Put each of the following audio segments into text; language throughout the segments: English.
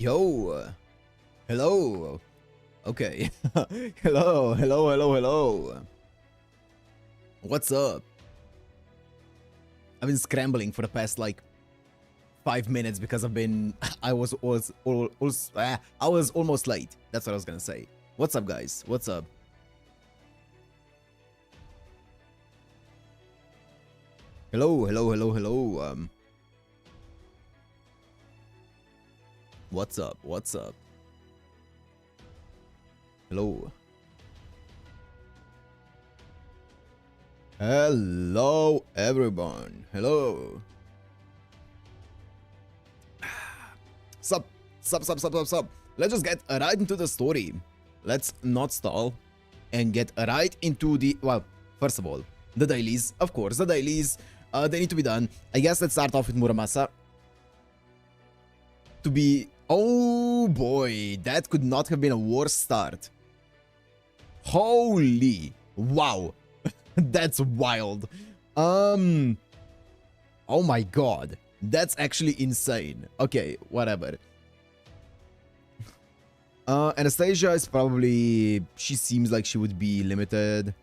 Yo, hello. Okay. Hello. What's up? I've been scrambling for the past like 5 minutes because I was almost late. That's what I was gonna say. What's up, guys? What's up? Hello. What's up? Hello. Hello, everyone. Hello. Sup. Let's just get right into the story. Let's not stall and get right into the... Well, first of all, the dailies. Of course, the dailies. They need to be done. I guess let's start off with Muramasa. To be... Oh boy, that could not have been a worse start. Holy... Wow. That's wild. Oh my god. That's actually insane. Okay, whatever. Anastasia is probably... She seems like she would be limited.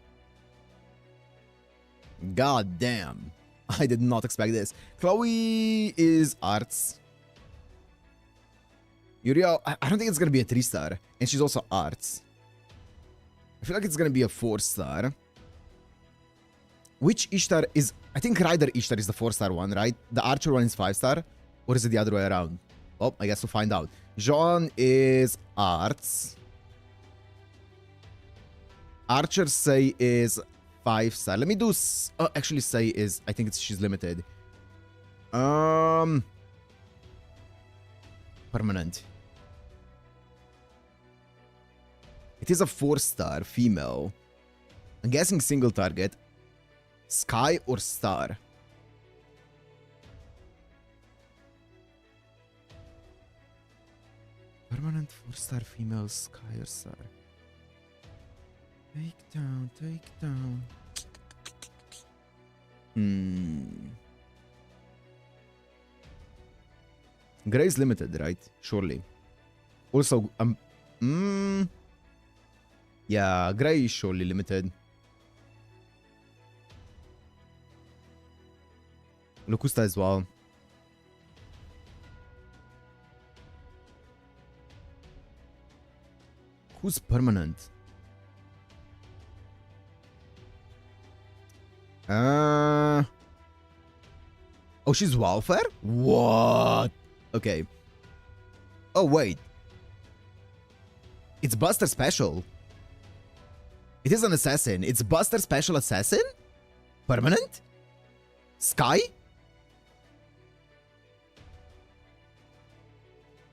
God damn. I did not expect this. Chloe is arts. Yuria, I don't think it's gonna be a 3-star. And she's also arts. I feel like it's gonna be a 4-star. Which Ishtar is... I think Rider Ishtar is the 4-star one, right? The Archer one is 5-star? Or is it the other way around? Oh, I guess we'll find out. Jean is arts. Archer Sei is 5-star. Let me do... actually, Sei is... I think she's limited. Permanent. It is a 4-star female. I'm guessing single target. Sky or star? Permanent 4-star female, sky or star? Take down. Grey is limited, right? Surely. Also, yeah, Grey is surely limited. Locusta as well. Who's permanent? Oh, she's welfare? What? Okay. Oh, wait. It's Buster Special. It is an assassin. It's Buster Special Assassin? Permanent? Sky?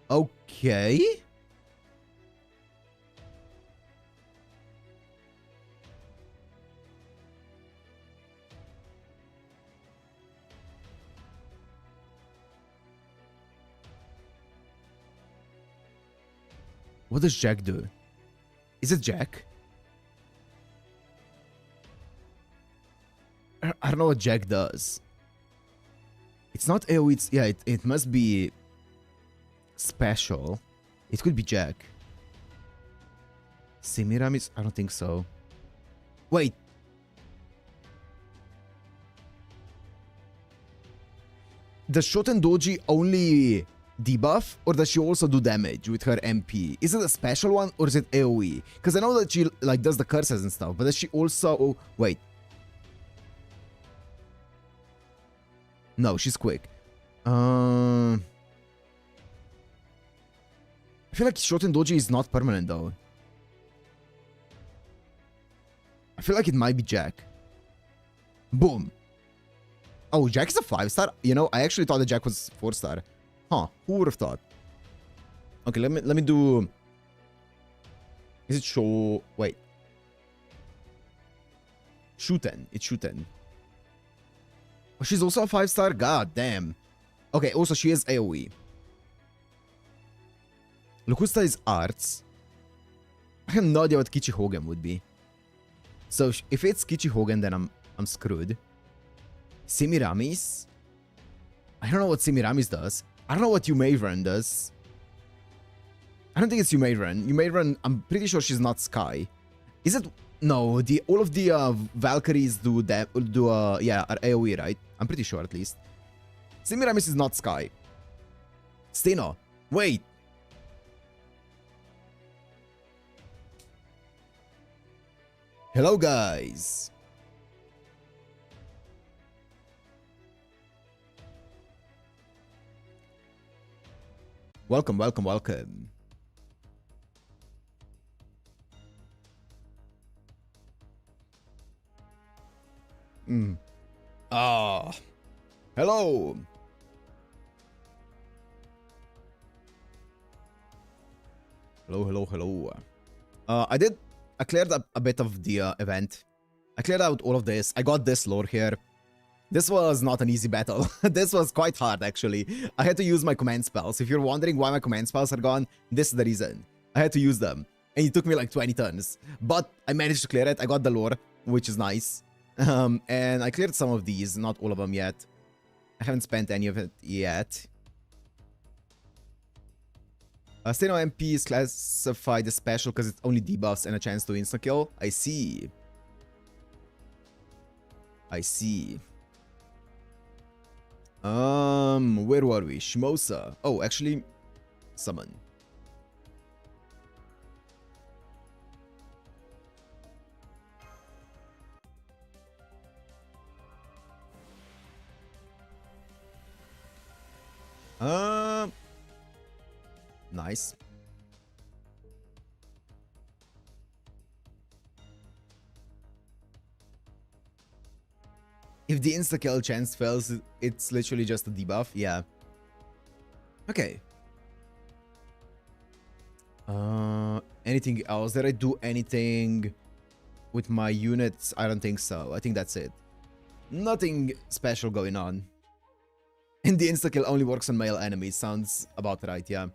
Okay. What does Jack do? Is it Jack? I don't know what Jack does. It's not AoE, it's... Yeah, it must be... special. It could be Jack. Semiramis? I don't think so. Wait. Does Shoten Doji only debuff, or does she also do damage with her MP? Is it a special one, or is it AoE? Because I know that she like does the curses and stuff, but does she also... Oh, wait. No, she's quick. I feel like Shoten Doji is not permanent, though. I feel like it might be Jack. Boom. Oh, Jack is a 5-star? You know, I actually thought that Jack was 4-star. Huh, who would have thought? Okay, let me do... Is it Show... Wait. Shuten. It's Shuten. Oh, she's also a 5-star? God damn. Okay, also she is AoE. Locusta is arts. I have no idea what Kichi Hogan would be. So if it's Kichi Hogan, then I'm screwed. Semiramis? I don't know what Semiramis does. I don't know what Yumavern does. I don't think it's Yumeirun. Yumeirun, I'm pretty sure she's not Sky. Is it? No, all of the Valkyries do that. Yeah, are AoE, right? I'm pretty sure at least. Semiramis is not Sky. Steno, wait. Hello, guys. Welcome, welcome, welcome. Hello. Hello. I cleared up a bit of the event. I cleared out all of this. I got this lore here. This was not an easy battle. This was quite hard, actually. I had to use my command spells. If you're wondering why my command spells are gone, this is the reason. I had to use them. And it took me like 20 turns. But I managed to clear it. I got the lore, which is nice. And I cleared some of these, not all of them yet. I haven't spent any of it yet. Steno MP is classified as special because it's only debuffs and a chance to insta-kill. I see. Where were we? Shimosa. Oh, actually, summon. Nice. If the insta-kill chance fails, it's literally just a debuff. Yeah. Okay. Anything else? Did I do anything with my units? I don't think so. I think that's it. Nothing special going on. And the insta-kill only works on male enemies. Sounds about right, yeah.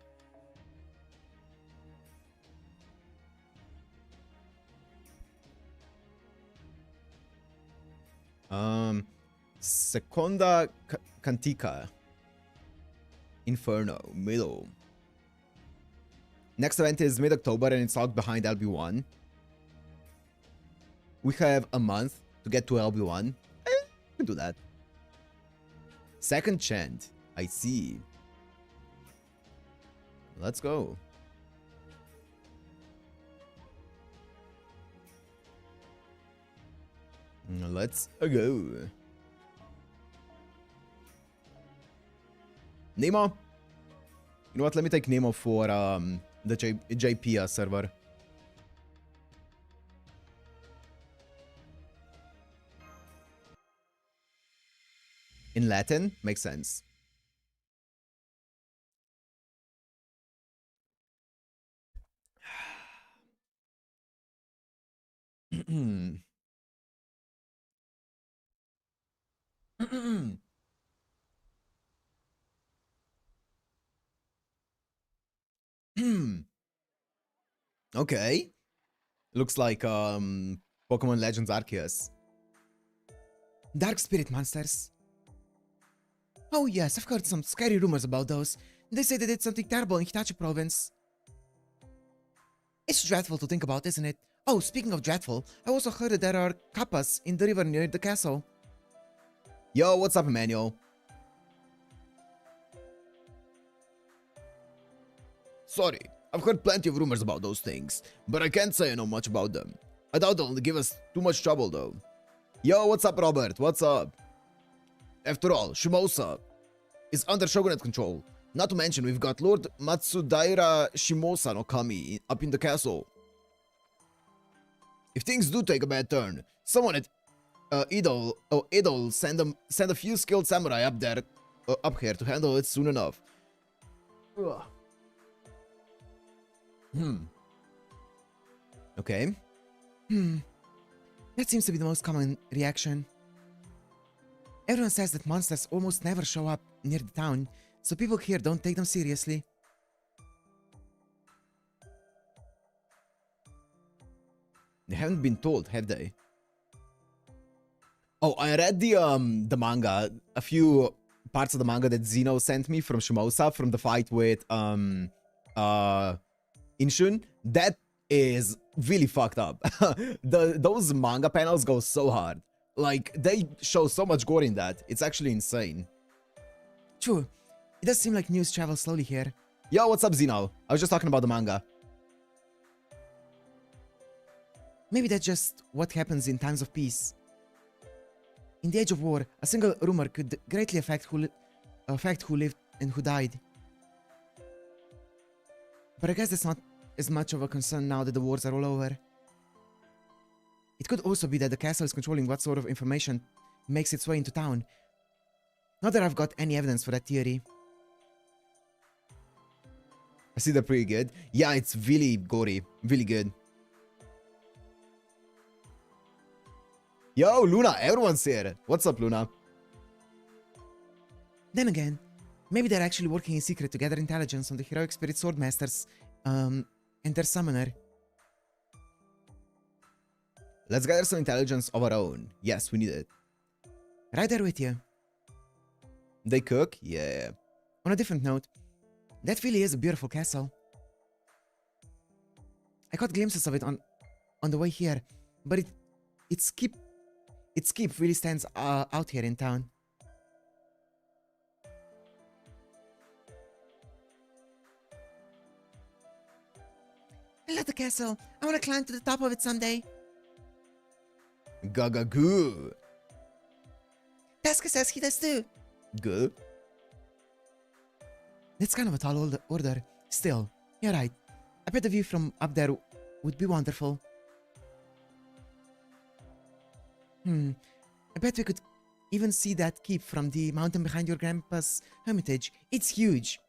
Seconda Cantica. Inferno. Middle. Next event is mid-October and it's out behind LB1. We have a month to get to LB1. We can do that. Second chant. I see. Let's go. Let's go. Nemo. You know what? Let me take Nemo for the JP server. In Latin? Makes sense. Okay. Looks like Pokemon Legends Arceus. Dark spirit monsters. Oh yes, I've heard some scary rumors about those. They say they did something terrible in Hitachi province. It's dreadful to think about, isn't it? Oh, speaking of dreadful, I also heard that there are kappas in the river near the castle. Yo, what's up, Emmanuel? Sorry, I've heard plenty of rumors about those things, but I can't say I know much about them. I doubt they'll give us too much trouble, though. Yo, what's up, Robert? What's up? After all, Shimosa is under shogunate control. Not to mention, we've got Lord Matsudaira Shimosa no Kami up in the castle. If things do take a bad turn, someone at Idol send a few skilled samurai up there, up here to handle it soon enough. Ugh. Okay. That seems to be the most common reaction. Everyone says that monsters almost never show up near the town, so people here don't take them seriously. They haven't been told, have they? Oh, I read the manga, a few parts of the manga that Zeno sent me from Shimosa from the fight with Inshun, that is really fucked up. Those manga panels go so hard. Like, they show so much gore in that. It's actually insane. True. It does seem like news travels slowly here. Yo, what's up, Zeno? I was just talking about the manga. Maybe that's just what happens in times of peace. In the age of war, a single rumor could greatly affect who lived and who died. But I guess that's not as much of a concern now that the wars are all over. It could also be that the castle is controlling what sort of information makes its way into town. Not that I've got any evidence for that theory. I see they're pretty good. Yeah, it's really gory. Really good. Yo, Luna, everyone's here. What's up, Luna? Then again, maybe they're actually working in secret to gather intelligence on the heroic spirit swordmasters, and their summoner. Let's gather some intelligence of our own. Yes, we need it. Right there with you. They cook? Yeah. On a different note, that really is a beautiful castle. I caught glimpses of it on the way here, but its keep really stands out here in town. I love the castle. I want to climb to the top of it someday. Gaga goo. Taska says he does too. Good. That's kind of a tall order. Still, you're right. I bet the view from up there would be wonderful. I bet we could even see that keep from the mountain behind your grandpa's hermitage. It's huge.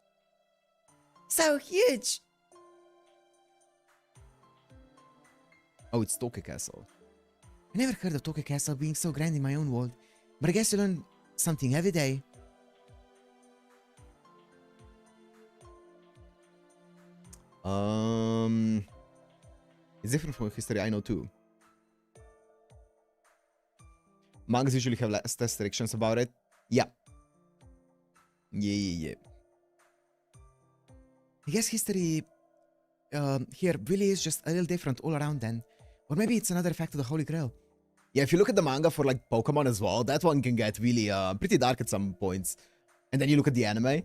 So huge! Oh, it's Toke Castle. I never heard of Toke Castle being so grand in my own world, but I guess you learn something every day. It's different from history, I know too. Mangas usually have less restrictions about it. Yeah. Yeah. I guess history here really is just a little different all around then. Or maybe it's another effect of the Holy Grail. Yeah, if you look at the manga for like Pokemon as well, that one can get really pretty dark at some points. And then you look at the anime.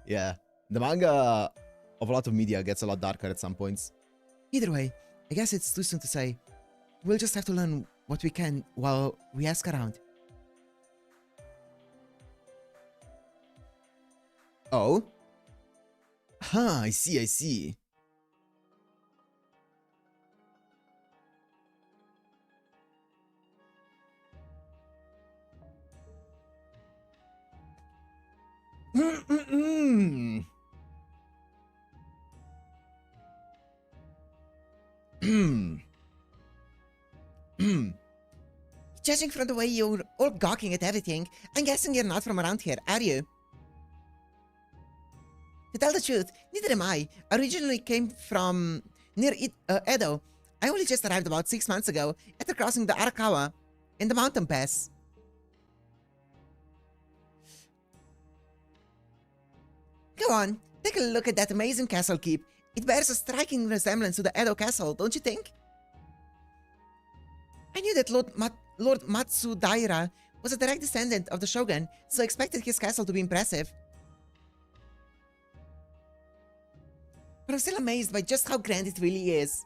Yeah. The manga of a lot of media gets a lot darker at some points. Either way, I guess it's too soon to say. We'll just have to learn what we can while we ask around. Oh? Huh, I see. Judging from the way you're all gawking at everything, I'm guessing you're not from around here, are you? To tell the truth, neither am I. I originally came from near Edo. I only just arrived about 6 months ago after crossing the Arakawa in the mountain pass. Go on, take a look at that amazing castle keep. It bears a striking resemblance to the Edo castle, don't you think? I knew that Lord Matsudaira was a direct descendant of the shogun, so I expected his castle to be impressive. But I'm still amazed by just how grand it really is.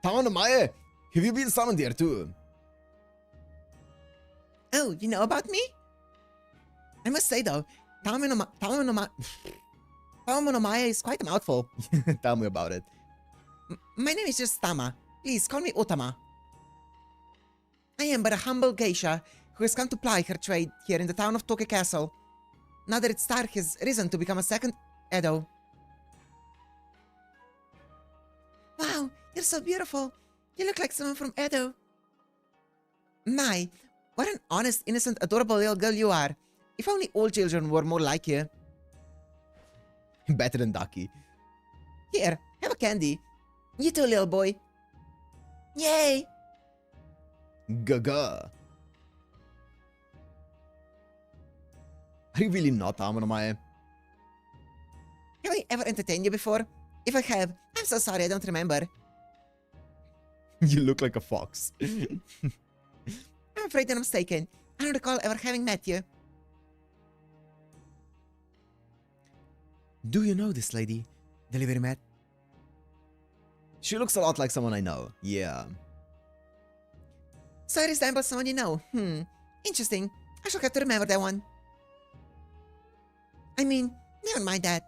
Tamanamae, have you been summoned here too? Oh, you know about me? I must say though, Tamanamae is quite a mouthful. Tell me about it. My name is just Tama. Please call me Otama. I am but a humble geisha who has come to ply her trade here in the town of Toke Castle. Now that its star has risen to become a second Edo. Wow, you're so beautiful. You look like someone from Edo. My, what an honest, innocent, adorable little girl you are. If only all children were more like you. Better than Ducky. Here, have a candy. You too, little boy. Yay! Gaga. Are you really not Tamanamae? ever entertained you before? If I have, I'm so sorry, I don't remember. You look like a fox. I'm afraid I'm mistaken. I don't recall ever having met you. Do you know this lady? Delivery Matt? She looks a lot like someone I know. Yeah. So I resemble someone you know. Interesting. I shall have to remember that one. I mean, never mind that.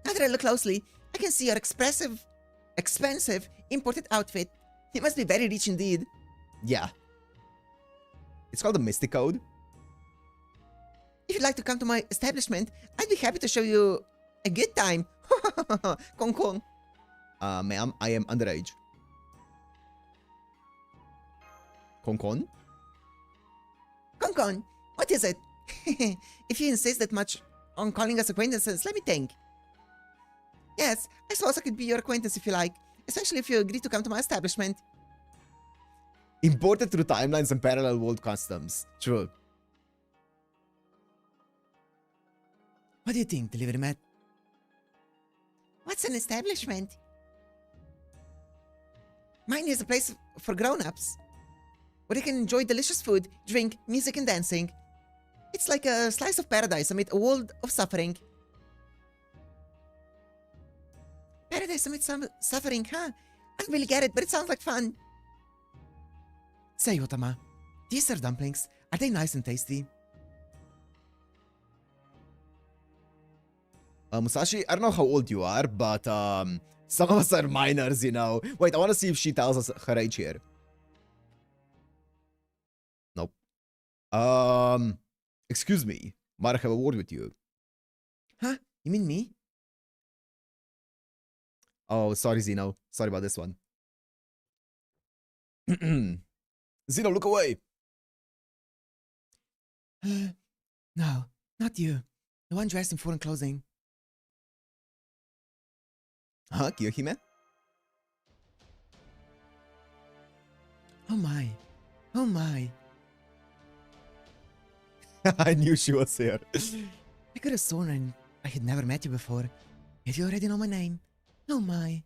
Now that I look closely, I can see your expensive, imported outfit. It must be very rich indeed. Yeah. It's called the Mystic Code. If you'd like to come to my establishment, I'd be happy to show you a good time. Kong Kong. Ma'am, I am underage. Kong Kong? Kong Kong, what is it? If you insist that much on calling us acquaintances, let me think. Yes, I suppose I could be your acquaintance if you like, especially if you agree to come to my establishment. Imported through timelines and parallel world customs. True. What do you think, Delivery Matt? What's an establishment? Mine is a place for grown-ups, where you can enjoy delicious food, drink, music, and dancing. It's like a slice of paradise amid a world of suffering. Paradise amid some suffering, huh? I don't really get it, but it sounds like fun. Say, Otama, do you serve dumplings? Are they nice and tasty? Musashi, I don't know how old you are, but some of us are minors, you know. Wait, I want to see if she tells us her age here. Nope. Excuse me. Might I have a word with you? Huh? You mean me? Oh, sorry, Zeno. Sorry about this one. Zeno, look away. No, not you. The one dressed in foreign clothing. Huh, Kiyohime? Oh my. Oh my. I knew she was here. I could have sworn I had never met you before. Yet you already know my name. Oh my.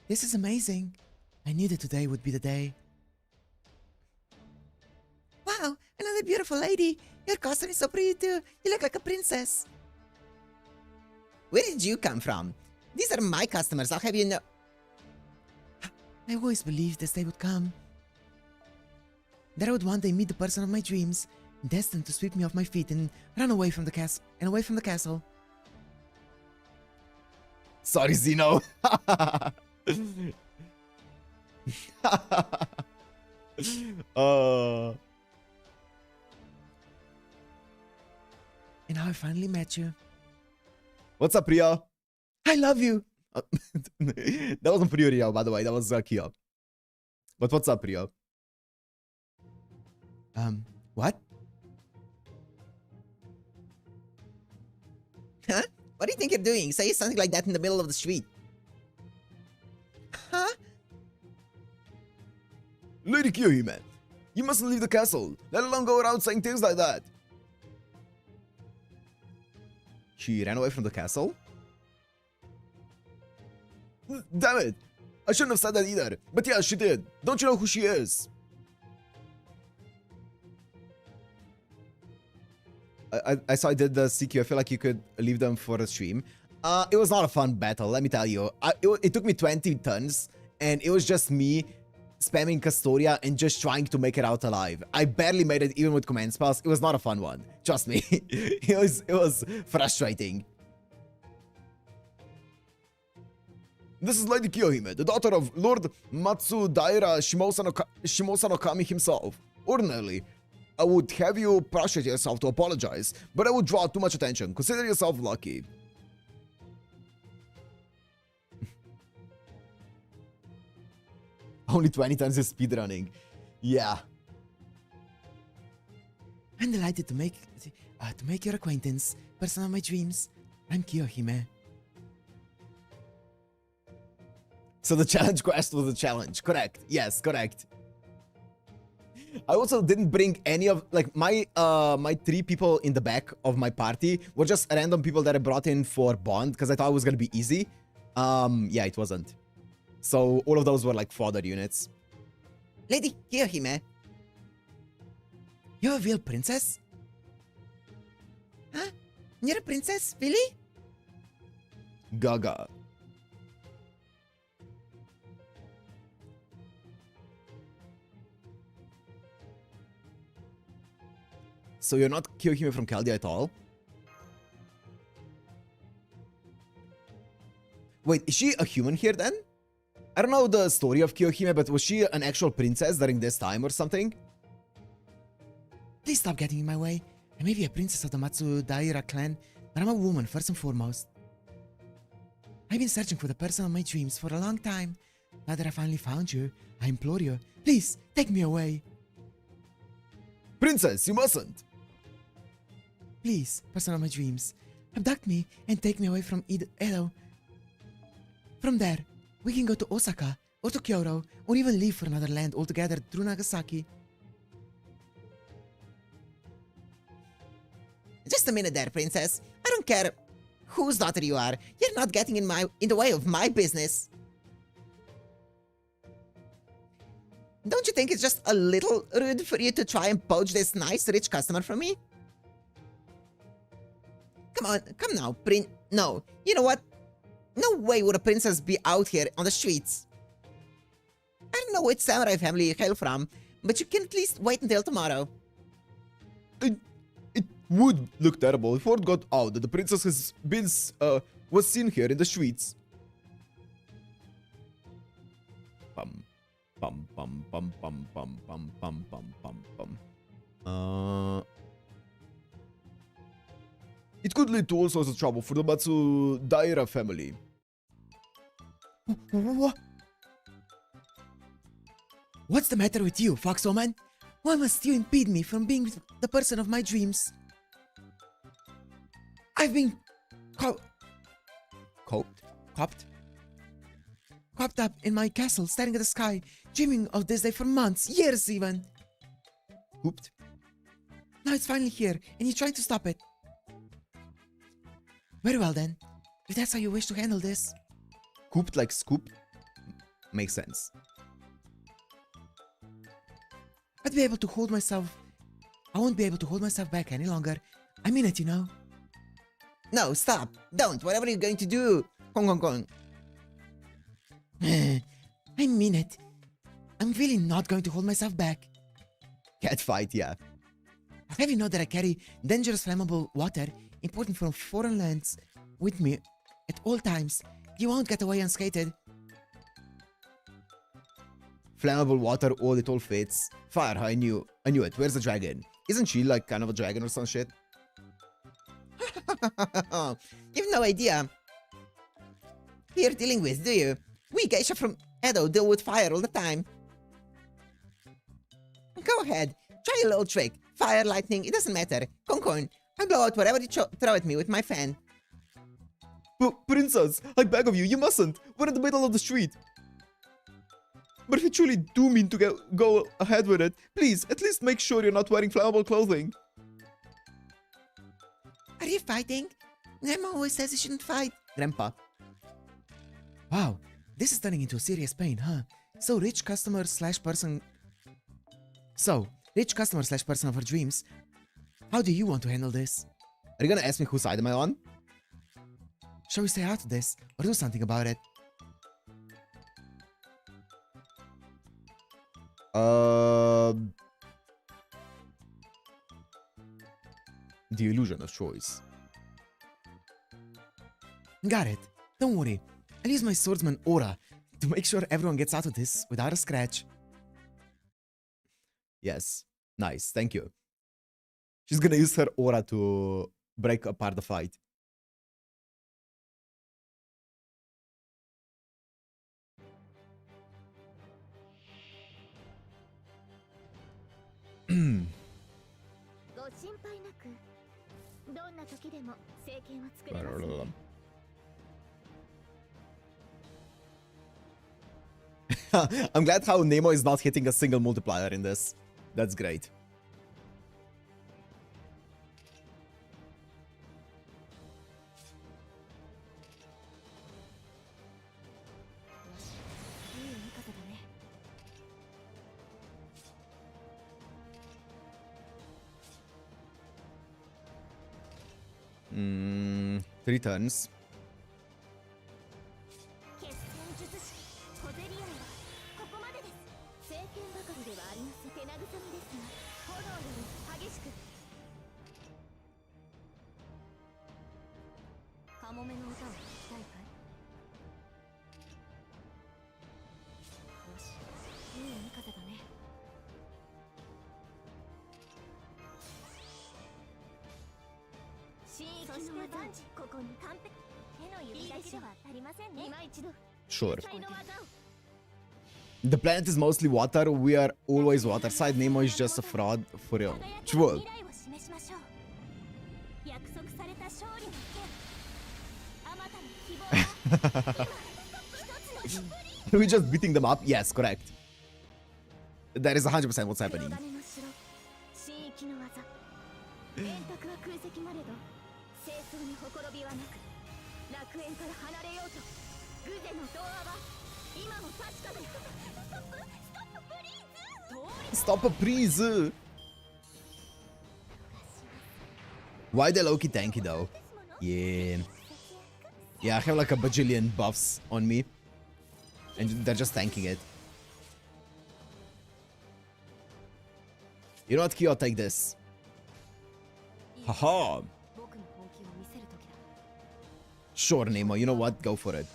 This is amazing. I knew that today would be the day. Wow, another beautiful lady. Your costume is so pretty too. You look like a princess. Where did you come from? These are my customers, I'll have you know. I always believed this day would come. That I would one day meet the person of my dreams, destined to sweep me off my feet and run away from the castle. Sorry, Zeno. And now I finally met you. What's up, Priya? I love you. That wasn't Priya, by the way. That was Kia. But what's up, Priya? What? Huh? What do you think you're doing? Say something like that in the middle of the street. Huh? Lady Kiyohime, you mustn't leave the castle, let alone go around saying things like that. She ran away from the castle? Damn it! I shouldn't have said that either. But yeah, she did. Don't you know who she is? I saw I did the CQ. I feel like you could leave them for a stream. It was not a fun battle, let me tell you. It took me 20 turns, and it was just me spamming Castoria and just trying to make it out alive. I barely made it even with command spells. It was not a fun one. Trust me. it was frustrating. This is Lady Kiyohime, the daughter of Lord Matsudaira Shimosa no Kami himself. Ordinarily, I would have you prostrate yourself to apologize, but I would draw too much attention. Consider yourself lucky. Only 20 times is speedrunning. Yeah. I'm delighted to make your acquaintance, person of my dreams. I'm Kiyohime. So the challenge quest was a challenge. Correct. Yes, correct. I also didn't bring any of like my 3 people in the back of my party were just random people that I brought in for bond because I thought it was gonna be easy. Yeah, it wasn't. So all of those were like fodder units. Lady Kiyohime. You're a real princess? Huh? You're a princess, really? Gaga. So you're not Kiyohime from Chaldea at all? Wait, is she a human here then? I don't know the story of Kiyohime, but was she an actual princess during this time or something? Please stop getting in my way. I may be a princess of the Matsudaira clan, but I'm a woman first and foremost. I've been searching for the person of my dreams for a long time. Now that I finally found you, I implore you, please take me away. Princess, you mustn't! Please, person of my dreams, abduct me and take me away from Edo. From there, we can go to Osaka, or to Kyoto, or even leave for another land altogether through Nagasaki. Just a minute there, princess. I don't care whose daughter you are. You're not getting in the way of my business. Don't you think it's just a little rude for you to try and poach this nice, rich customer from me? Come on, come now, No, you know what? No way would a princess be out here on the streets. I don't know which samurai family you hail from, but you can at least wait until tomorrow. It would look terrible if word got out that the princess has been, was seen here in the streets. Bum, bum, bum, bum, bum, bum, bum, bum, bum, bum, bum. It could lead to all sorts of trouble for the Matsudaira family. What's the matter with you, foxwoman? Why must you impede me from being the person of my dreams? I've been cooped up in my castle, staring at the sky, dreaming of this day for months, years even. Cooped? Now it's finally here, and you're trying to stop it. Very well then, if that's how you wish to handle this. Cooped like scooped? Makes sense. I won't be able to hold myself back any longer. I mean it, you know. No, stop. Don't. Whatever you're going to do. Kong. I mean it. I'm really not going to hold myself back. Cat fight, yeah. Have you know that I carry dangerous flammable water imported from foreign lands with me at all times? You won't get away unscathed. Flammable water, it all fits. Fire, I knew it. Where's the dragon? Isn't she like kind of a dragon or some shit? You've no idea who you're dealing with, do you? We geisha from Edo deal with fire all the time. Go ahead, try a little trick. Fire, lightning, it doesn't matter. Konkon, I'll blow out whatever you throw at me with my fan. Princess, I beg of you, you mustn't. We're in the middle of the street. But if you truly do mean to go ahead with it, please, at least make sure you're not wearing flammable clothing. Are you fighting? Grandma always says you shouldn't fight. Grandpa. Wow, this is turning into a serious pain, huh? So, rich customer slash person of our dreams. How do you want to handle this? Are you gonna ask me whose side am I on? Shall we stay out of this, or do something about it? The illusion of choice. Got it. Don't worry. I'll use my swordsman aura to make sure everyone gets out of this without a scratch. Yes. Nice. Thank you. She's gonna use her aura to break apart the fight. I'm glad how Nemo is not hitting a single multiplier in this. That's great. Mm, 3 turns. Sure. The planet is mostly water. We are always water side. Nemo is just a fraud for real. True. Are we just beating them up? Yes, correct. That is 100% what's happening. Stop a breeze! Why the Loki tanky though? Yeah. Yeah, I have like a bajillion buffs on me. And they're just tanking it. You know what, Kyo, take this. Haha. Sure, Nemo, you know what? Go for it.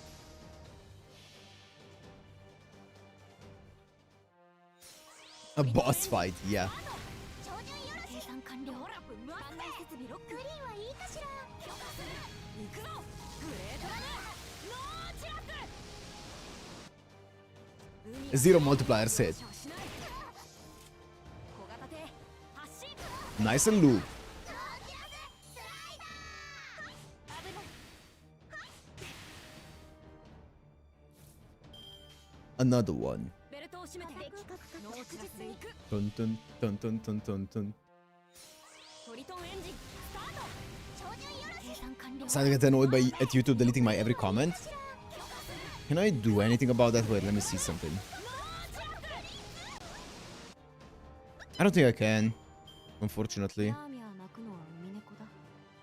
A boss fight, yeah. Zero multipliers hit. Nice and loop. Another one. Dun dun dun dun dun dun dun. So I get annoyed at YouTube deleting my every comment. Can I do anything about that? Wait, let me see something. I don't think I can, unfortunately.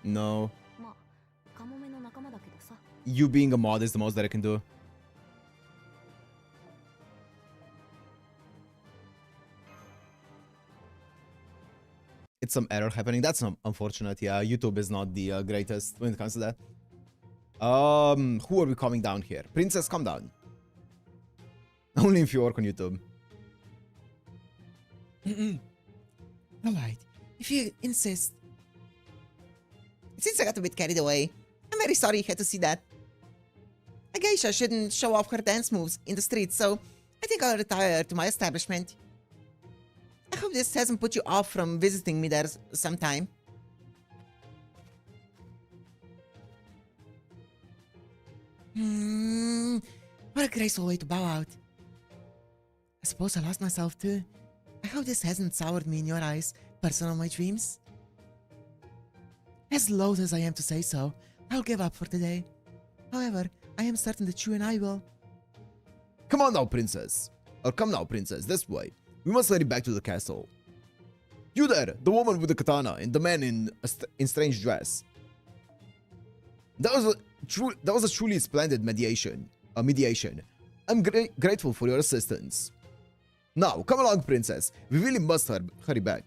No. You being a mod is the most that I can do. It's some error happening. That's unfortunate. Yeah, YouTube is not the greatest when it comes to that. Who are we coming down here? Princess, come down. Only if you work on YouTube. Alright, if you insist. Since I got a bit carried away, I'm very sorry you had to see that. A geisha shouldn't show off her dance moves in the streets, so I think I'll retire to my establishment. I hope this hasn't put you off from visiting me there sometime. What a graceful way to bow out. I suppose I lost myself too. I hope this hasn't soured me in your eyes, person of my dreams. As loath as I am to say so, I'll give up for today. However, I am certain that you and I will. Come on now, princess. Or come now, princess, this way. We must lead back to the castle. You there, the woman with the katana and the man in strange dress. That was a truly splendid mediation. I'm grateful for your assistance. Now, come along, princess. We really must hurry back.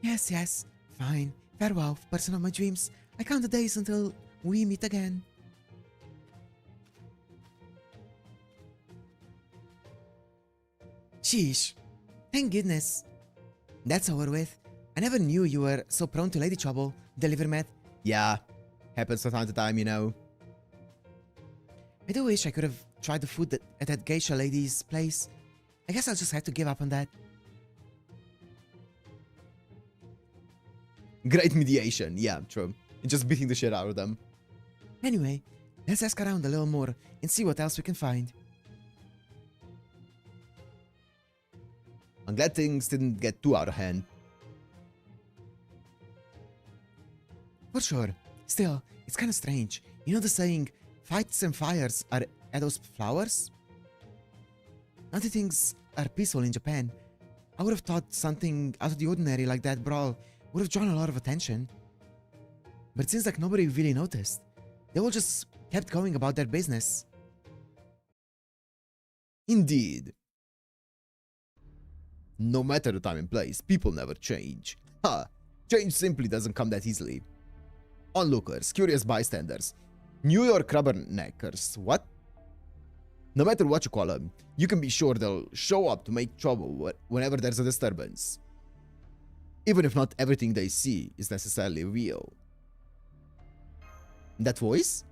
Yes. Fine. Farewell, person of my dreams. I count the days until we meet again. Sheesh. Thank goodness. That's over with. I never knew you were so prone to lady trouble, Delivermet. Yeah, happens from time to time, you know. I do wish I could have tried the food at that geisha lady's place. I guess I'll just have to give up on that. Great mediation, yeah, true. Just beating the shit out of them. Anyway, let's ask around a little more and see what else we can find. glad things didn't get too out of hand. For sure. Still, it's kind of strange. You know the saying, fights and fires are Edo's flowers? Now that things are peaceful in Japan, I would have thought something out of the ordinary like that brawl would have drawn a lot of attention. But it seems like nobody really noticed. They all just kept going about their business. Indeed. No matter the time and place, people never change. Change simply doesn't come that easily. Onlookers, curious bystanders, New York rubberneckers, what? No matter what you call them, you can be sure they'll show up to make trouble whenever there's a disturbance. Even if not everything they see is necessarily real. That voice?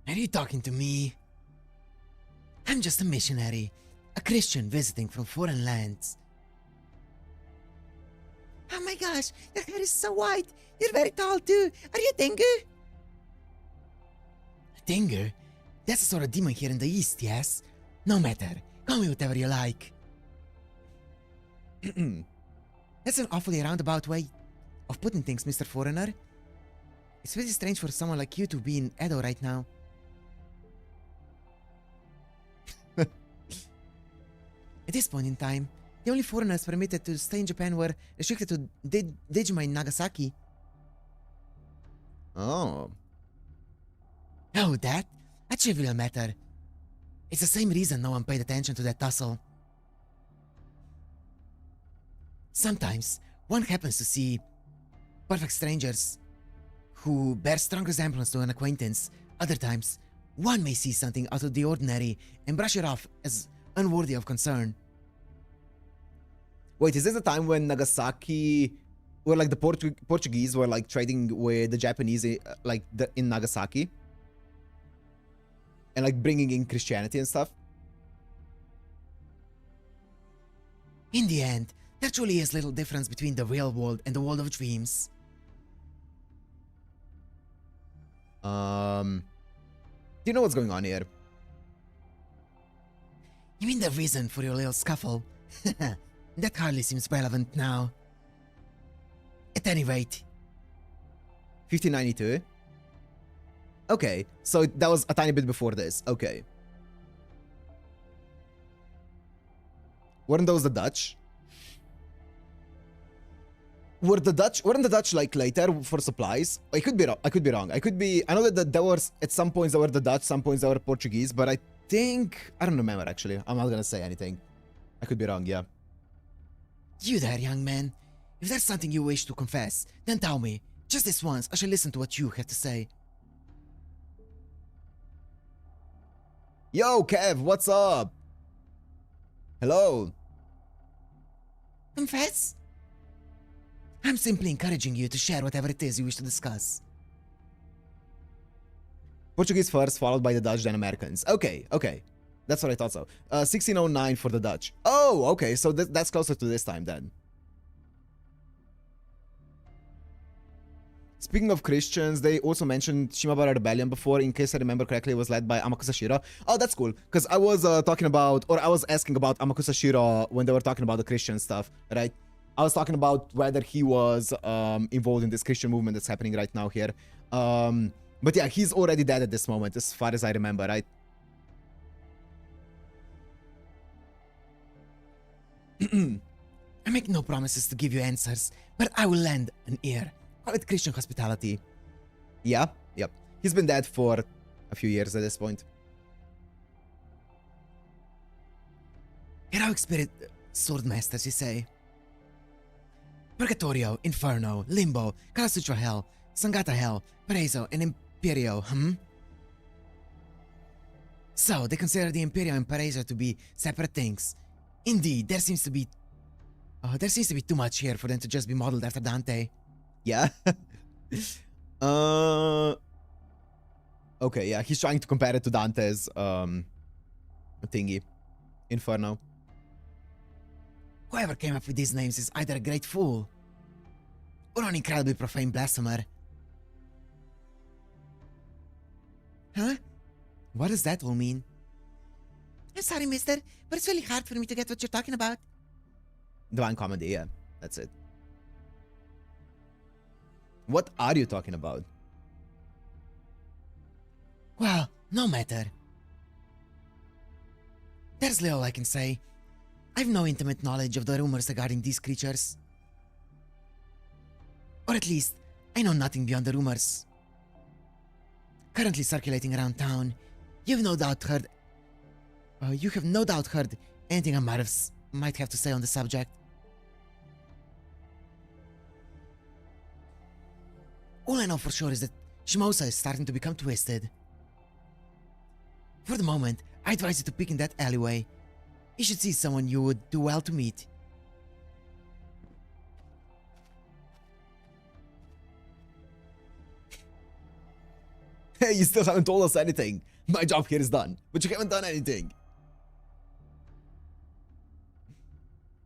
Are you talking to me? I'm just a missionary, a Christian visiting from foreign lands. Oh my gosh, your hair is so white. You're very tall too. Are you a Tengu? A Tengu? That's a sort of demon here in the east, yes? No matter. Call me whatever you like. That's an awfully roundabout way of putting things, Mr. Foreigner. It's really strange for someone like you to be in Edo right now. At this point in time, the only foreigners permitted to stay in Japan were restricted to Dejima in Nagasaki. Oh. Oh, that? A trivial matter. It's the same reason no one paid attention to that tussle. Sometimes, one happens to see perfect strangers who bear strong resemblance to an acquaintance. Other times, one may see something out of the ordinary and brush it off as unworthy of concern. Wait, is this a time when Nagasaki, or like the Portuguese were like trading with the Japanese, in Nagasaki? And like bringing in Christianity and stuff? In the end, there truly is little difference between the real world and the world of dreams. Do you know what's going on here? You mean the reason for your little scuffle? That hardly seems relevant now. At any rate. 1592? Okay, so that was a tiny bit before this. Okay. Weren't those the Dutch? Weren't the Dutch like later for supplies? I could be wrong. I know that there was at some points they were the Dutch, some points they were Portuguese, but I don't remember actually. I'm not gonna say anything. I could be wrong, yeah. You there, young man. If there's something you wish to confess, then tell me. Just this once, I shall listen to what you have to say. Yo, Kev, what's up? Hello. Confess? I'm simply encouraging you to share whatever it is you wish to discuss. Portuguese first, followed by the Dutch, then Americans. Okay. That's what I thought so. 1609 for the Dutch. Oh, okay, so that's closer to this time then. Speaking of Christians, they also mentioned Shimabara Rebellion before. In case I remember correctly, it was led by Amakusa Shira. Oh, that's cool, because I was I was asking about Amakusa Shira when they were talking about the Christian stuff, right? I was talking about whether he was involved in this Christian movement that's happening right now here. But yeah, he's already dead at this moment, as far as I remember, right? I make no promises to give you answers, but I will lend an ear. Call it Christian hospitality. Yeah, yep. He's been dead for a few years at this point. Heroic spirit swordmasters, you say? Purgatorio, Inferno, Limbo, Kalasutra Hell, Sangata Hell, Paraiso, and Imperio, So, they consider the Imperio and Paraiso to be separate things. Indeed, there seems to be too much here for them to just be modeled after Dante. Yeah. Okay, yeah, he's trying to compare it to Dante's thingy. Inferno. Whoever came up with these names is either a great fool or an incredibly profane blasphemer. Huh? What does that all mean? I'm sorry, mister, but it's really hard for me to get what you're talking about. Divine comedy, yeah. That's it. What are you talking about? Well, no matter. There's little I can say. I've no intimate knowledge of the rumors regarding these creatures. Or at least, I know nothing beyond the rumors. Currently circulating around town, you have no doubt heard anything I might have to say on the subject. All I know for sure is that Shimosa is starting to become twisted. For the moment, I advise you to peek in that alleyway. You should see someone you would do well to meet. Hey, you still haven't told us anything. My job here is done, but you haven't done anything.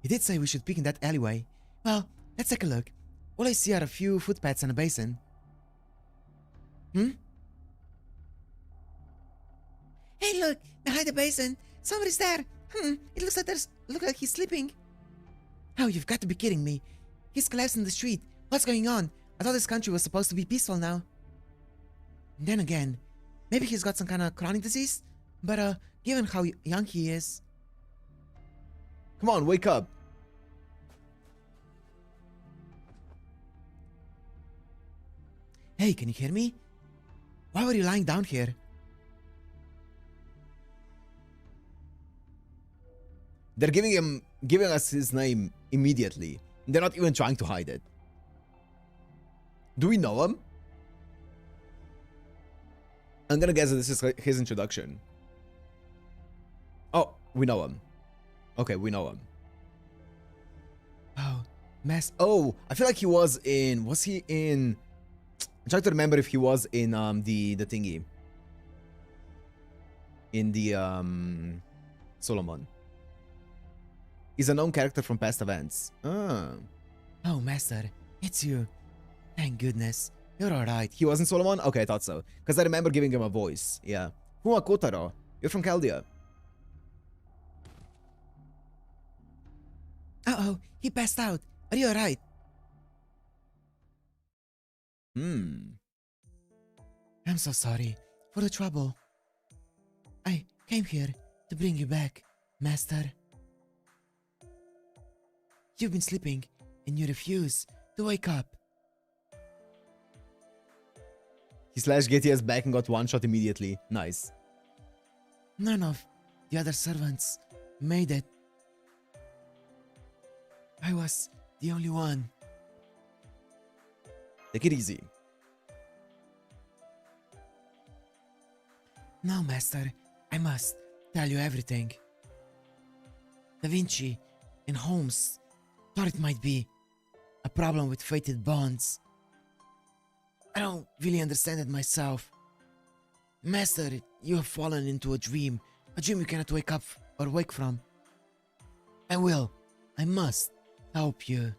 He did say we should peek in that alleyway. Well, let's take a look. All I see are a few footpaths and a basin. Hey, look! Behind the basin! Somebody's there! It looks like he's sleeping. Oh, you've got to be kidding me. He's collapsed in the street. What's going on? I thought this country was supposed to be peaceful now. Then again, maybe he's got some kind of chronic disease? But, given how young he is... Come on, wake up. Hey, can you hear me? Why were you lying down here? They're giving us his name immediately. They're not even trying to hide it. Do we know him? I'm gonna guess that this is his introduction. Oh, we know him. Okay, we know him. Oh, Oh, I feel like he was in... Was he in... I'm trying to remember if he was in the thingy. In the Solomon. He's a known character from past events. Oh, Master, it's you. Thank goodness. You're alright. He was in Solomon? Okay, I thought so. Because I remember giving him a voice. Yeah. Who are Kotarou? You're from Chaldea. Uh-oh, he passed out. Are you alright? I'm so sorry for the trouble. I came here to bring you back, Master. You've been sleeping, and you refuse to wake up. He slashed GTS back and got one shot immediately. Nice. None of the other servants made it. I was the only one. Take it easy. Now, Master, I must tell you everything. Da Vinci and Holmes thought it might be a problem with fated bonds. I don't really understand it myself. Master, you have fallen into a dream you cannot wake up or wake from. I must help you.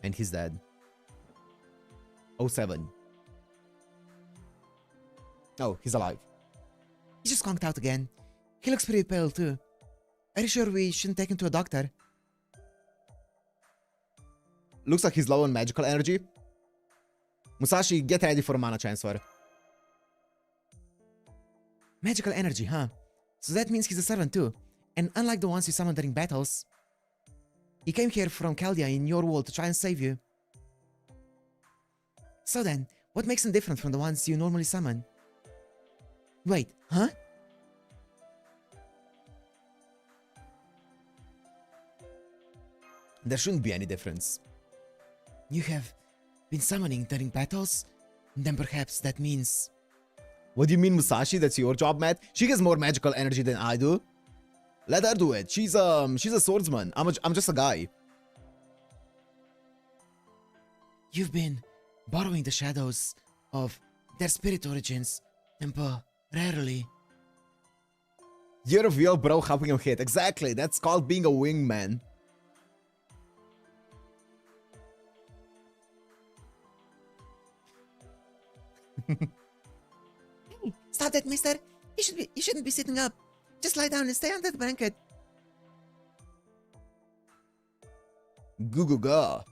And he's dead. 07. Oh, he's alive. He just conked out again. He looks pretty pale too. Are you sure we shouldn't take him to a doctor? Looks like he's low on magical energy. Musashi, get ready for a mana transfer. Magical energy, huh? So that means he's a servant too. And unlike the ones you summoned during battles, he came here from Chaldea in your world to try and save you. So then, what makes him different from the ones you normally summon? Wait, huh? There shouldn't be any difference. You have been summoning during battles? Then perhaps that means... What do you mean, Musashi? That's your job, Matt? She has more magical energy than I do. Let her do it. She's a swordsman. I'm just a guy. You've been borrowing the shadows of their spirit origins temporarily. You're a real bro helping him hit. Exactly. That's called being a wingman. Hey, stop that, mister. You shouldn't be sitting up. Just lie down and stay under the blanket. Goo goo ga.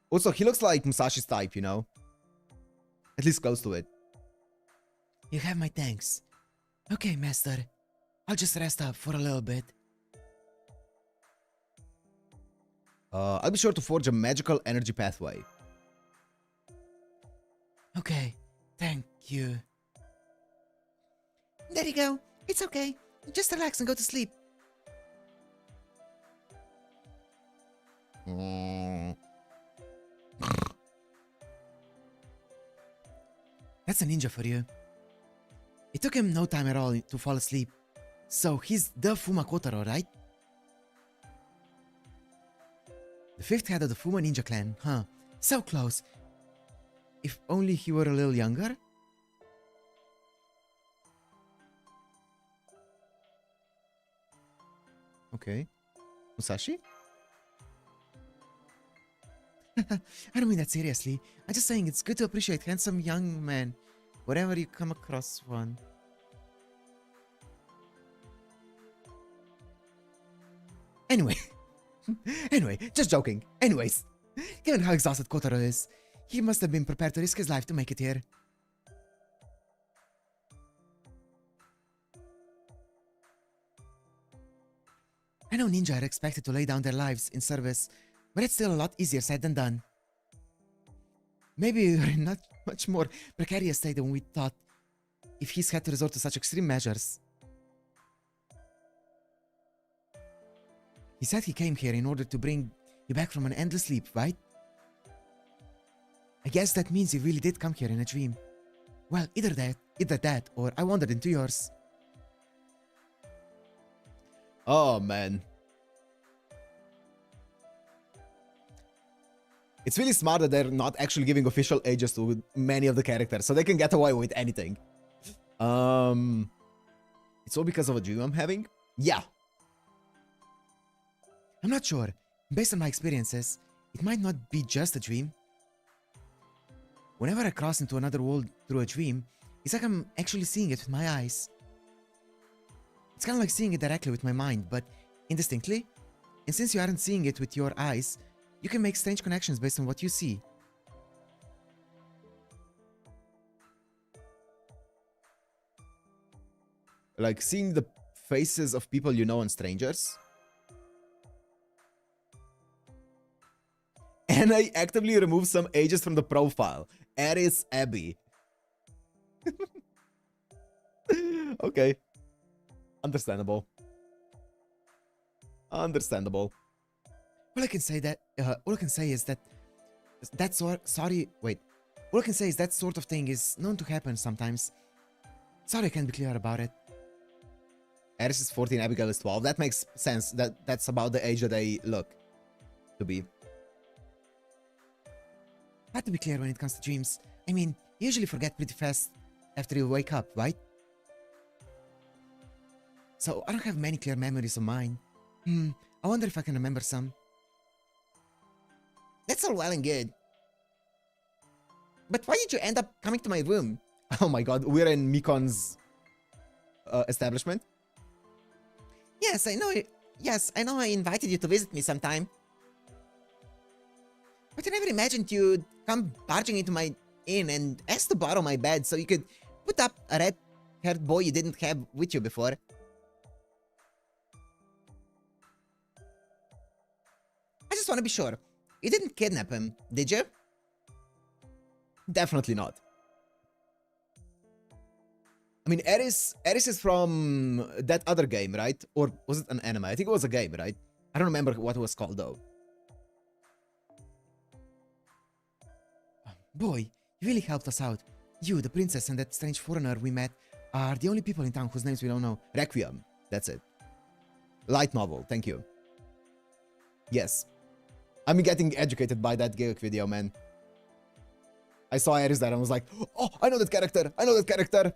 Also, he looks like Musashi's type, you know? At least close to it. You have my thanks. Okay, master. I'll just rest up for a little bit. I'll be sure to forge a magical energy pathway. Okay, thank you. There you go. It's okay. Just relax and go to sleep. That's a ninja for you. It took him no time at all to fall asleep. So he's the Fuma Kotarou, right? The fifth head of the Fuma Ninja clan, huh? So close. If only he were a little younger? Okay. Musashi? I don't mean that seriously. I'm just saying it's good to appreciate handsome young men wherever you come across one. Anyway, just joking. Anyways, given how exhausted Kotarou is, he must have been prepared to risk his life to make it here. I know ninja are expected to lay down their lives in service, but it's still a lot easier said than done. Maybe we're in not much more precarious state than we thought if he's had to resort to such extreme measures. He said he came here in order to bring you back from an endless sleep, right? I guess that means you really did come here in a dream. Well, either that, or I wandered into yours. Oh, man. It's really smart that they're not actually giving official ages to many of the characters, so they can get away with anything. It's all because of a dream I'm having? Yeah. I'm not sure. Based on my experiences, it might not be just a dream. Whenever I cross into another world through a dream, it's like I'm actually seeing it with my eyes. It's kind of like seeing it directly with my mind, but indistinctly. And since you aren't seeing it with your eyes, you can make strange connections based on what you see. Like seeing the faces of people you know and strangers? And I actively remove some ages from the profile. Aris Abbey. Okay. Understandable. Understandable. All I can say is that All I can say is that sort of thing is known to happen sometimes. Sorry I can't be clear about it. Aris is 14, Abigail is 12. That makes sense. That's about the age that they look to be. Hard to be clear when it comes to dreams. I mean, you usually forget pretty fast after you wake up, right? So I don't have many clear memories of mine. I wonder if I can remember some. That's all well and good. But why did you end up coming to my room? Oh my god, we're in Mikon's establishment? Yes, I know. Yes, I know I invited you to visit me sometime. But I never imagined you'd come barging into my inn and ask to borrow my bed so you could put up a red-haired boy you didn't have with you before. I just want to be sure. You didn't kidnap him, did you? Definitely not. I mean, Aris is from that other game, right? Or was it an anime? I think it was a game, right? I don't remember what it was called, though. Boy, you really helped us out. You, the princess, and that strange foreigner we met are the only people in town whose names we don't know. Requiem. That's it. Light novel. Thank you. Yes. I'm getting educated by that Gilk video, man. I saw Aris there and was like, oh, I know that character. I know that character.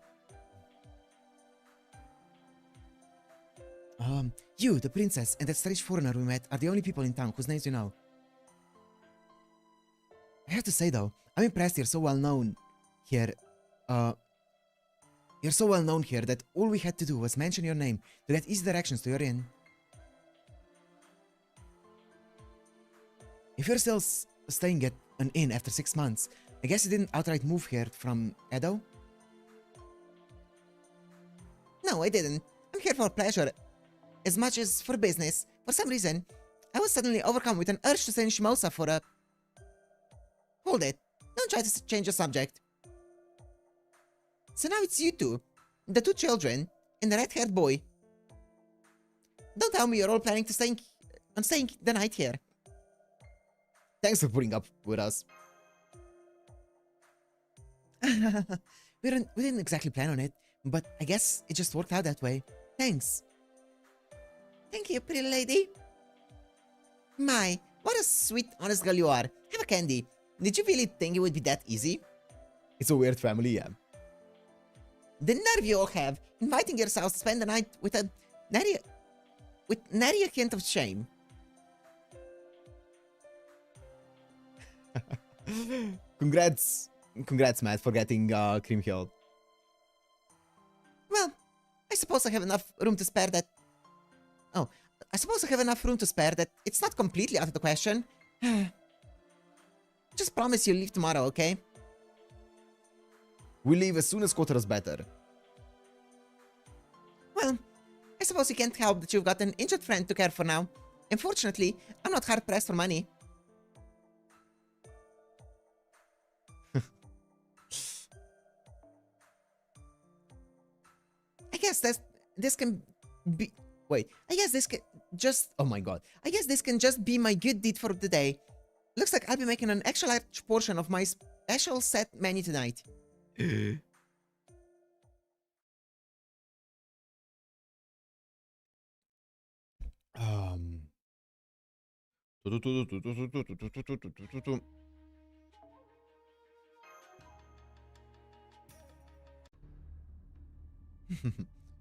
You, the princess, and that strange foreigner we met are the only people in town whose names you know. I have to say, though, I'm impressed you're so well known here. You're so well known here that all we had to do was mention your name to get easy directions to your inn. If you're still staying at an inn after 6 months, I guess you didn't outright move here from Edo? No, I didn't. I'm here for pleasure, as much as for business. For some reason, I was suddenly overcome with an urge to stay in Shimosa for a... Hold it. Don't try to change the subject. So now it's you two, the 2 children, and the red-haired boy. Don't tell me you're all planning to staying the night here. Thanks for putting up with us. We didn't exactly plan on it, but I guess it just worked out that way. Thanks. Thank you, pretty lady. My, what a sweet, honest girl you are. Have a candy. Did you really think it would be that easy? It's a weird family, yeah. The nerve you all have, inviting yourselves to spend the night with a nary a hint of shame. Congrats, Matt, for getting Cream Hill. Well, I suppose I have enough room to spare that... Oh, I suppose I have enough room to spare that it's not completely out of the question. Just promise you'll leave tomorrow, okay? We leave as soon as Kotarou's better. Well, I suppose you can't help that you've got an injured friend to care for now. Unfortunately, I'm not hard-pressed for money. I guess this can be... Wait, I guess this can just... Oh my god. I guess this can just be my good deed for the day. Looks like I'll be making an extra large portion of my special set menu tonight.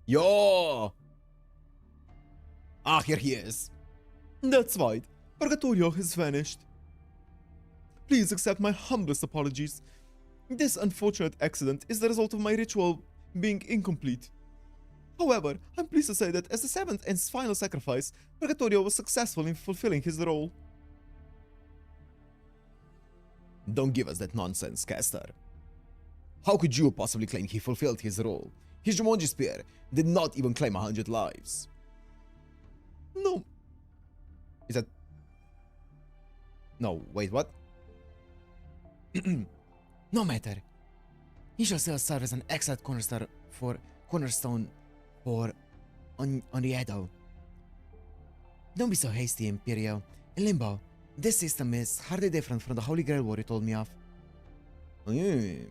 Yo! Ah, here he is. That's right. Purgatorio has vanished. Please accept my humblest apologies. This unfortunate accident is the result of my ritual being incomplete. However, I'm pleased to say that as the 7th and final sacrifice, Purgatorio was successful in fulfilling his role. Don't give us that nonsense, Caster. How could you possibly claim he fulfilled his role? His Jumonji spear did not even claim 100 lives. No. Is that... No, wait, what? No matter. He shall still serve as an excellent cornerstone for Onriedo. Don't be so hasty, Imperio. In Limbo, this system is hardly different from the Holy Grail War you told me of. Mm.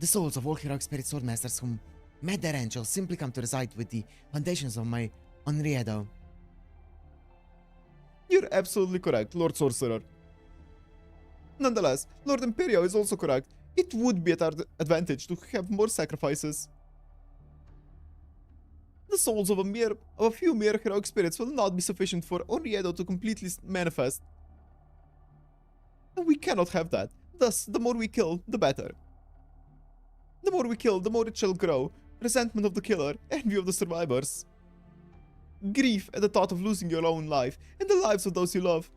The souls of all heroic spirit swordmasters whom met their end shall simply come to reside with the foundations of my Onriedo. You're absolutely correct, Lord Sorcerer. Nonetheless, Lord Imperio is also correct. It would be at our advantage to have more sacrifices. The souls of a few mere heroic spirits will not be sufficient for Onriedo to completely manifest. And we cannot have that. Thus, the more we kill, the better. The more we kill, the more it shall grow. Resentment of the killer, envy of the survivors. Grief at the thought of losing your own life and the lives of those you love.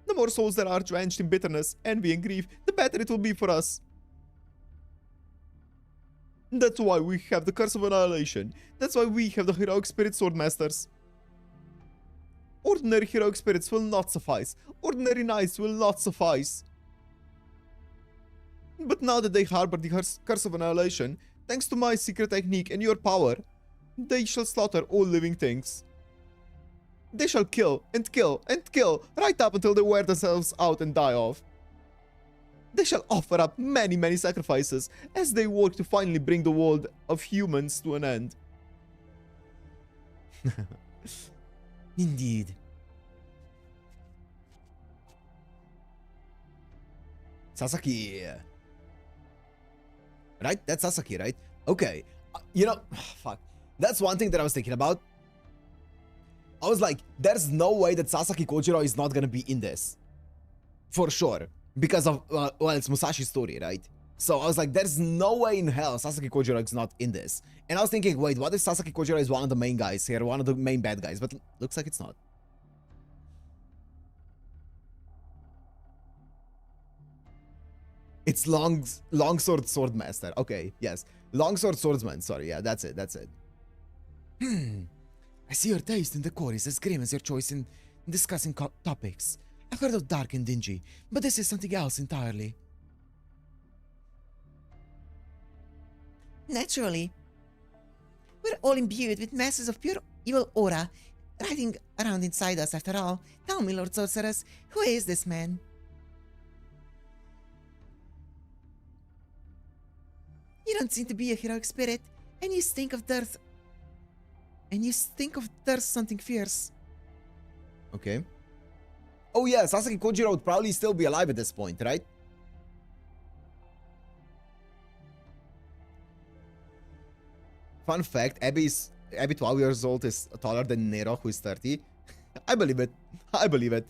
The more souls that are drenched in bitterness, envy, and grief, the better it will be for us. That's why we have the Curse of Annihilation. That's why we have the Heroic Spirit Swordmasters. Ordinary Heroic Spirits will not suffice. Ordinary Knights will not suffice. But now that they harbor the Curse of Annihilation, thanks to my secret technique and your power, they shall slaughter all living things. They shall kill and kill and kill right up until they wear themselves out and die off. They shall offer up many, many sacrifices as they work to finally bring the world of humans to an end. Indeed. Sasaki. Right? That's Sasaki, right? Okay. You know, fuck. That's one thing that I was thinking about. I was like, there's no way that Sasaki Kojiro is not gonna be in this. For sure. Because of, well, it's Musashi's story, right? So I was like, there's no way in hell Sasaki Kojiro is not in this. And I was thinking, wait, what if Sasaki Kojiro is one of the main guys here, one of the main bad guys? But looks like it's not. It's Longsword Swordmaster. Okay, yes. Longsword Swordsman. Sorry, yeah, that's it, that's it. I see your taste in decor is as grim as your choice in discussing topics. I've heard of dark and dingy, but this is something else entirely. Naturally. We're all imbued with masses of pure evil aura riding around inside us after all. Tell me, Lord Sorceress, who is this man? You don't seem to be a heroic spirit, and you stink of dearth. Something fierce. Okay. Oh yeah, Sasaki Kojiro would probably still be alive at this point, right? Fun fact, Abby 12 years old is taller than Nero, who is 30. I believe it. I believe it.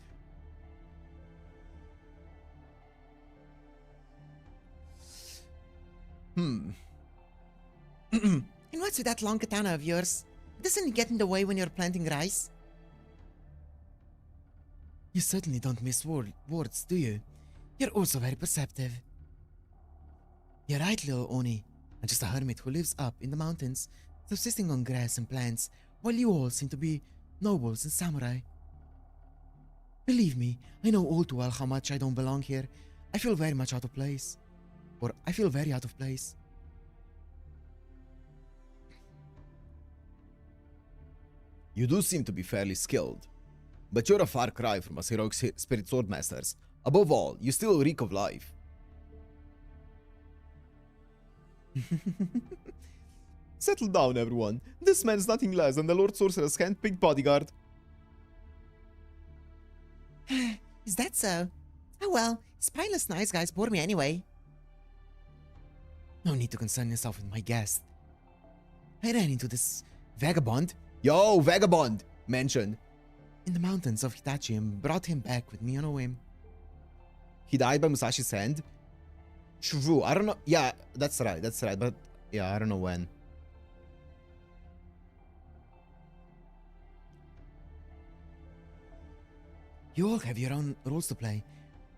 And what's with that long katana of yours? Doesn't it get in the way when you're planting rice? You certainly don't miss words, do you? You're also very perceptive. You're right, little Oni. I'm just a hermit who lives up in the mountains, subsisting on grass and plants, while you all seem to be nobles and samurai. Believe me, I know all too well how much I don't belong here. I feel very much out of place. Or I feel very out of place. You do seem to be fairly skilled, but you're a far cry from us heroic spirit swordmasters. Above all, you still reek of life. Settle down, everyone. This man's nothing less than the Lord Sorcerer's hand-picked bodyguard. Is that so? Oh well, spineless nice guys bore me anyway. No need to concern yourself with my guest. I ran into this vagabond Yo, vagabond! Mentioned. in the mountains of Hitachi and brought him back with me on a whim. He died by Musashi's hand? True, I don't know. Yeah, that's right, but yeah, I don't know when. You all have your own roles to play.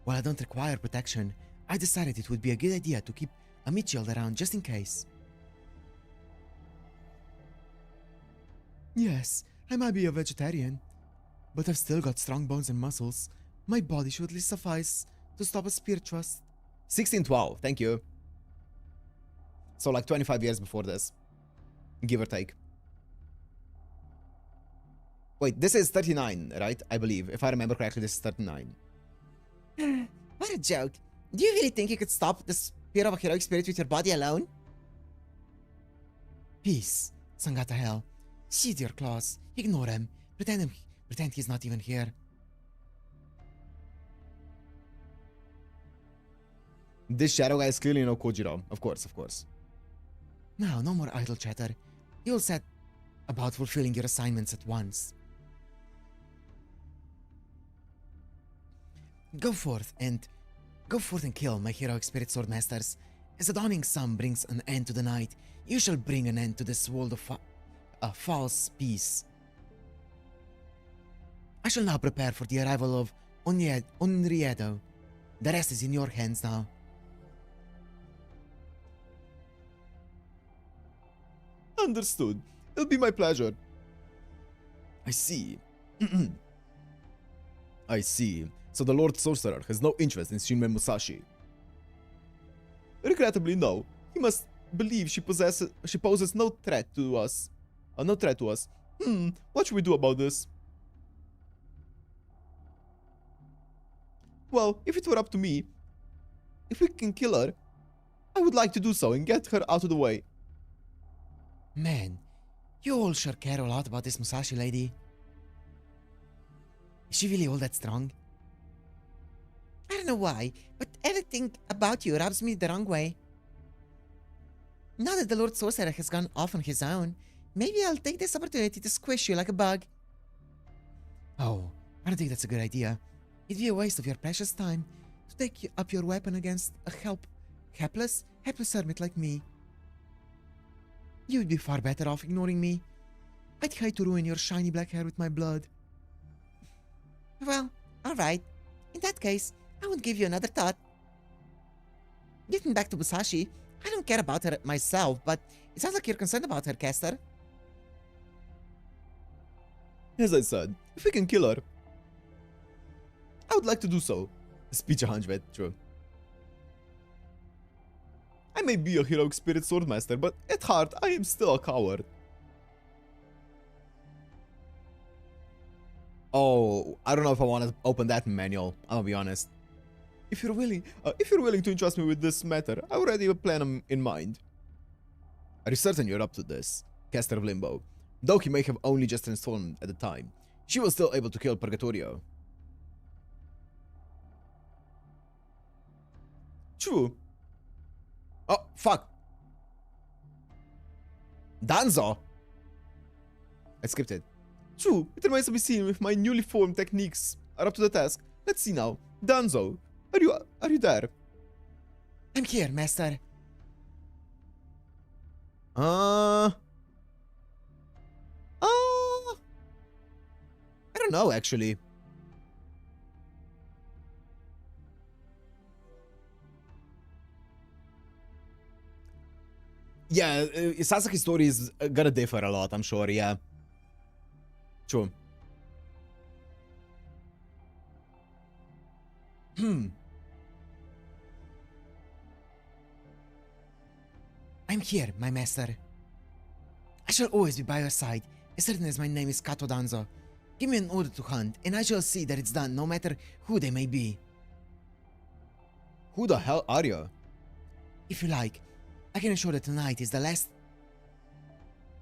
While I don't require protection, I decided it would be a good idea to keep a meat shield around just in case. Yes, I might be a vegetarian, but I've still got strong bones and muscles. My body should at least suffice to stop a spiritualist. 1612, thank you. So like 25 years before this. Give or take. Wait, this is 39, right? I believe. If I remember correctly, this is 39. What a joke. Do you really think you could stop the spear of a heroic spirit with your body alone? Peace, Sangata Hell. Sheathe your claws. Ignore him. Pretend he's not even here. This shadow guy is clearly no Kojiro. Of course, of course. Now, no more idle chatter. You'll set about fulfilling your assignments at once. Go forth and kill my heroic spirit swordmasters. As the dawning sun brings an end to the night, you shall bring an end to this world of false peace. I shall now prepare for the arrival of Onriedo. The rest is in your hands now. Understood. It'll be my pleasure. I see. I see. So the Lord Sorcerer has no interest in Shinmen Musashi. Regrettably, no. He must believe she poses no threat to us. What should we do about this? Well, if it were up to me, if we can kill her, I would like to do so and get her out of the way. Man, you all sure care a lot about this Musashi lady. Is she really all that strong? I don't know why, but everything about you rubs me the wrong way. Now that the Lord Sorcerer has gone off on his own, maybe I'll take this opportunity to squish you like a bug. Oh, I don't think that's a good idea. It'd be a waste of your precious time. to take up your weapon against a helpless hermit like me. You'd be far better off ignoring me. I'd hate to ruin your shiny black hair with my blood. Well, alright. In that case, I won't give you another thought. Getting back to Musashi, I don't care about her myself, but it sounds like you're concerned about her, Caster. As I said, if we can kill her, I would like to do so. Speech a hunchback, true. I may be a heroic spirit swordmaster, but at heart, I am still a coward. Oh, I don't know if I want to open that manual. I'll be honest. If you're willing to entrust me with this matter, I already have a plan in mind. Are you certain you're up to this? Caster of Limbo. Though he may have only just transformed at the time, she was still able to kill Purgatorio. True. Oh, fuck. Danzo! I skipped it. True, it remains to be seen if my newly formed techniques are up to the task. Let's see now. Danzo, are you there? I'm here, Master. I don't know, actually. Yeah, Sasaki's story is gonna differ a lot, I'm sure, yeah. True. I'm here, my master. I shall always be by your side, as certain as my name is Kato Danzo. Give me an order to hunt, and I shall see that it's done, no matter who they may be. Who the hell are you? If you like, I can assure that tonight is the last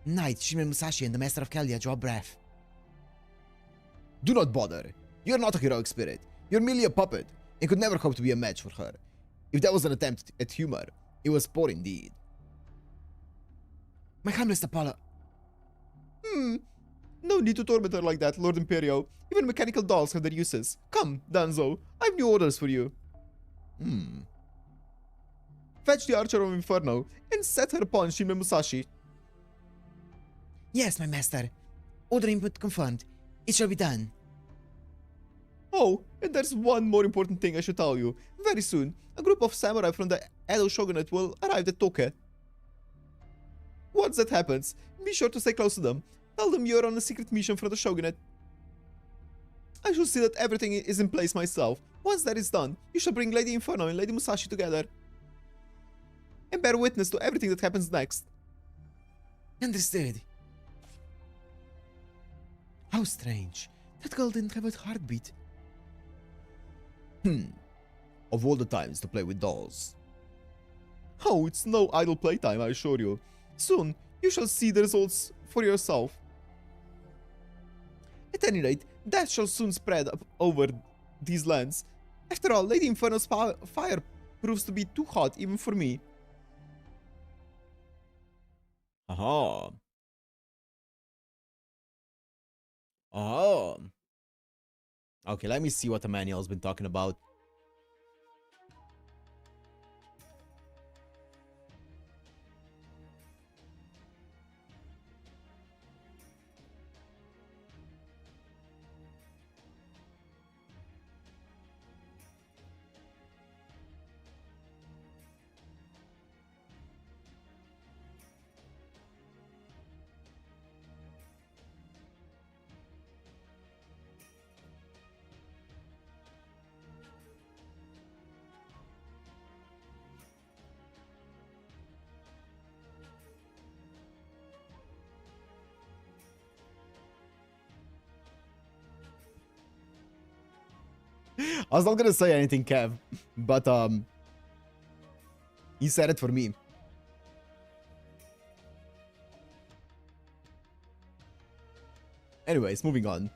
night Shimon Musashi and the Master of Keldia draw breath. Do not bother. You're not a heroic spirit. You're merely a puppet, and could never hope to be a match for her. If that was an attempt at humor, it was poor indeed. My humblest apology. No need to torment her like that, Lord Imperio. Even mechanical dolls have their uses. Come, Danzo, I have new orders for you. Fetch the Archer of Inferno and set her upon Shimon Musashi. Yes, my master. Order input confirmed. It shall be done. Oh, and there's one more important thing I should tell you. Very soon, a group of samurai from the Edo Shogunate will arrive at Toke. Once that happens, be sure to stay close to them. Tell them you're on a secret mission from the Shogunate. I shall see that everything is in place myself. Once that is done, you shall bring Lady Inferno and Lady Musashi together. And bear witness to everything that happens next. Understood. How strange. That girl didn't have a heartbeat. Of all the times to play with dolls. Oh, it's no idle playtime, I assure you. Soon, you shall see the results for yourself. At any rate, death shall soon spread up over these lands. After all, Lady Inferno's fire proves to be too hot even for me. Aha. Oh. Okay, let me see what the manual's been talking about. I was not gonna say anything, Kev, but he said it for me. Anyways, moving on.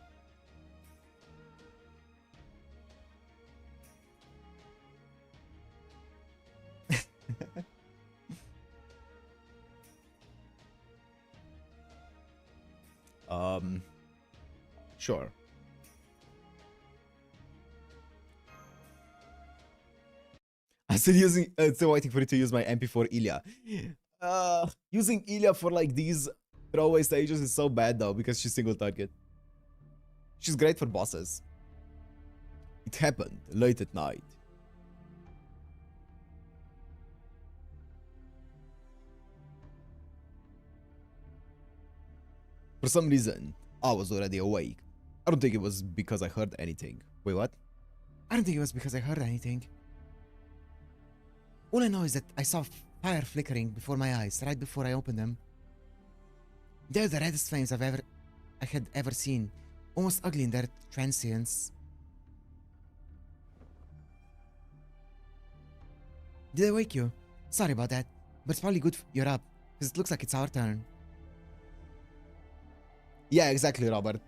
Sure. Still waiting for you to use my MP4 Ilya. Using Ilya for like these throwaway stages is so bad though because she's single target. She's great for bosses. It happened late at night. For some reason, I was already awake. I don't think it was because I heard anything. Wait, what? I don't think it was because I heard anything. All I know is that I saw fire flickering before my eyes, right before I opened them. They're the reddest flames I had ever seen. Almost ugly in their transience. Did I wake you? Sorry about that, but it's probably good you're up, because it looks like it's our turn. Yeah, exactly, Robert.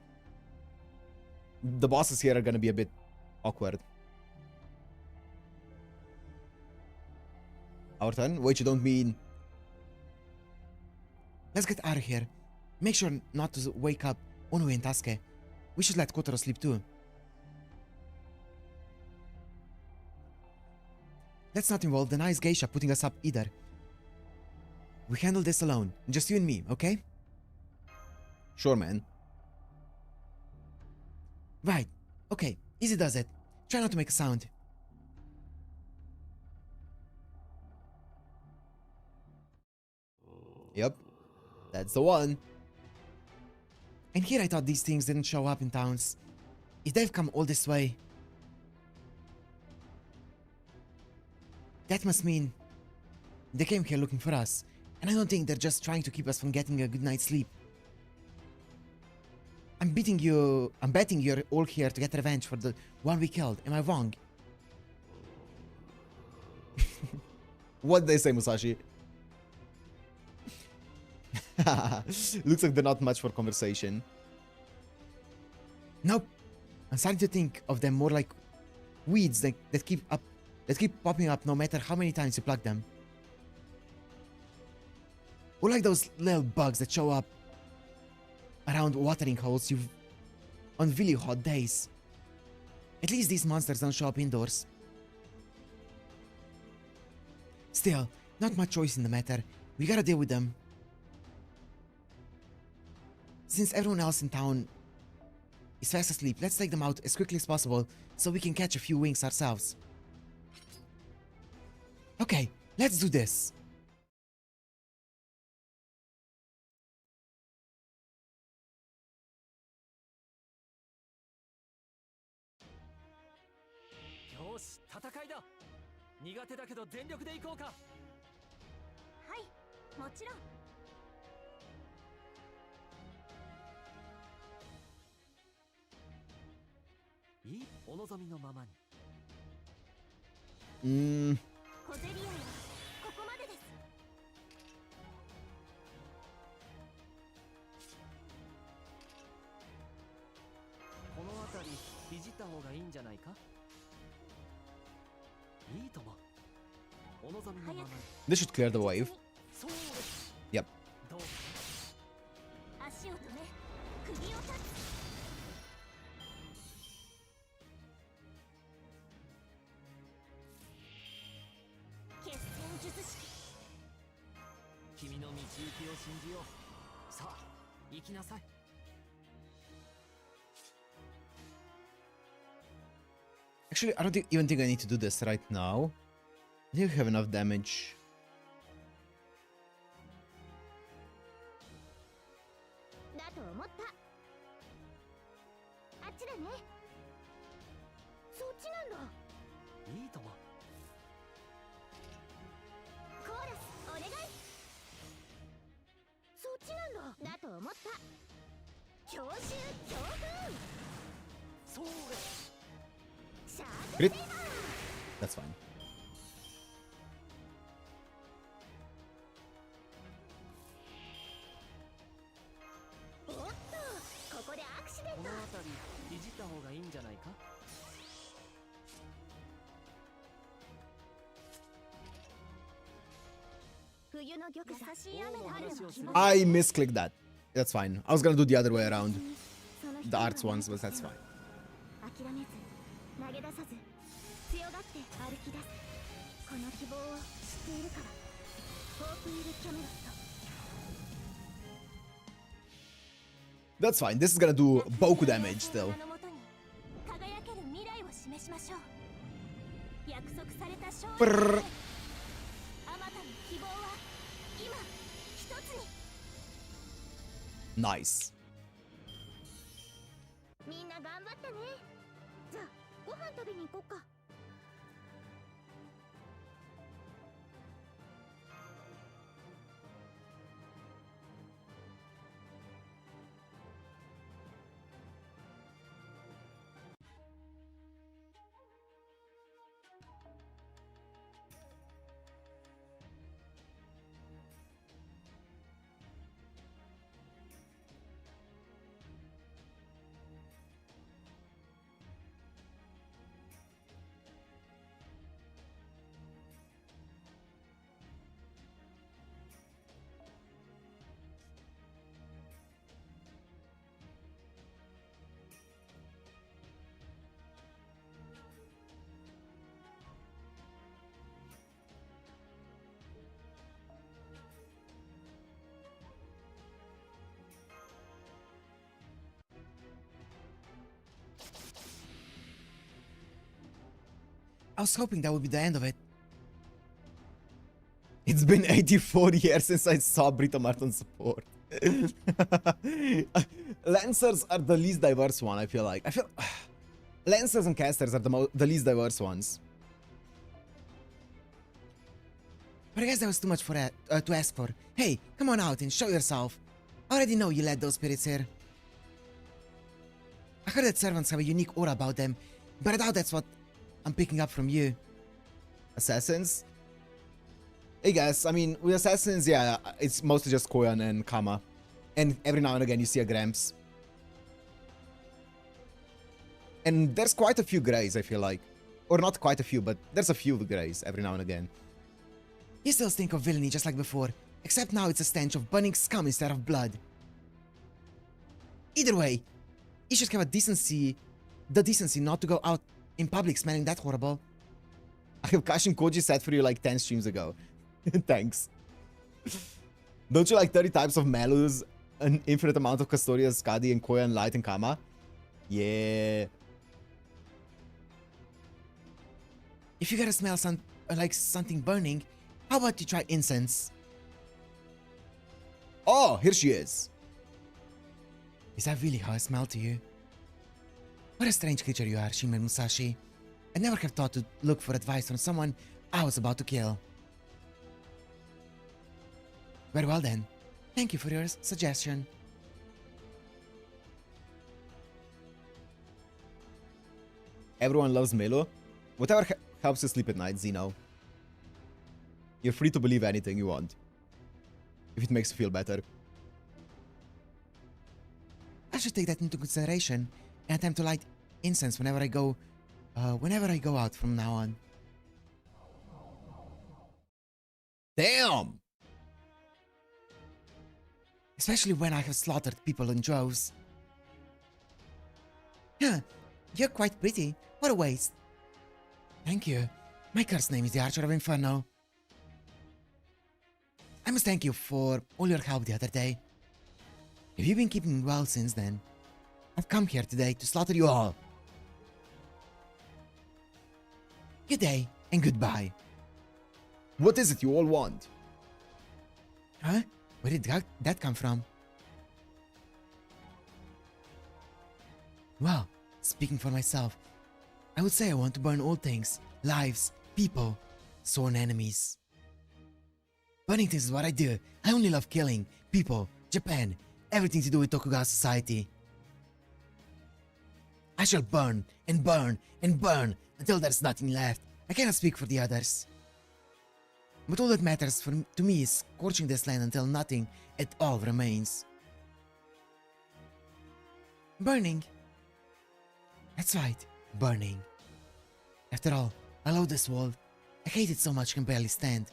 The bosses here are gonna be a bit awkward. Our turn? Wait, you don't mean... Let's get out of here. Make sure not to wake up Onue and Tasuke. We should let Kotarou sleep too. Let's not involve the nice geisha putting us up either. We handle this alone, just you and me, okay? Sure, man. Right. Okay, easy does it. Try not to make a sound. Yep. That's the one. And here I thought these things didn't show up in towns. If they've come all this way, that must mean they came here looking for us. And I don't think they're just trying to keep us from getting a good night's sleep. I'm betting you're all here to get revenge for the one we killed. Am I wrong? What'd they say, Musashi? Looks like they're not much for conversation. Nope. I'm starting to think of them more like weeds that keep popping up no matter how many times you pluck them. Or like those little bugs that show up around watering holes on really hot days. At least these monsters don't show up indoors. Still, not much choice in the matter. We gotta deal with them. Since everyone else in town is fast asleep, let's take them out as quickly as possible so we can catch a few wings ourselves. Okay, let's do this. This should clear the wave. Yep. Actually, I don't even think I need to do this right now. I think I have enough damage. Crit? That's fine. I misclicked that. That's fine. I was gonna do the other way around. The arts ones, but that's fine. That's fine. This is gonna do Boku damage still. Brrr. Nice. みんな頑張ってね。じゃあご飯食べに行こうか。I was hoping that would be the end of it. It's been 84 years since I saw Brito Martin support. Lancers are the least diverse one, I feel like. Lancers and casters are the least diverse ones. But I guess that was too much for to ask for. Hey, come on out and show yourself. I already know you led those spirits here. I heard that servants have a unique aura about them, but I doubt that's what I'm picking up from you. Assassins? I guess. I mean, with assassins, yeah, it's mostly just Koyan and Kama. And every now and again you see a Gramps. And there's quite a few Greys, I feel like. Or not quite a few, but there's a few Greys every now and again. You still stink of villainy just like before, except now it's a stench of burning scum instead of blood. Either way, you should have the decency not to go out in public smelling that horrible. I have Kashin Koji set for you like 10 streams ago. Thanks. Don't you like 30 types of Malus, an infinite amount of Custodians, Skadi, and Koyan, Light, and Kama? Yeah. If you gotta smell like something burning, how about you try incense? Oh, here she is. Is that really how I smell to you? What a strange creature you are, Shin Musashi. I never have thought to look for advice from someone I was about to kill. Very well then. Thank you for your suggestion. Everyone loves Melo. Whatever helps you sleep at night, Zeno. You're free to believe anything you want. If it makes you feel better. I should take that into consideration and attempt to light incense whenever I go out from now on. Damn! Especially when I have slaughtered people in droves. Huh, you're quite pretty. What a waste. Thank you. My curse name is the Archer of Inferno. I must thank you for all your help the other day. Have you been keeping well since then? I've come here today to slaughter you all. Good day and goodbye. What is it you all want? Huh? Where did that come from? Well, speaking for myself, I would say I want to burn all things, lives, people, sworn enemies. Burning things is what I do. I only love killing, people, Japan, everything to do with Tokugawa society. I shall burn and burn and burn until there's nothing left. I cannot speak for the others. But all that matters to me is scorching this land until nothing at all remains. Burning. That's right, burning. After all, I love this world. I hate it so much I can barely stand.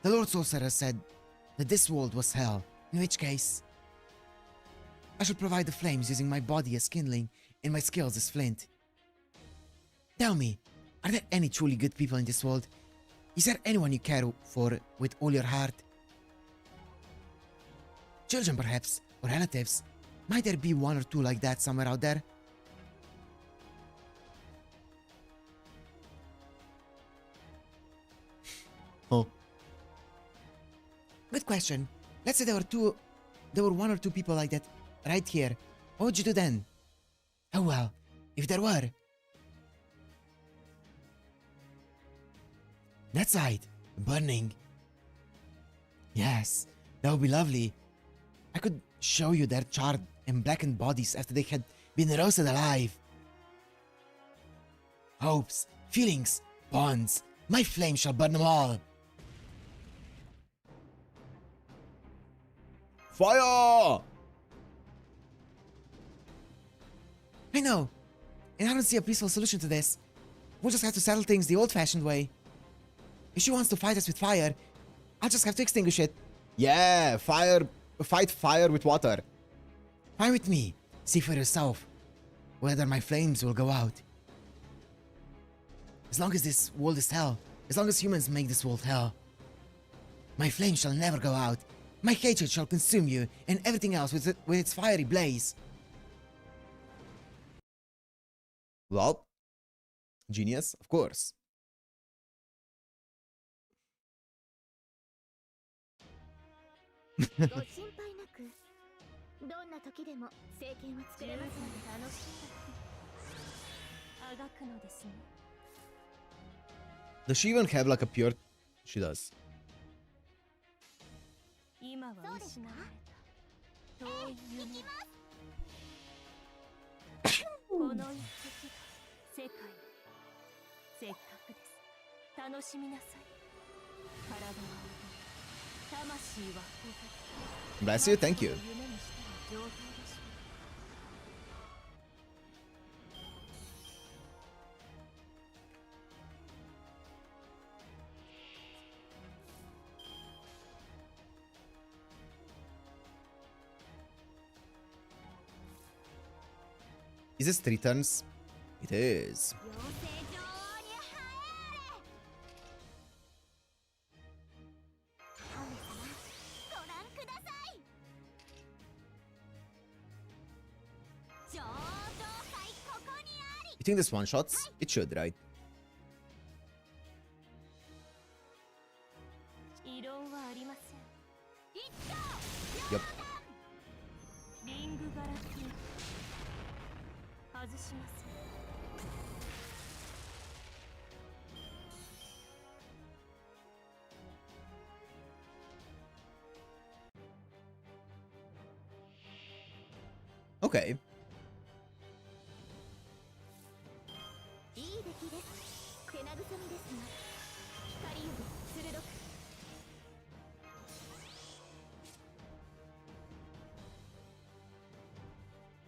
The Lord Sorcerer said that this world was hell, in which case I should provide the flames using my body as kindling and my skills as flint. Tell me, Are there any truly good people in this world? Is there anyone you care for with all your heart? Children, perhaps, or relatives? Might there be one or two like that somewhere out there? Oh. Good question. Let's say there were one or two people like that right here. What would you do then? Oh well, if there were. That's right, burning. Yes, that would be lovely. I could show you their charred and blackened bodies after they had been roasted alive. Hopes, feelings, bonds, my flame shall burn them all. Fire! I know, and I don't see a peaceful solution to this. We'll just have to settle things the old-fashioned way. If she wants to fight us with fire, I'll just have to extinguish it. Yeah, fire. Fight fire with water. Fine with me. See for yourself whether my flames will go out. As long as this world is hell, as long as humans make this world hell, my flame shall never go out. My hatred shall consume you and everything else with its fiery blaze. Well, genius, of course. ご心配なく、どんな時でも政権は作れますので楽しんだあがくのですね。 Does she even have like a pure... She does. 今は失われた遠い夢。この一滴が世界。せっかくです。楽しみなさい。体は踊る。 Bless you, thank you. Is this 3 turns? It is. You think this one shots? It should, right? Yep. Okay.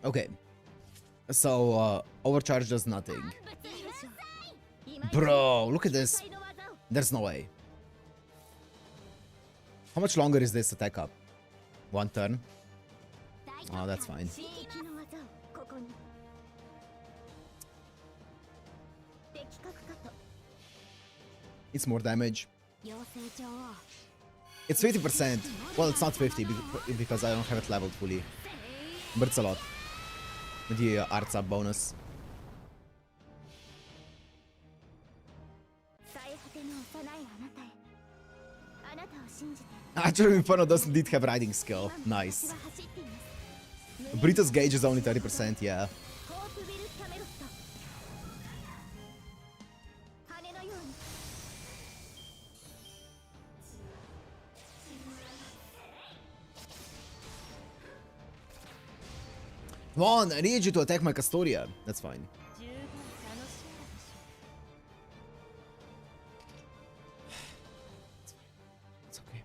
Okay. So, overcharge does nothing. Bro, look at this. There's no way. How much longer is this attack up? 1 turn? Oh, that's fine. It's more damage. It's 50%. Well, it's not 50 because I don't have it leveled fully. But it's a lot. With the arts up bonus. Actually, Inferno does indeed have riding skill. Nice. Burrito's gauge is only 30%, yeah. Come on, I need you to attack my Castoria. That's fine. It's okay.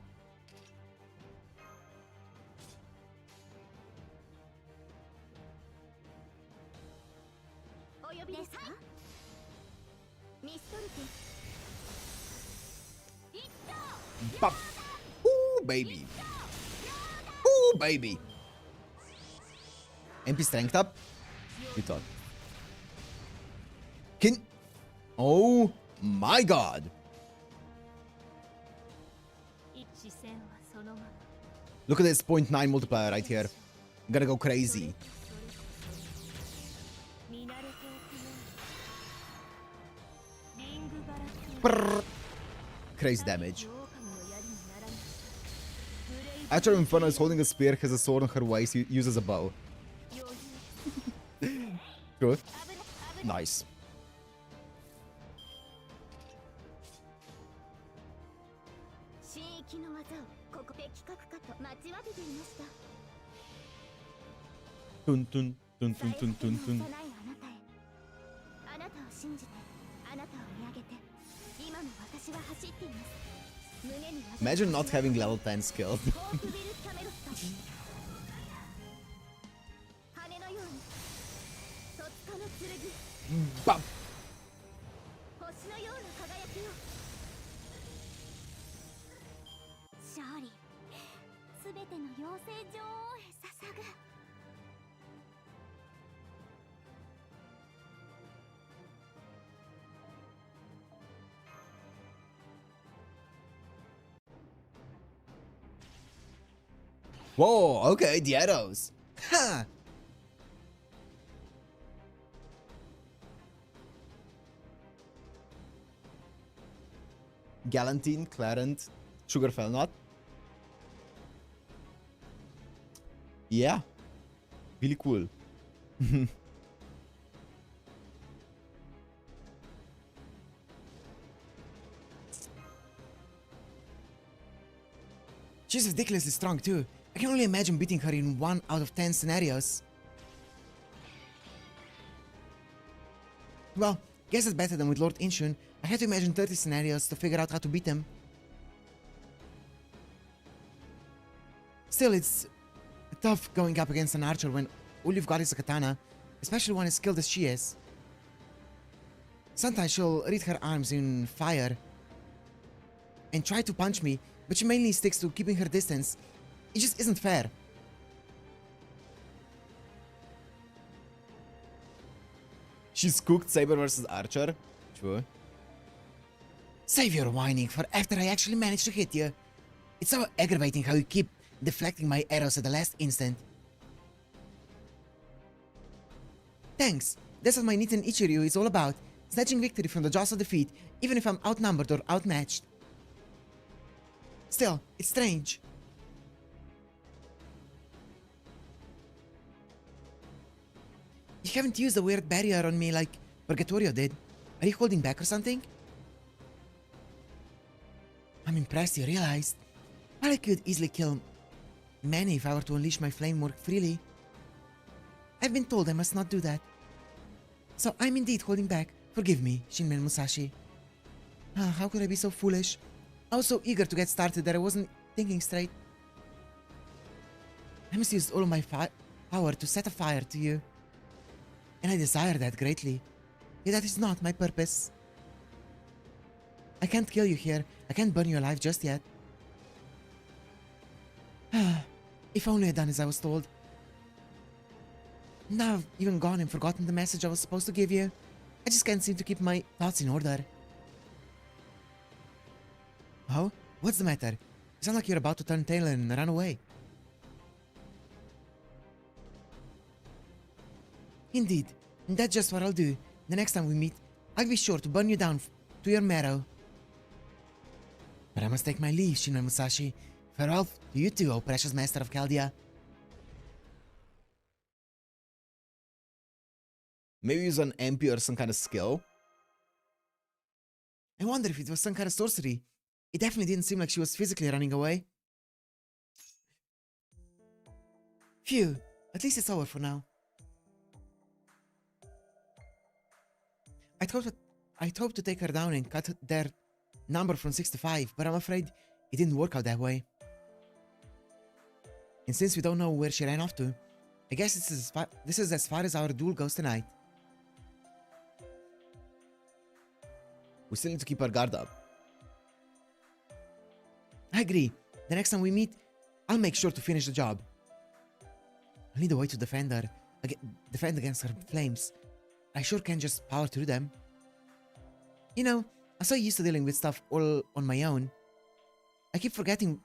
Bop. Ooh, baby. Ooh, baby. MP strength up? You thought. Oh my god. 視線はそのまま Look at this 0.9 multiplier right here. I'm gonna go crazy. 見慣れておくよリングバラク Brrr. Crazy damage. 狼の槍にならなブレイ After Inferno is holding a spear, has a sword on her waist, uses a bow. 余裕 Good. 危ない Nice. 新域の技をここで企画かと待ちわびていました Dun dun dun 最 dun 果て dun の dun 幼 dun. いあなたへあなたを信じてあなたを見上げて今の私は走っています胸に技 Imagine not having level 10 skill. ホークビルキャメロット羽のように戸塚の剣 Bam. 星のような輝きを勝利すべての妖精女王へ捧ぐ Whoa, okay, the arrows. Ha! Galantine, Clarent, Sugarfell Nut. Yeah. Really cool. She's ridiculously strong too. I can only imagine beating her in 1 out of 10 scenarios. Well, guess it's better than with Lord Inshun. I had to imagine 30 scenarios to figure out how to beat him. Still, it's tough going up against an archer when all you've got is a katana, especially one as skilled as she is. Sometimes she'll read her arms in fire and try to punch me, but she mainly sticks to keeping her distance. It just isn't fair. She's cooked Saber versus Archer. True. Save your whining for after I actually managed to hit you. It's so aggravating how you keep deflecting my arrows at the last instant. Thanks. That's what my Niten Ichiryu is all about. Snatching victory from the jaws of defeat, even if I'm outnumbered or outmatched. Still, it's strange. You haven't used a weird barrier on me like Purgatorio did. Are you holding back or something? I'm impressed you realized. While I could easily kill many if I were to unleash my flame more freely, I've been told I must not do that. So I'm indeed holding back. Forgive me, Shinmen Musashi. How could I be so foolish? I was so eager to get started that I wasn't thinking straight. I misused all of my power to set a fire to you. And I desire that greatly. Yet that is not my purpose. I can't kill you here. I can't burn you alive just yet. If only I'd done as I was told. Now I've even gone and forgotten the message I was supposed to give you. I just can't seem to keep my thoughts in order. Oh? What's the matter? You sound like you're about to turn tail and run away. Indeed, and that's just what I'll do. The next time we meet, I'll be sure to burn you down to your marrow. But I must take my leave, Shinra Musashi. Farewell to you too, O precious master of Chaldea. Maybe use an MP or some kind of skill? I wonder if it was some kind of sorcery. It definitely didn't seem like she was physically running away. Phew, at least it's over for now. I'd hoped to take her down and cut their number from 6 to 5, but I'm afraid it didn't work out that way. And since we don't know where she ran off to, I guess this is as far as our duel goes tonight. We still need to keep our guard up. I agree. The next time we meet, I'll make sure to finish the job. I'll need a way to defend against her flames. I sure can't just power through them. You know, I'm so used to dealing with stuff all on my own. I keep forgetting.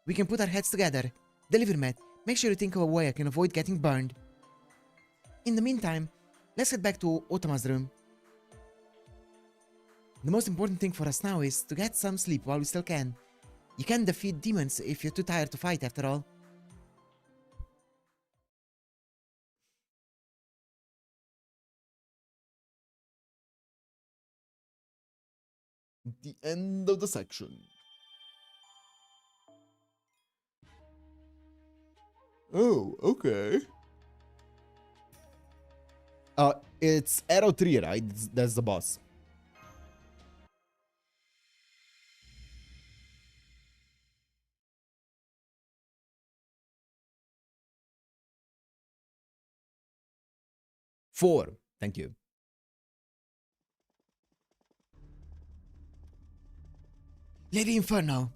We can put our heads together. Deliver, Matt. Make sure you think of a way I can avoid getting burned. In the meantime, let's get back to Otama's room. The most important thing for us now is to get some sleep while we still can. You can't defeat demons if you're too tired to fight, after all. The end of the section. Oh, okay. It's Arrow 3, right? That's the boss. Four. Thank you. Lady Inferno!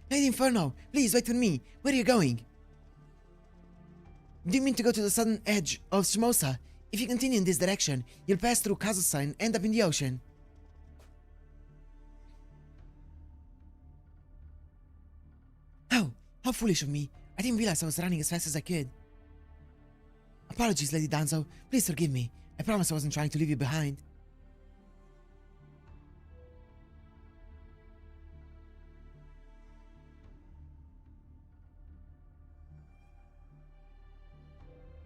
Lady Inferno! Please wait for me! Where are you going? Do you mean to go to the southern edge of Shimosa? If you continue in this direction, you'll pass through Kazusa and end up in the ocean. Oh, how foolish of me. I didn't realize I was running as fast as I could. Apologies, Lady Danzo. Please forgive me. I promise I wasn't trying to leave you behind.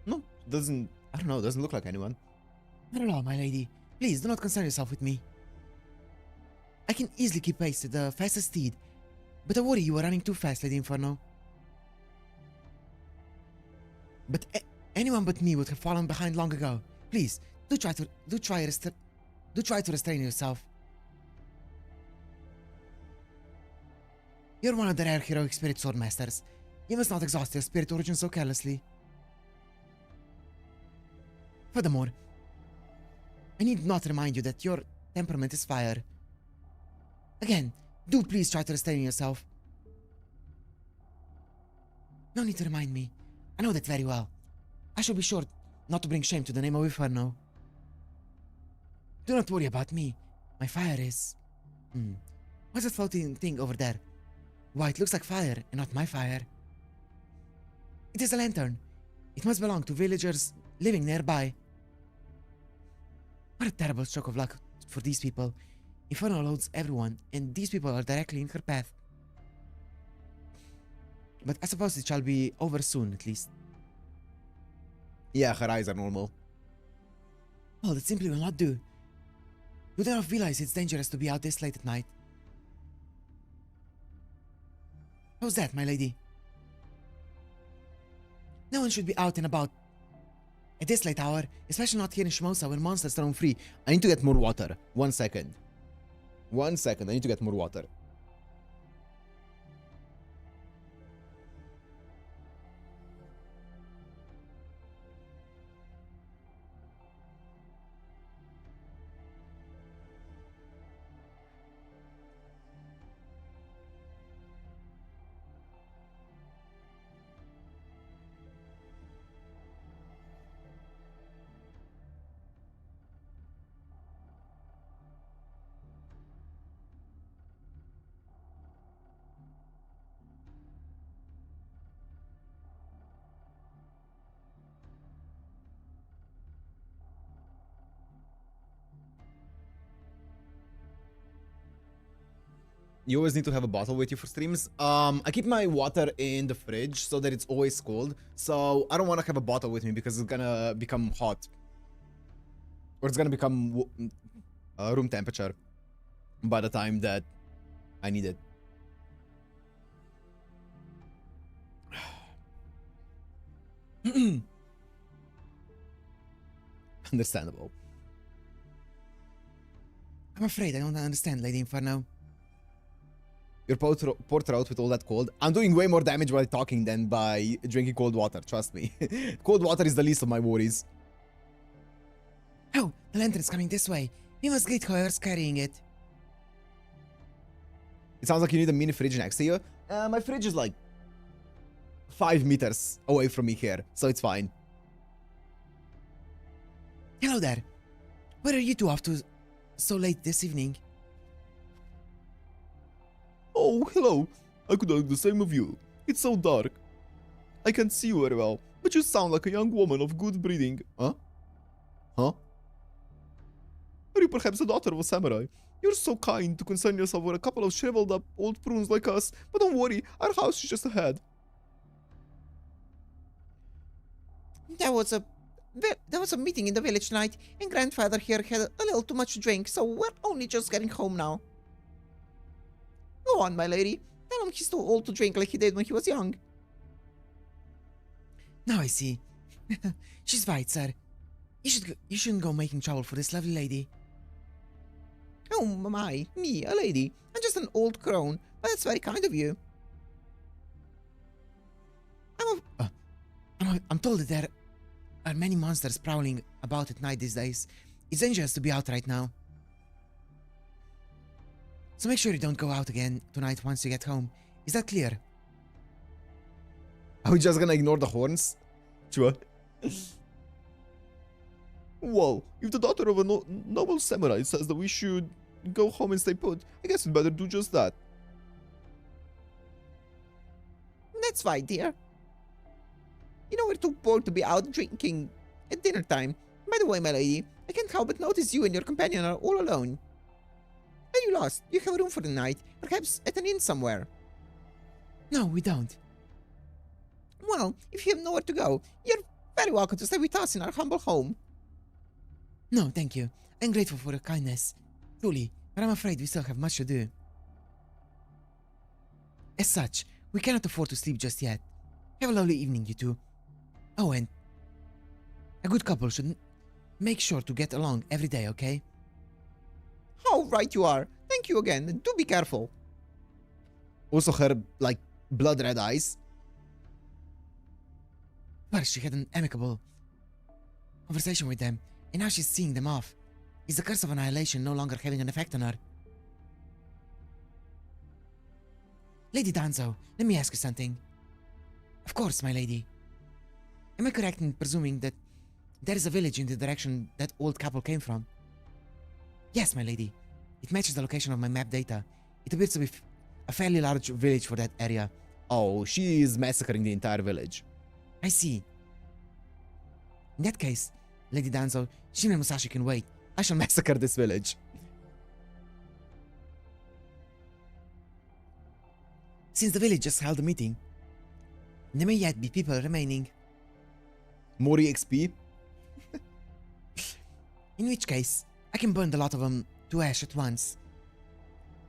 No, doesn't... I don't know, doesn't look like anyone. Not at all, my lady. Please, do not concern yourself with me. I can easily keep pace with the fastest steed, but I worry you are running too fast, Lady Inferno. But anyone but me would have fallen behind long ago. Please, do try to restrain yourself. You're one of the rare heroic spirit sword masters. You must not exhaust your spirit origin so carelessly. Furthermore, I need not remind you that your temperament is fire. Again, do please try to restrain yourself. No need to remind me. I know that very well. I shall be sure not to bring shame to the name of Inferno. Do not worry about me. My fire is... What's that floating thing over there? Why, it looks like fire and not my fire. It is a lantern. It must belong to villagers living nearby. What a terrible stroke of luck for these people. Inferno loads everyone, and these people are directly in her path. But I suppose it shall be over soon, at least. Yeah, her eyes are normal. Oh, that simply will not do. You do not realize it's dangerous to be out this late at night. How's that, my lady? No one should be out and about at this late hour, especially not here in Shimosa where monsters roam free. I need to get more water. 1 second. 1 second, I need to get more water. You always need to have a bottle with you for streams. I keep my water in the fridge so that it's always cold. So I don't want to have a bottle with me because it's gonna become hot. Or it's gonna become room temperature by the time that I need it. Understandable. I'm afraid I don't understand, Lady Inferno. Your poor throat with all that cold. I'm doing way more damage while talking than by drinking cold water, trust me. Cold water is the least of my worries. Oh, the lantern is coming this way. We must greet whoever's carrying it. It sounds like you need a mini fridge next to you. My fridge is like 5 meters away from me here, so it's fine. Hello there. Where are you two off to so late this evening? Oh, hello. I could ask the same of you. It's so dark. I can't see you very well, but you sound like a young woman of good breeding. Huh? Huh? Are you perhaps the daughter of a samurai? You're so kind to concern yourself with a couple of shriveled up old prunes like us, but don't worry, our house is just ahead. There was a meeting in the village tonight, and grandfather here had a little too much to drink, so we're only just getting home now. Go on, my lady. Tell him he's too old to drink like he did when he was young. Now I see. She's right, sir. You shouldn't go making trouble for this lovely lady. Oh my, me, a lady. I'm just an old crone, but that's very kind of you. I'm told that there are many monsters prowling about at night these days. It's dangerous to be out right now. So make sure you don't go out again tonight once you get home. Is that clear? Are we just gonna ignore the horns? Sure. Well, if the daughter of a noble samurai says that we should go home and stay put, I guess we'd better do just that. That's fine, dear. You know, we're too poor to be out drinking at dinner time. By the way, my lady, I can't help but notice you and your companion are all alone. Are you lost? Do you have a room for the night? Perhaps at an inn somewhere? No, we don't. Well, if you have nowhere to go, you're very welcome to stay with us in our humble home. No, thank you. I'm grateful for your kindness. Truly, but I'm afraid we still have much to do. As such, we cannot afford to sleep just yet. Have a lovely evening, you two. Oh, and a good couple should make sure to get along every day, okay? How right you are. Thank you again. Do be careful. Also her, like, blood red eyes. First, she had an amicable conversation with them, and now she's seeing them off. Is the curse of annihilation no longer having an effect on her? Lady Danzo, let me ask you something. Of course, my lady. Am I correct in presuming that there is a village in the direction that old couple came from? Yes, my lady. It matches the location of my map data. It appears to be a fairly large village for that area. Oh, she is massacring the entire village. I see. In that case, Lady Danzo, Shin and Musashi can wait. I shall massacre this village. Since the village just held a meeting, there may yet be people remaining. More EXP? In which case, I can burn the lot of them to ash at once.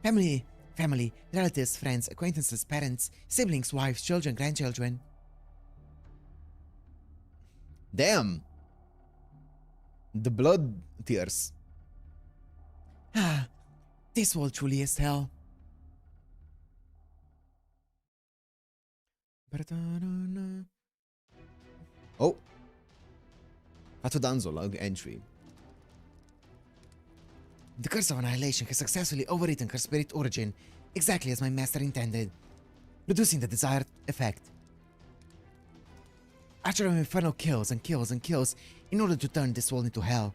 Family, relatives, friends, acquaintances, parents, siblings, wives, children, grandchildren. Damn. The blood tears. Ah, this world truly is hell. Oh. Fato Danzo, log entry. The curse of annihilation has successfully overwritten her spirit origin, exactly as my master intended, producing the desired effect. Archer of Inferno kills and kills and kills in order to turn this world into hell.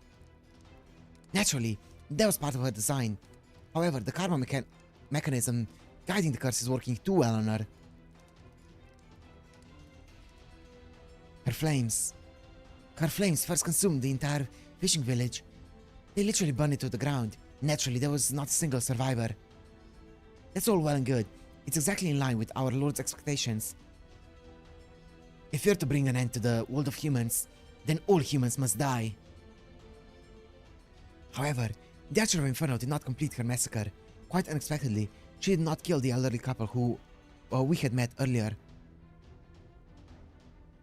Naturally, that was part of her design. However, the karma mechanism guiding the curse is working too well on her. Her flames first consumed the entire fishing village. They literally burned it to the ground. Naturally, there was not a single survivor. That's all well and good. It's exactly in line with our Lord's expectations. If we're to bring an end to the world of humans, then all humans must die. However, the Archer of Inferno did not complete her massacre. Quite unexpectedly, she did not kill the elderly couple who we had met earlier.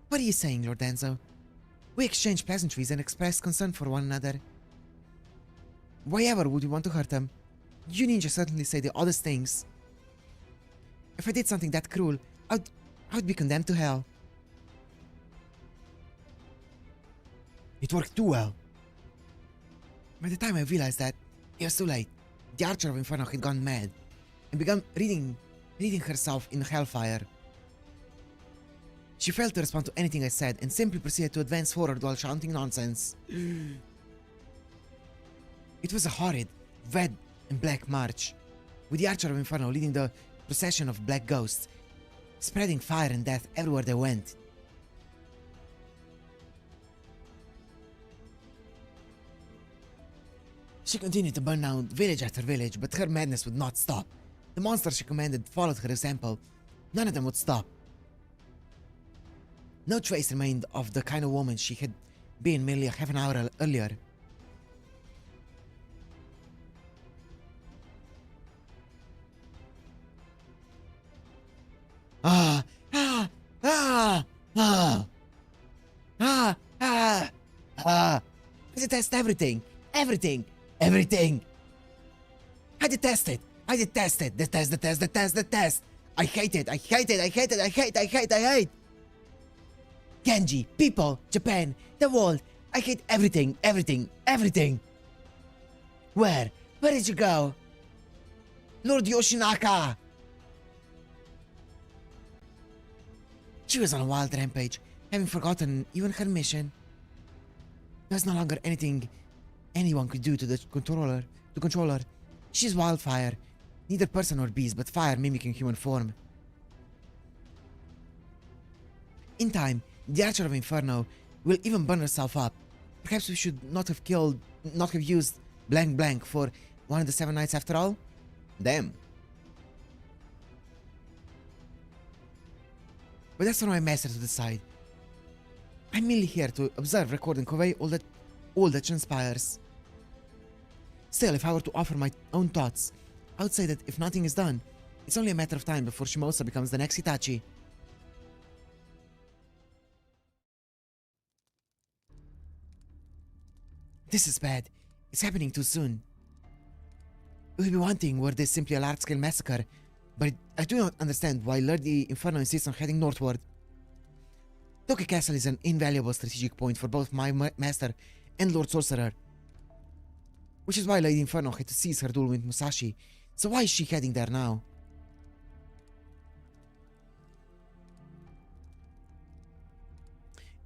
What are you saying, Lord Danzo? We exchanged pleasantries and expressed concern for one another. Why ever would you want to hurt them? You ninjas certainly say the oddest things. If I did something that cruel, I would be condemned to hell. It worked too well. By the time I realized that, it was too late. The Archer of Inferno had gone mad and began reading herself in hellfire. She failed to respond to anything I said and simply proceeded to advance forward while shouting nonsense. It was a horrid, red and black march, with the Archer of Inferno leading the procession of black ghosts, spreading fire and death everywhere they went. She continued to burn down village after village, but her madness would not stop. The monsters she commanded followed her example. None of them would stop. No trace remained of the kind of woman she had been merely a half an hour earlier. Ah! Ah! Ah! Ah! Ah! Ah! Ah! I detest everything! Everything! Everything! I detest it! I detest it! Detest! I hate it! I hate it! I hate it! I hate! I hate! I hate! Genji, people, Japan, the world. I hate everything! Everything! Everything! Where? Where did you go? Lord Yoshinaka! She was on a wild rampage, having forgotten even her mission. There's no longer anything anyone could do to the controller. She's wildfire, neither person or beast, but fire mimicking human form. In time, the Archer of Inferno will even burn herself up. Perhaps we should not have used blank blank for one of the 7 nights after all? Damn. But that's for my master to decide. I'm merely here to observe, record, and convey all that transpires. Still, if I were to offer my own thoughts, I would say that if nothing is done, it's only a matter of time before Shimosa becomes the next Itachi. This is bad. It's happening too soon. It would be one thing were this simply a large-scale massacre, but I do not understand why Lady Inferno insists on heading northward. Tokyo Castle is an invaluable strategic point for both my master and Lord Sorcerer, which is why Lady Inferno had to cease her duel with Musashi. So why is she heading there now?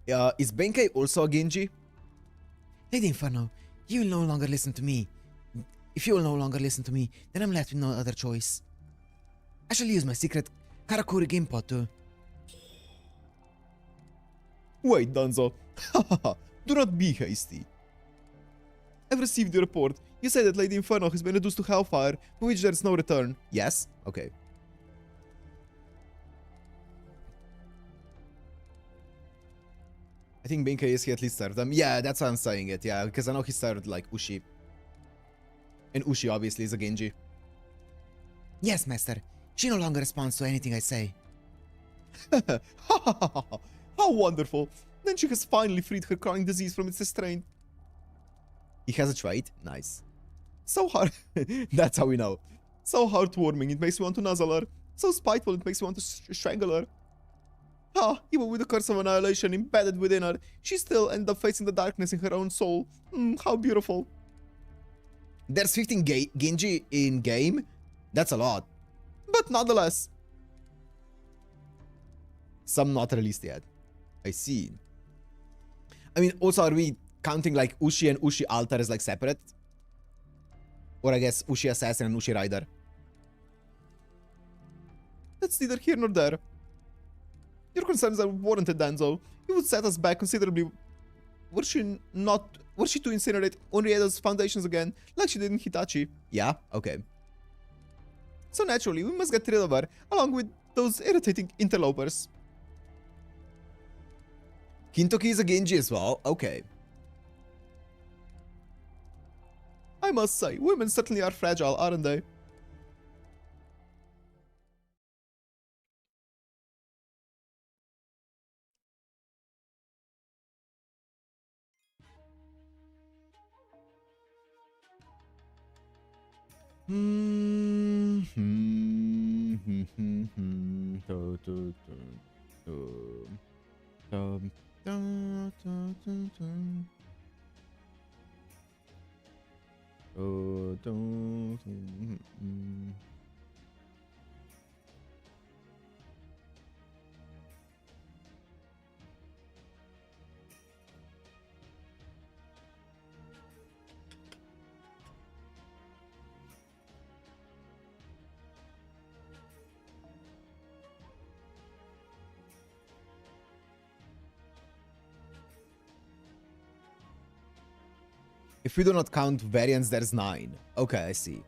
Is Benkei also a Genji? Lady Inferno, you will no longer listen to me. If you will no longer listen to me, then I'm left with no other choice. I shall use my secret Karakuri Gimpo to... Wait, Danzo. Do not be hasty. I've received your report. You say that Lady Inferno has been reduced to hellfire, from which there is no return. Yes? Okay. I think Benkei is he at least served them. Yeah, that's why I'm saying it, yeah, because I know he served like Ushi. And Ushi obviously is a Genji. Yes, master. She no longer responds to anything I say. How wonderful. Then she has finally freed her crying disease from its restraint. He has a trait? Nice. So hard. That's how we know. So heartwarming, it makes you want to nuzzle her. So spiteful, it makes you want to strangle her. Even with the curse of annihilation embedded within her, she still ended up facing the darkness in her own soul. How beautiful. There's 15 Genji in game? That's a lot. But nonetheless. Some not released yet. I see. I mean, also, are we counting like Ushi and Ushi Altar as like separate? Or I guess Ushi Assassin and Ushi Rider. That's neither here nor there. Your concerns are warranted, Danzo. You would set us back considerably. Were she to incinerate Onrieda's foundations again, like she did in Hitachi? Yeah? Okay. So naturally, we must get rid of her, along with those irritating interlopers. Kintoki is a Genji as well? Okay. I must say, women certainly are fragile, aren't they? If we do not count variants, there's 9. Okay, I see.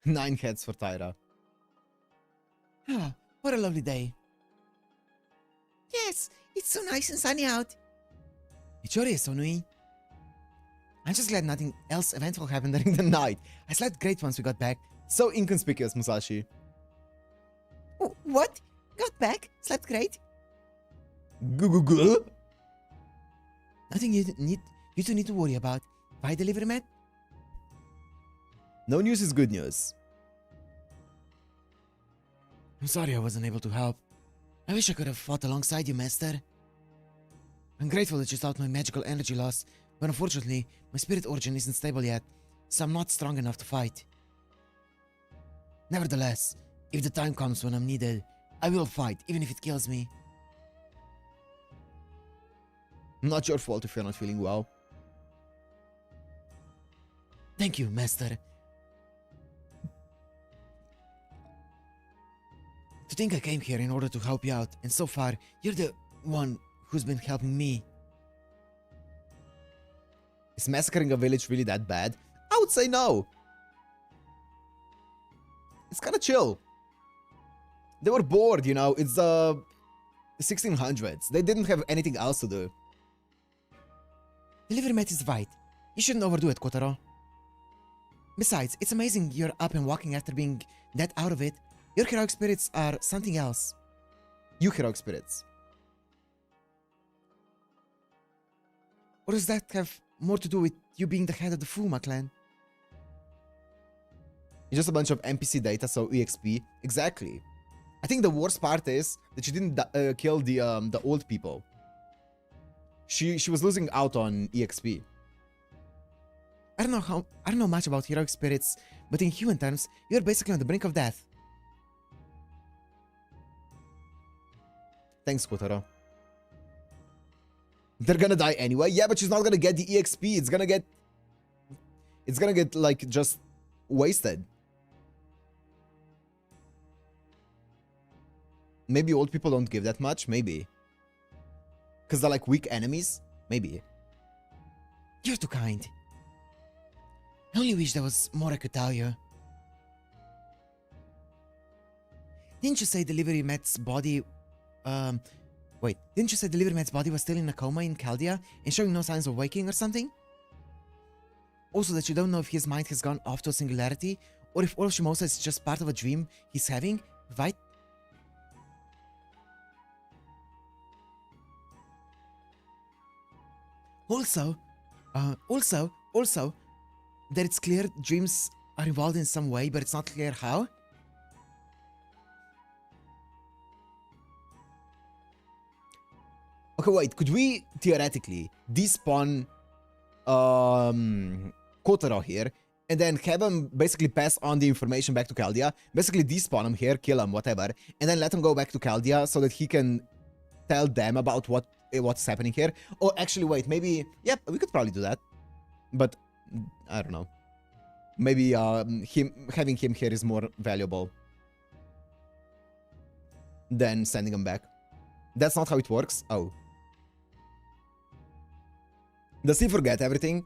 Nine heads for Tyra. Ah, what a lovely day. Yes, it's so nice and sunny out. It sure is, Sonui. I'm just glad nothing else eventful happened during the night. I slept great once we got back. So inconspicuous, Musashi. What? Got back? Slept great? Goo. Nothing you two need to worry about. Why delivery, Matt? No news is good news. I'm sorry I wasn't able to help. I wish I could have fought alongside you, Master. I'm grateful that you stopped my magical energy loss, but unfortunately, my spirit origin isn't stable yet, so I'm not strong enough to fight. Nevertheless, if the time comes when I'm needed, I will fight, even if it kills me. Not your fault if you're not feeling well. Thank you, Master. To think I came here in order to help you out, and so far, you're the one who's been helping me. Is massacring a village really that bad? I would say no. It's kind of chill. They were bored, you know. It's the 1600s. They didn't have anything else to do. Delivery Matt is right. You shouldn't overdo it, Kotarou. Besides, it's amazing you're up and walking after being that out of it. Your heroic spirits are something else. You heroic spirits. Or does that have more to do with you being the head of the Fuma clan? It's just a bunch of NPC data, so EXP. Exactly. I think the worst part is that she didn't kill the old people. She was losing out on EXP. I don't know much about heroic spirits, but in human terms, you're basically on the brink of death. Thanks, Kotarou. They're gonna die anyway. Yeah, but she's not gonna get the EXP. It's gonna get like just wasted. Maybe old people don't give that much. Maybe. Because they're like weak enemies. Maybe. You're too kind. I only wish there was more I could tell you. Didn't you say Delivery Matt's body... Wait, didn't you say Delivery Matt's body was still in a coma in Chaldea and showing no signs of waking or something? Also that you don't know if his mind has gone off to a singularity or if all of Shimosa is just part of a dream he's having, right? Also, that it's clear dreams are involved in some way, but it's not clear how. Okay, wait. Could we theoretically despawn Kotarou here and then have him basically pass on the information back to Chaldea? Basically despawn him here, kill him, whatever, and then let him go back to Chaldea so that he can tell them about what's happening here. Or actually, wait, maybe... Yep, we could probably do that. But, I don't know. Maybe having him here is more valuable than sending him back. That's not how it works. Oh. Does he forget everything?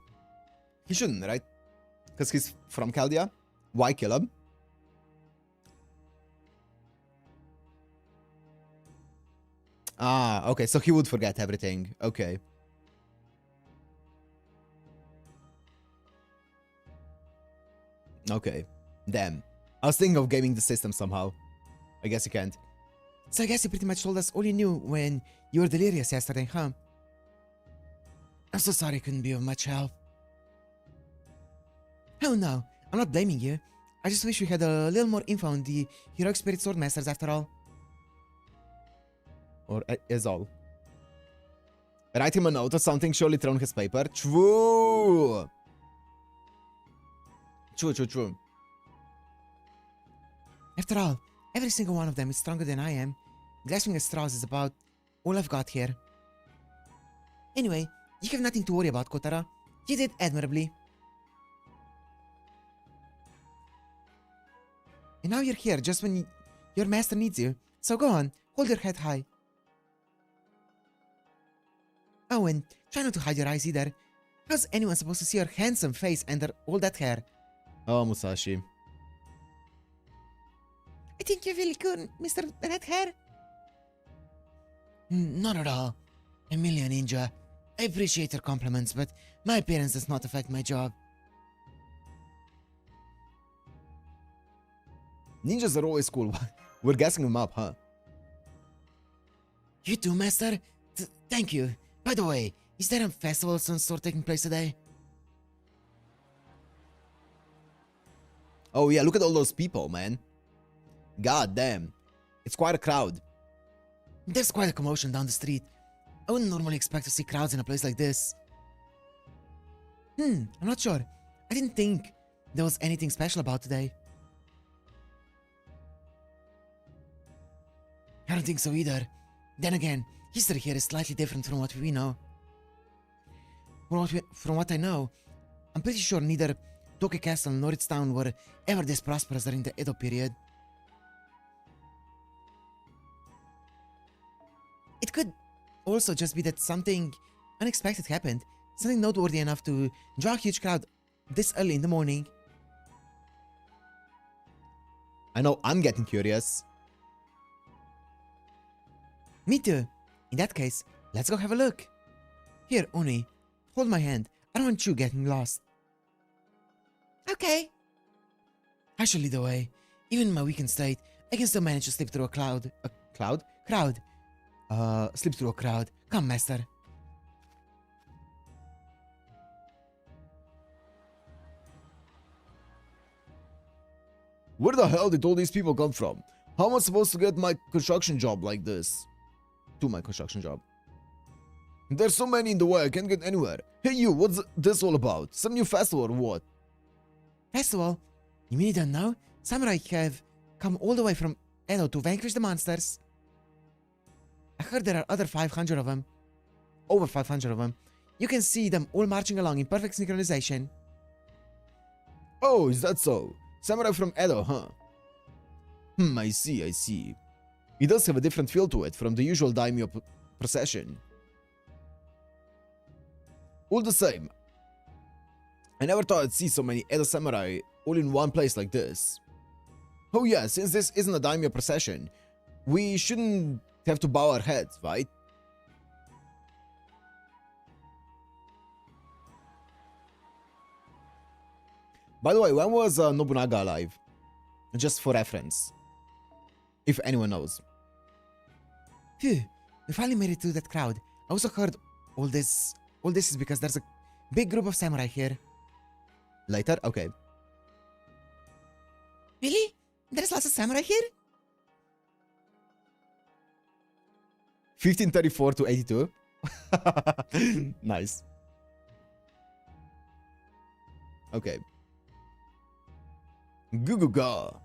He shouldn't, right? Because he's from Chaldea. Why kill him? Ah, okay, so he would forget everything. Okay. Okay. Damn. I was thinking of gaming the system somehow. I guess you can't. So I guess you pretty much told us all you knew when you were delirious yesterday, huh? I'm so sorry I couldn't be of much help. Oh no, I'm not blaming you. I just wish we had a little more info on the Heroic Spirit Swordmasters after all. Or is all. Write him a note or something, surely thrown his paper. True! True. After all, every single one of them is stronger than I am. Grasping at straws is about all I've got here. Anyway, you have nothing to worry about, Kotarou. You did admirably. And now you're here just when your master needs you. So go on, hold your head high. Oh, and try not to hide your eyes either. How's anyone supposed to see your handsome face under all that hair? Oh, Musashi. I think you're really good, Mr. Red Hair. Not at all. Emilia Ninja. I appreciate your compliments, but my appearance does not affect my job. Ninjas are always cool. We're gassing them up, huh? You too, Master? Thank you. By the way, is there a festival of some sort taking place today? Oh yeah, look at all those people, man. God damn. It's quite a crowd. There's quite a commotion down the street. I wouldn't normally expect to see crowds in a place like this. I'm not sure. I didn't think there was anything special about today. I don't think so either. Then again, history here is slightly different from what we know. From what I know, I'm pretty sure neither Toki Castle nor its town were ever this prosperous during the Edo period. It could also just be that something unexpected happened, something noteworthy enough to draw a huge crowd this early in the morning. I know I'm getting curious. Me too. In that case, let's go have a look. Here, Oni, hold my hand. I don't want you getting lost. Okay. I shall lead the way. Even in my weakened state, I can still manage to slip through a cloud. A cloud? Crowd. Slip through a crowd. Come, master. Where the hell did all these people come from? How am I supposed to get my construction job like this? To my construction job. There's so many in the way, I can't get anywhere. Hey you, what's this all about? Some new festival or what? Festival? You mean you don't know? Samurai have come all the way from Edo to vanquish the monsters. I heard there are other 500 of them. Over 500 of them. You can see them all marching along in perfect synchronization. Oh, is that so? Samurai from Edo, huh? I see, I see. It does have a different feel to it from the usual daimyo procession. All the same, I never thought I'd see so many Edo samurai all in one place like this. Oh yeah, since this isn't a daimyo procession, we shouldn't have to bow our heads, right? By the way, when was Nobunaga alive? Just for reference. If anyone knows. Phew, we finally made it through that crowd. I also heard all this is because there's a big group of samurai here. Later? Okay. Really? There's lots of samurai here? 1534 to 82. Nice. Okay. Guguga.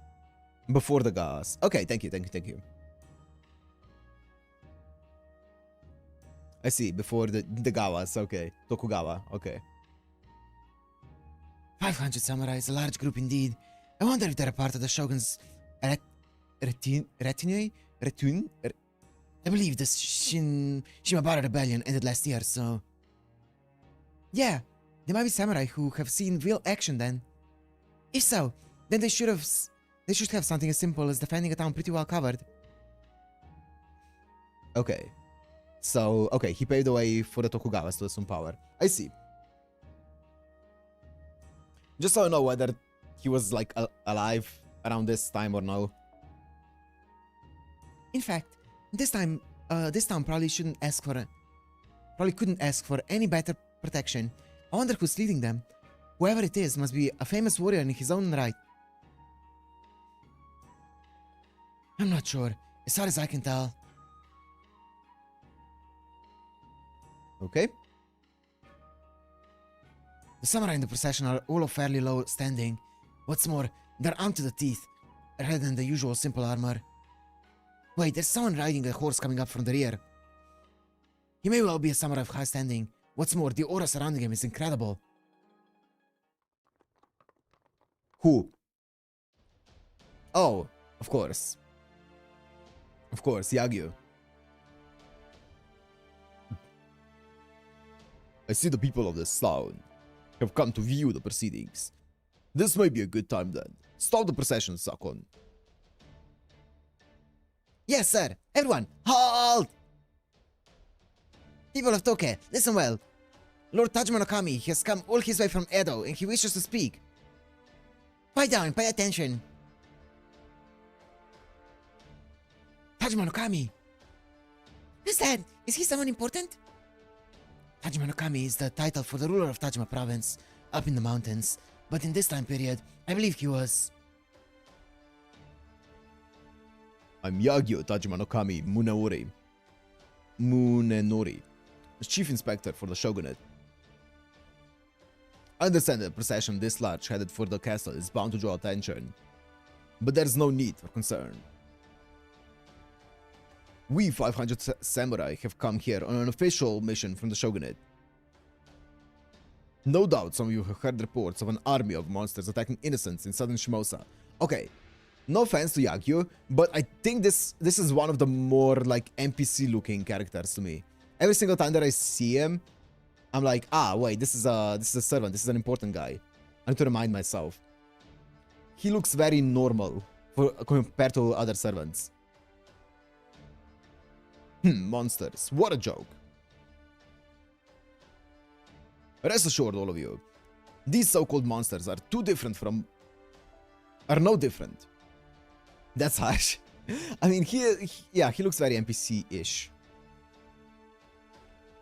Before the gas. Okay, thank you. I see, before the Gawas, okay. Tokugawa, okay. 500 samurai is a large group indeed. I wonder if they're a part of the shogun's retinue? I believe the Shimabara rebellion ended last year, so... Yeah, there might be samurai who have seen real action then. If so, then they should have something as simple as defending a town pretty well covered. Okay. So, okay, he paved the way for the Tokugawas to assume power. I see. Just so I know whether he was, like, alive around this time or no. In fact, this town probably couldn't ask for any better protection. I wonder who's leading them. Whoever it is must be a famous warrior in his own right. I'm not sure, as far as I can tell. Okay. The samurai in the procession are all of fairly low standing. What's more, they're armed to the teeth, rather than the usual simple armor. Wait, there's someone riding a horse coming up from the rear. He may well be a samurai of high standing. What's more, the aura surrounding him is incredible. Who? Oh, of course. Of course, Yagyu. I see the people of this town have come to view the proceedings. This may be a good time then. Stop the procession, Sakon. Yes, sir. Everyone, halt! People of Toke, listen well. Lord Tajima no Kami has come all his way from Edo and he wishes to speak. Quiet down and pay attention. Tajima no Kami. Who's that? Is he someone important? Tajima no Kami is the title for the ruler of Tajima province, up in the mountains. But in this time period, I believe he was... I'm Yagyu Tajima no Kami Munenori, Chief Inspector for the Shogunate. I understand that a procession this large headed for the castle is bound to draw attention, but there's no need for concern. We 500 samurai have come here on an official mission from the Shogunate. No doubt some of you have heard reports of an army of monsters attacking innocents in southern Shimosa. Okay, no offense to Yagyu, but I think this is one of the more like NPC looking characters to me. Every single time that I see him, I'm like, ah, wait, this is a servant, this is an important guy. I need to remind myself. He looks very normal compared to other servants. Monsters, what a joke. Rest assured, all of you, these so-called monsters are no different. That's harsh. I mean, he looks very NPC-ish.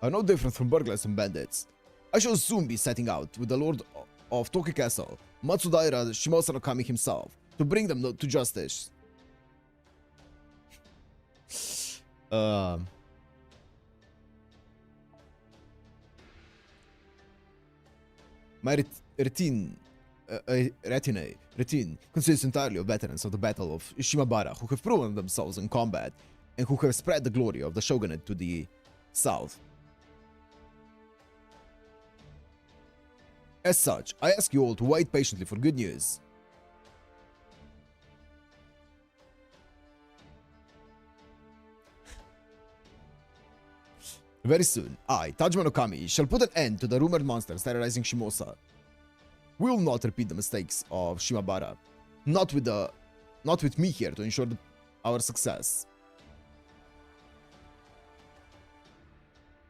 Are no different from burglars and bandits. I shall soon be setting out with the Lord of Toki Castle, Matsudaira Shimosa no Kami himself, to bring them to justice. My retinue consists entirely of veterans of the Battle of Shimabara who have proven themselves in combat and who have spread the glory of the shogunate to the south. As such, I ask you all to wait patiently for good news. Very soon, I, Tajima no Kami, shall put an end to the rumored monsters terrorizing Shimosa. We will not repeat the mistakes of Shimabara. Not with me here to ensure our success.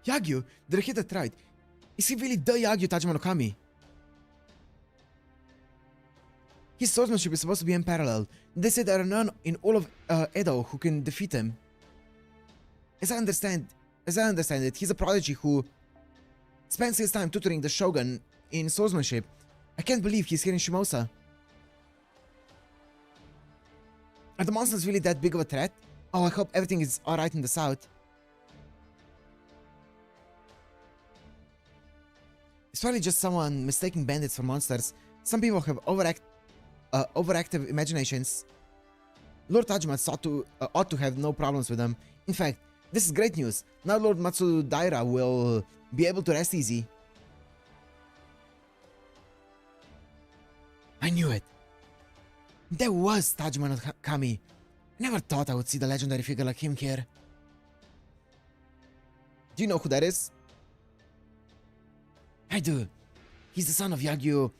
Yagyu, did I hit that right? Is he really the Yagyu Tajima no Kami? His swordsmanship is supposed to be unparalleled. They say there are none in all of Edo who can defeat him. As I understand it, he's a prodigy who spends his time tutoring the shogun in swordsmanship. I can't believe he's here in Shimosa. Are the monsters really that big of a threat? Oh, I hope everything is alright in the south. It's probably just someone mistaking bandits for monsters. Some people have overactive imaginations. Lord Tajima ought to have no problems with them. In fact, this is great news. Now Lord Matsudaira will be able to rest easy. I knew it. There was Tajima no Kami. I never thought I would see the legendary figure like him here. Do you know who that is? I do. He's the son of Yagyu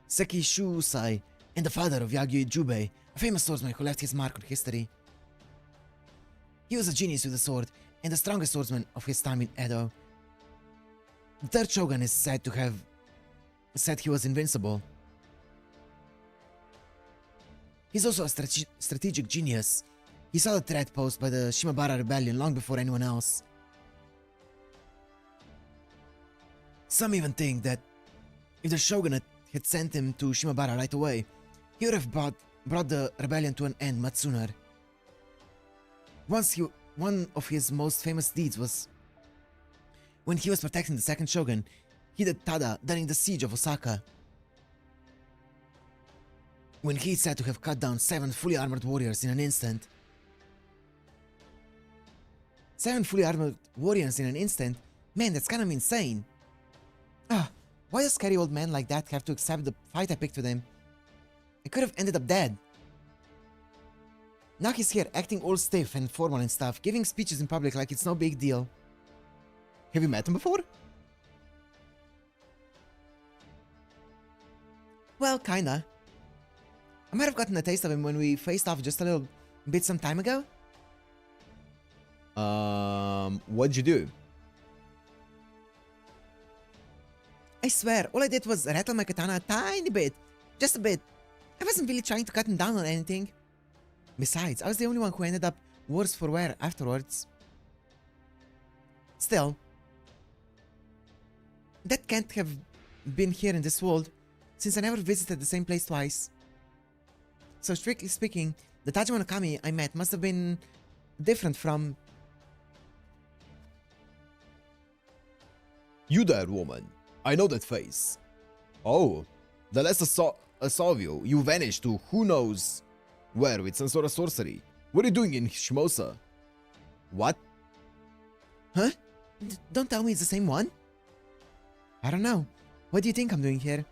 Sekishusai and the father of Yagyu Jubei, a famous swordsman who left his mark on history. He was a genius with the sword and the strongest swordsman of his time in Edo. The third shogun is said to have said he was invincible. He's also a strategic genius. He saw the threat posed by the Shimabara rebellion long before anyone else. Some even think that if the shogunate had sent him to Shimabara right away, he would have brought the rebellion to an end much sooner. One of his most famous deeds was when he was protecting the second shogun, Hidetada, during the siege of Osaka. When he is said to have cut down 7 fully armored warriors in an instant. 7 fully armored warriors in an instant? Man, that's kind of insane. Why does scary old man like that have to accept the fight I picked with him? I could have ended up dead. Now he's here, acting all stiff and formal and stuff, giving speeches in public like it's no big deal. Have you met him before? Well, kinda. I might have gotten a taste of him when we faced off just a little bit some time ago. What'd you do? I swear, all I did was rattle my katana a tiny bit. Just a bit. I wasn't really trying to cut him down on anything. Besides, I was the only one who ended up worse for wear afterwards. Still, that can't have been here in this world, since I never visited the same place twice. So strictly speaking, the Tajima no Kami I met must have been different from... You there, woman. I know that face. Oh, the last I saw of you, you vanished to who knows where with some sort of sorcery. What are you doing in Shimosa? What? Huh? Don't tell me it's the same one? I don't know. What do you think I'm doing here?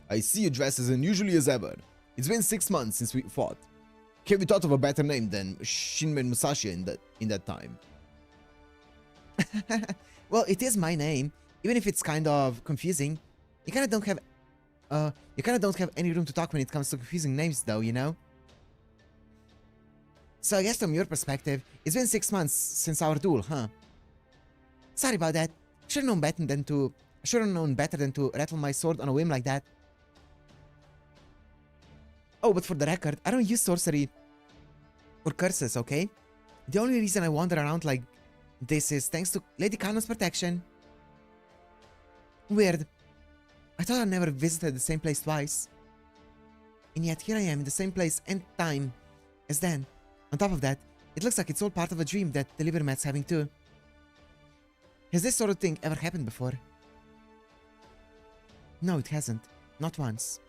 I see you dressed as unusually as ever. It's been 6 months since we fought. Have you thought of a better name than Shinmen Musashi in that time? Well, it is my name, even if it's kind of confusing. You kinda don't have any room to talk when it comes to confusing names though, you know? So I guess from your perspective, it's been 6 months since our duel, huh? Sorry about that. Should've known better than to rattle my sword on a whim like that. Oh, but for the record, I don't use sorcery or curses, okay? The only reason I wander around like this is thanks to Lady Kano's protection. Weird. I thought I never visited the same place twice. And yet here I am in the same place and time as then. On top of that, it looks like it's all part of a dream that the liver mat's having too. Has this sort of thing ever happened before? No, it hasn't. Not once.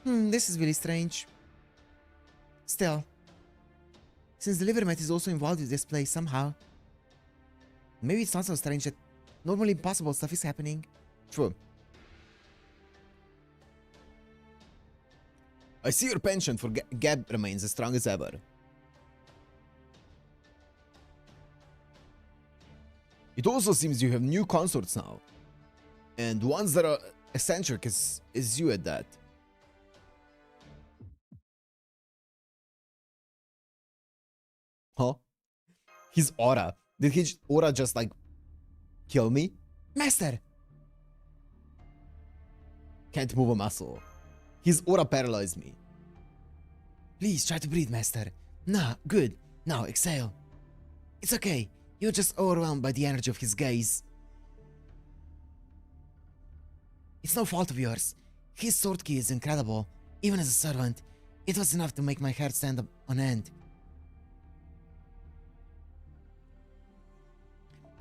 This is really strange. Still, since the liver mat is also involved with this place somehow, maybe it's not so strange that normally impossible stuff is happening. True. I see your penchant for Gab remains as strong as ever. It also seems you have new consorts now. And ones that are eccentric as you at that. Huh? His aura. Did his aura just like kill me? Master! Can't move a muscle. His aura paralyzed me. Please try to breathe, Master. Nah, good. Now exhale. It's okay. You're just overwhelmed by the energy of his gaze. It's no fault of yours. His sword key is incredible. Even as a servant, it was enough to make my heart stand up on end.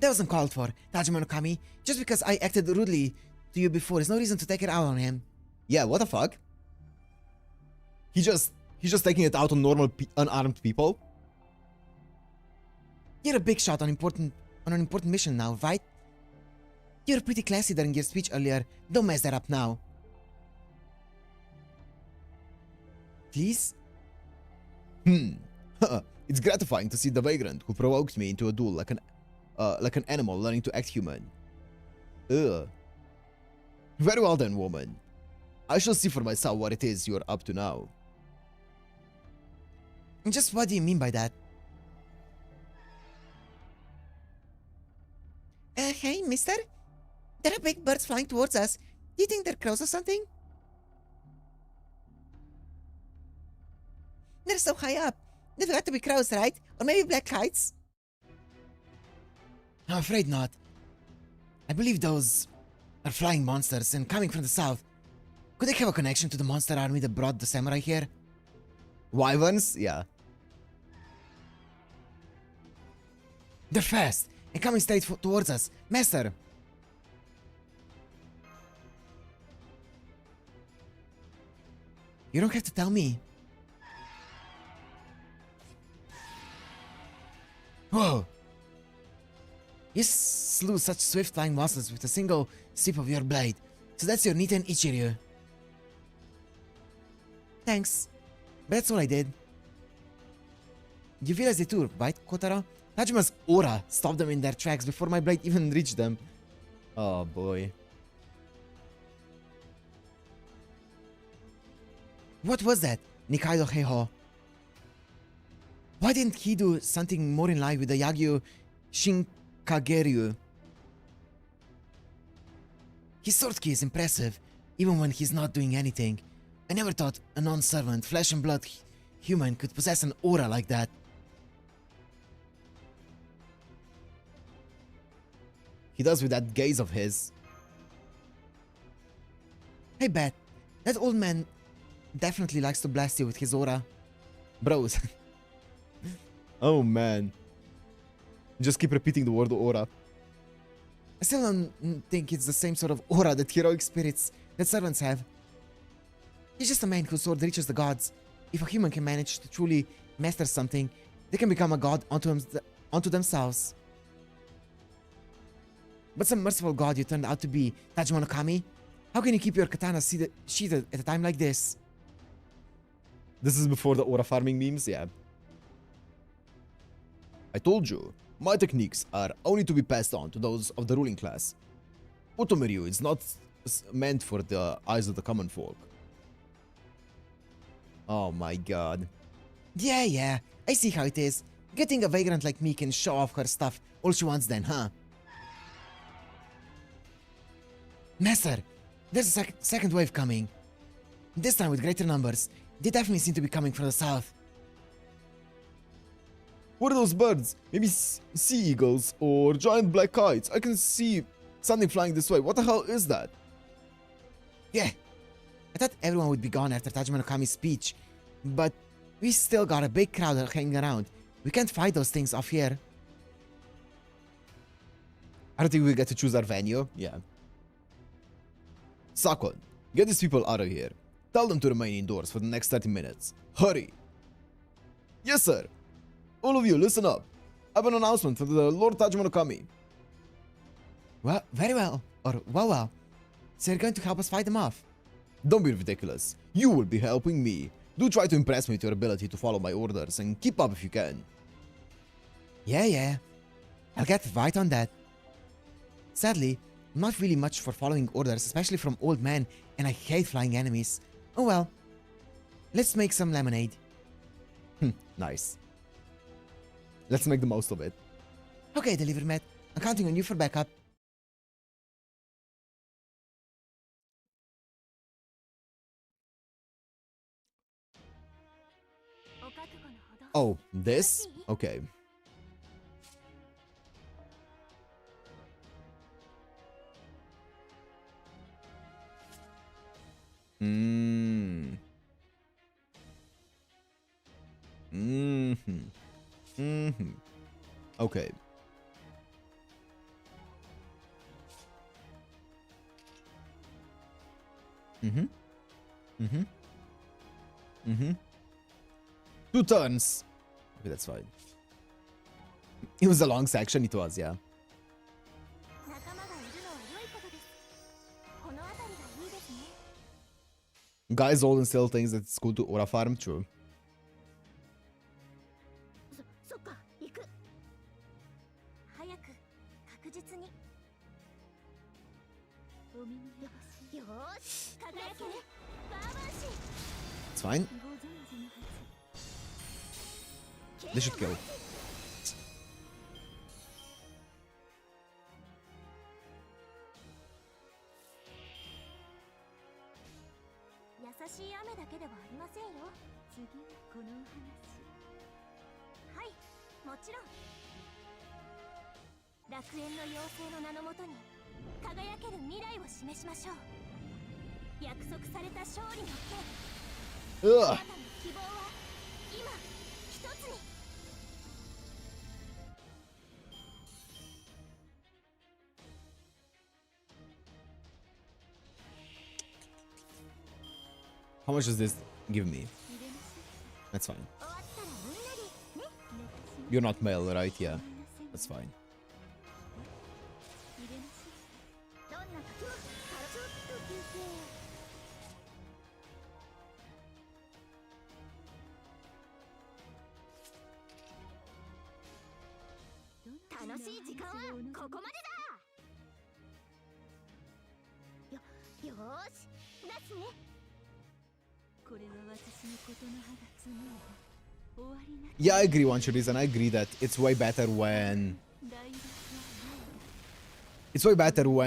That wasn't called for, Tajima no Kami. Just because I acted rudely to you before is no reason to take it out on him. Yeah, what the fuck? He's just taking it out on normal unarmed people. You're a big shot on an important mission now, right? You're pretty classy during your speech earlier. Don't mess that up now. Please? It's gratifying to see the vagrant who provoked me into a duel like an animal learning to act human. Ugh. Very well then, woman. I shall see for myself what it is you're up to now. Just what do you mean by that? Hey, mister? There are big birds flying towards us. Do you think they're crows or something? They're so high up. They've got to be crows, right? Or maybe black kites? I'm afraid not. I believe those are flying monsters and coming from the south. Could they have a connection to the monster army that brought the samurai here? Wyverns? Yeah. They're fast and coming straight towards us. Master! You don't have to tell me. Whoa! You slew such swift flying monsters with a single sweep of your blade. So that's your Niten Ichiryu. Thanks. But that's all I did. You realize it too, right, Kotarou? Tajima's aura stopped them in their tracks before my blade even reached them. Oh boy. What was that, Nikaido Heiho? Why didn't he do something more in line with the Yagyu Shinkageryu? His sword key is impressive, even when he's not doing anything. I never thought a non-servant, flesh and blood human could possess an aura like that. He does with that gaze of his. Hey, Bet, that old man definitely likes to blast you with his aura. Bros. Oh man. Just keep repeating the word aura. I still don't think it's the same sort of aura that heroic spirits that servants have. He's just a man whose sword reaches the gods. If a human can manage to truly master something, they can become a god onto themselves. But some merciful god you turned out to be, Tajima no Kami. How can you keep your katana sheathed at a time like this? This is before the aura farming memes, yeah. I told you, my techniques are only to be passed on to those of the ruling class. Otomiryu is not meant for the eyes of the common folk. Oh my god. Yeah, I see how it is. Getting a vagrant like me can show off her stuff all she wants then, huh? Master, there's a second wave coming. This time with greater numbers. They definitely seem to be coming from the south. What are those birds? Maybe sea eagles or giant black kites. I can see something flying this way. What the hell is that? Yeah. I thought everyone would be gone after Tajima no Kami's speech, but we still got a big crowd hanging around. We can't fight those things off here. I don't think we get to choose our venue. Yeah. Sakon, get these people out of here. Tell them to remain indoors for the next 30 minutes. Hurry! Yes, sir. All of you, listen up. I have an announcement from the Lord Tajima no Kami. Well, very well. Or, well. So you're going to help us fight them off? Don't be ridiculous. You will be helping me. Do try to impress me with your ability to follow my orders and keep up if you can. Yeah. I'll get right on that. Sadly, I'm not really much for following orders, especially from old men, and I hate flying enemies. Oh well. Let's make some lemonade. Nice. Let's make the most of it. Okay, Delivery Matt. I'm counting on you for backup. Oh, this? Okay. Okay. Two turns. Okay, that's fine. It was a long section, it was, yeah. Guys all still thinks that it's cool to aura farm, true. It's fine. They should kill. Ugh. How much does this give me? That's fine. You're not male, right? Yeah. That's fine. しい時間はここまでだ。よーし、出すね。これは私のことの葉が紡いだ終わりなき Yeah, I agree, one reason. I agree that it's way better when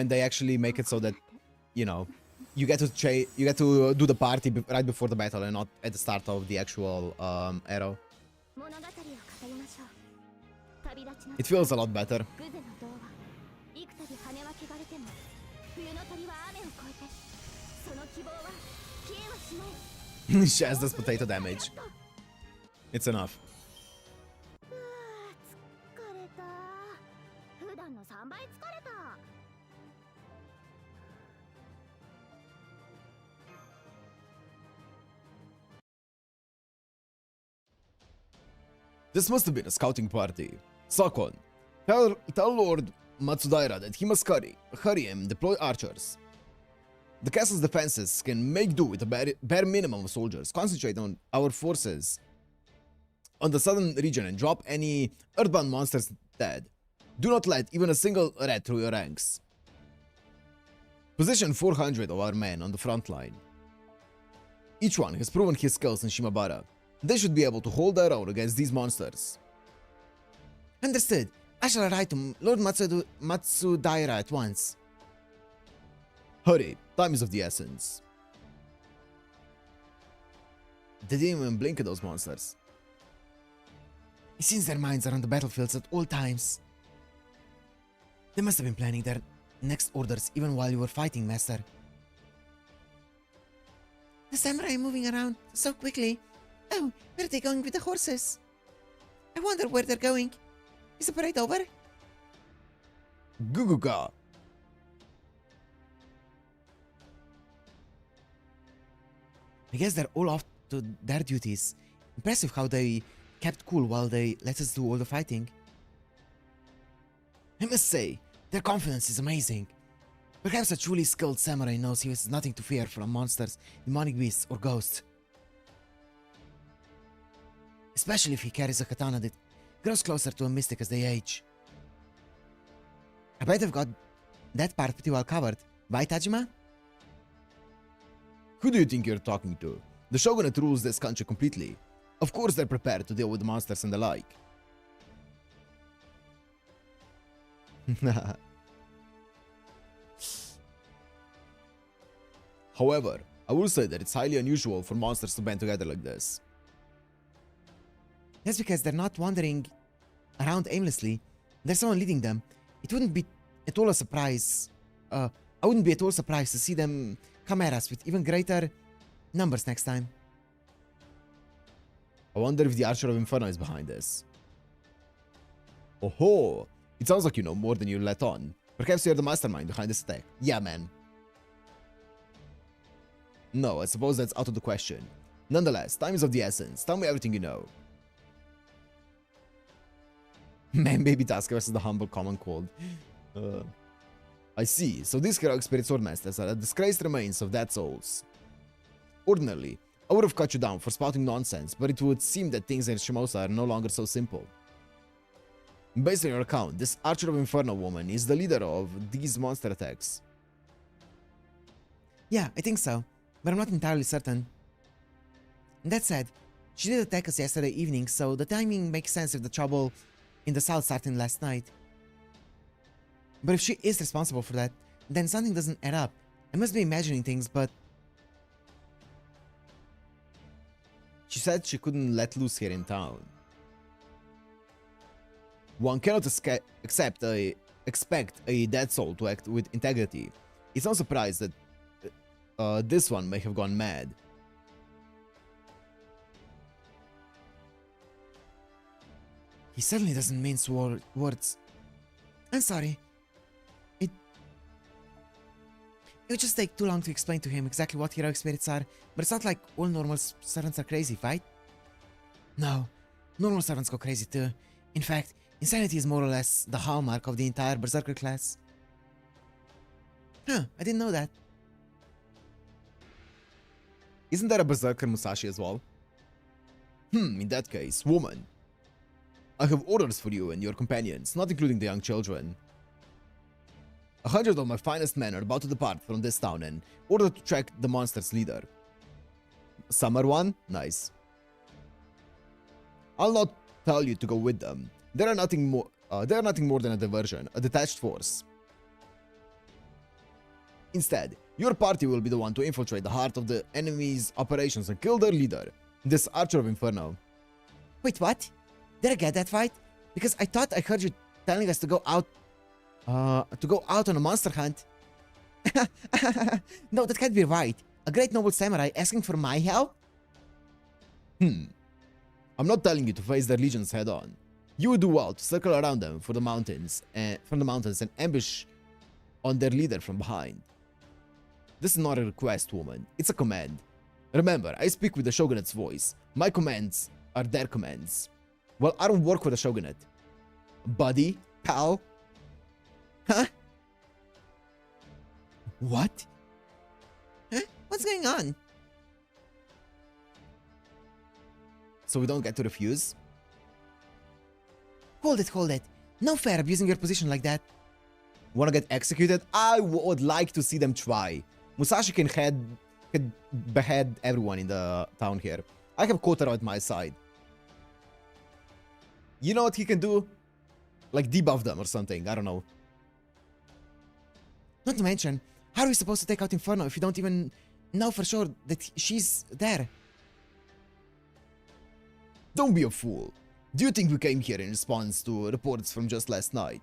they actually make it so that, you know, you get to do the party right before the battle and not at the start of the actual arrow. 物語を語りましょう。旅立ちの It feels a lot better. グゼの童話。幾度羽は汚れても冬の鳥は雨を越えてその希望は消えはしない。She has this potato damage. It's enough. うわー、疲れた。普段の3倍疲れた。This must have been a scouting party. Sakon, tell Lord Matsudaira that he must hurry him deploy archers. The castle's defenses can make do with a bare minimum of soldiers. Concentrate on our forces on the southern region and drop any earthbound monsters dead. Do not let even a single rat through your ranks. Position 400 of our men on the front line. Each one has proven his skills in Shimabara. They should be able to hold their own against these monsters. Understood. I shall write to Lord Matsudaira at once. Hurry, time is of the essence. They didn't even blink at those monsters. It seems their minds are on the battlefields at all times. They must have been planning their next orders even while you were fighting, Master. The samurai are moving around so quickly. Oh, where are they going with the horses? I wonder where they're going. Is the parade over? Guguga. I guess they're all off to their duties. Impressive how they kept cool while they let us do all the fighting. I must say, their confidence is amazing. Perhaps a truly skilled samurai knows he has nothing to fear from monsters, demonic beasts, or ghosts. Especially if he carries a katana that grows closer to a mystic as they age. I bet they've got that part pretty well covered. Right, Tajima? Who do you think you're talking to? The shogunate rules this country completely. Of course they're prepared to deal with monsters and the like. However, I will say that it's highly unusual for monsters to band together like this. That's because they're not wandering around aimlessly. There's someone leading them. It wouldn't be at all a surprise. I wouldn't be at all surprised to see them come at us with even greater numbers next time. I wonder if the Archer of Inferno is behind this. Oh ho! It sounds like you know more than you let on. Perhaps you're the mastermind behind this attack. Yeah, man. No, I suppose that's out of the question. Nonetheless, time is of the essence. Tell me everything you know. Man, baby task versus the humble common cold. I see. So these heroic spirit swordmasters are the disgraced remains of dead souls. Ordinarily, I would have cut you down for spouting nonsense, but it would seem that things in Shimosa are no longer so simple. Based on your account, this Archer of Inferno woman is the leader of these monster attacks. Yeah, I think so, but I'm not entirely certain. That said, she did attack us yesterday evening, so the timing makes sense if the trouble in the south started last night. But if she is responsible for that, then something doesn't add up. I must be imagining things, but... She said she couldn't let loose here in town. One cannot expect a dead soul to act with integrity. It's no surprise that this one may have gone mad. He certainly doesn't mince words. I'm sorry. It would just take too long to explain to him exactly what heroic spirits are, but it's not like all normal servants are crazy, right? No, normal servants go crazy too. In fact, insanity is more or less the hallmark of the entire Berserker class. Huh, I didn't know that. Isn't there a Berserker Musashi as well? In that case, woman. I have orders for you and your companions, not including the young children. 100 of my finest men are about to depart from this town in order to track the monster's leader. Summer one? Nice. I'll not tell you to go with them. They are nothing more than a diversion, a detached force. Instead, your party will be the one to infiltrate the heart of the enemy's operations and kill their leader, this Archer of Inferno. Wait, what? Did I get that right? Because I thought I heard you telling us to go out on a monster hunt. No, that can't be right. A great noble samurai asking for my help? I'm not telling you to face their legions head on. You would do well to circle around them from the mountains and ambush on their leader from behind. This is not a request, woman. It's a command. Remember, I speak with the shogunate's voice. My commands are their commands. Well, I don't work with the shogunate. Buddy? Pal? Huh? What? Huh? What's going on? So we don't get to refuse? Hold it. No fair abusing your position like that. Wanna get executed? I would like to see them try. Musashi can behead everyone in the town here. I have Kotarou at my side. You know what he can do? Like debuff them or something, I don't know. Not to mention, how are we supposed to take out Inferno if you don't even know for sure that she's there? Don't be a fool. Do you think we came here in response to reports from just last night?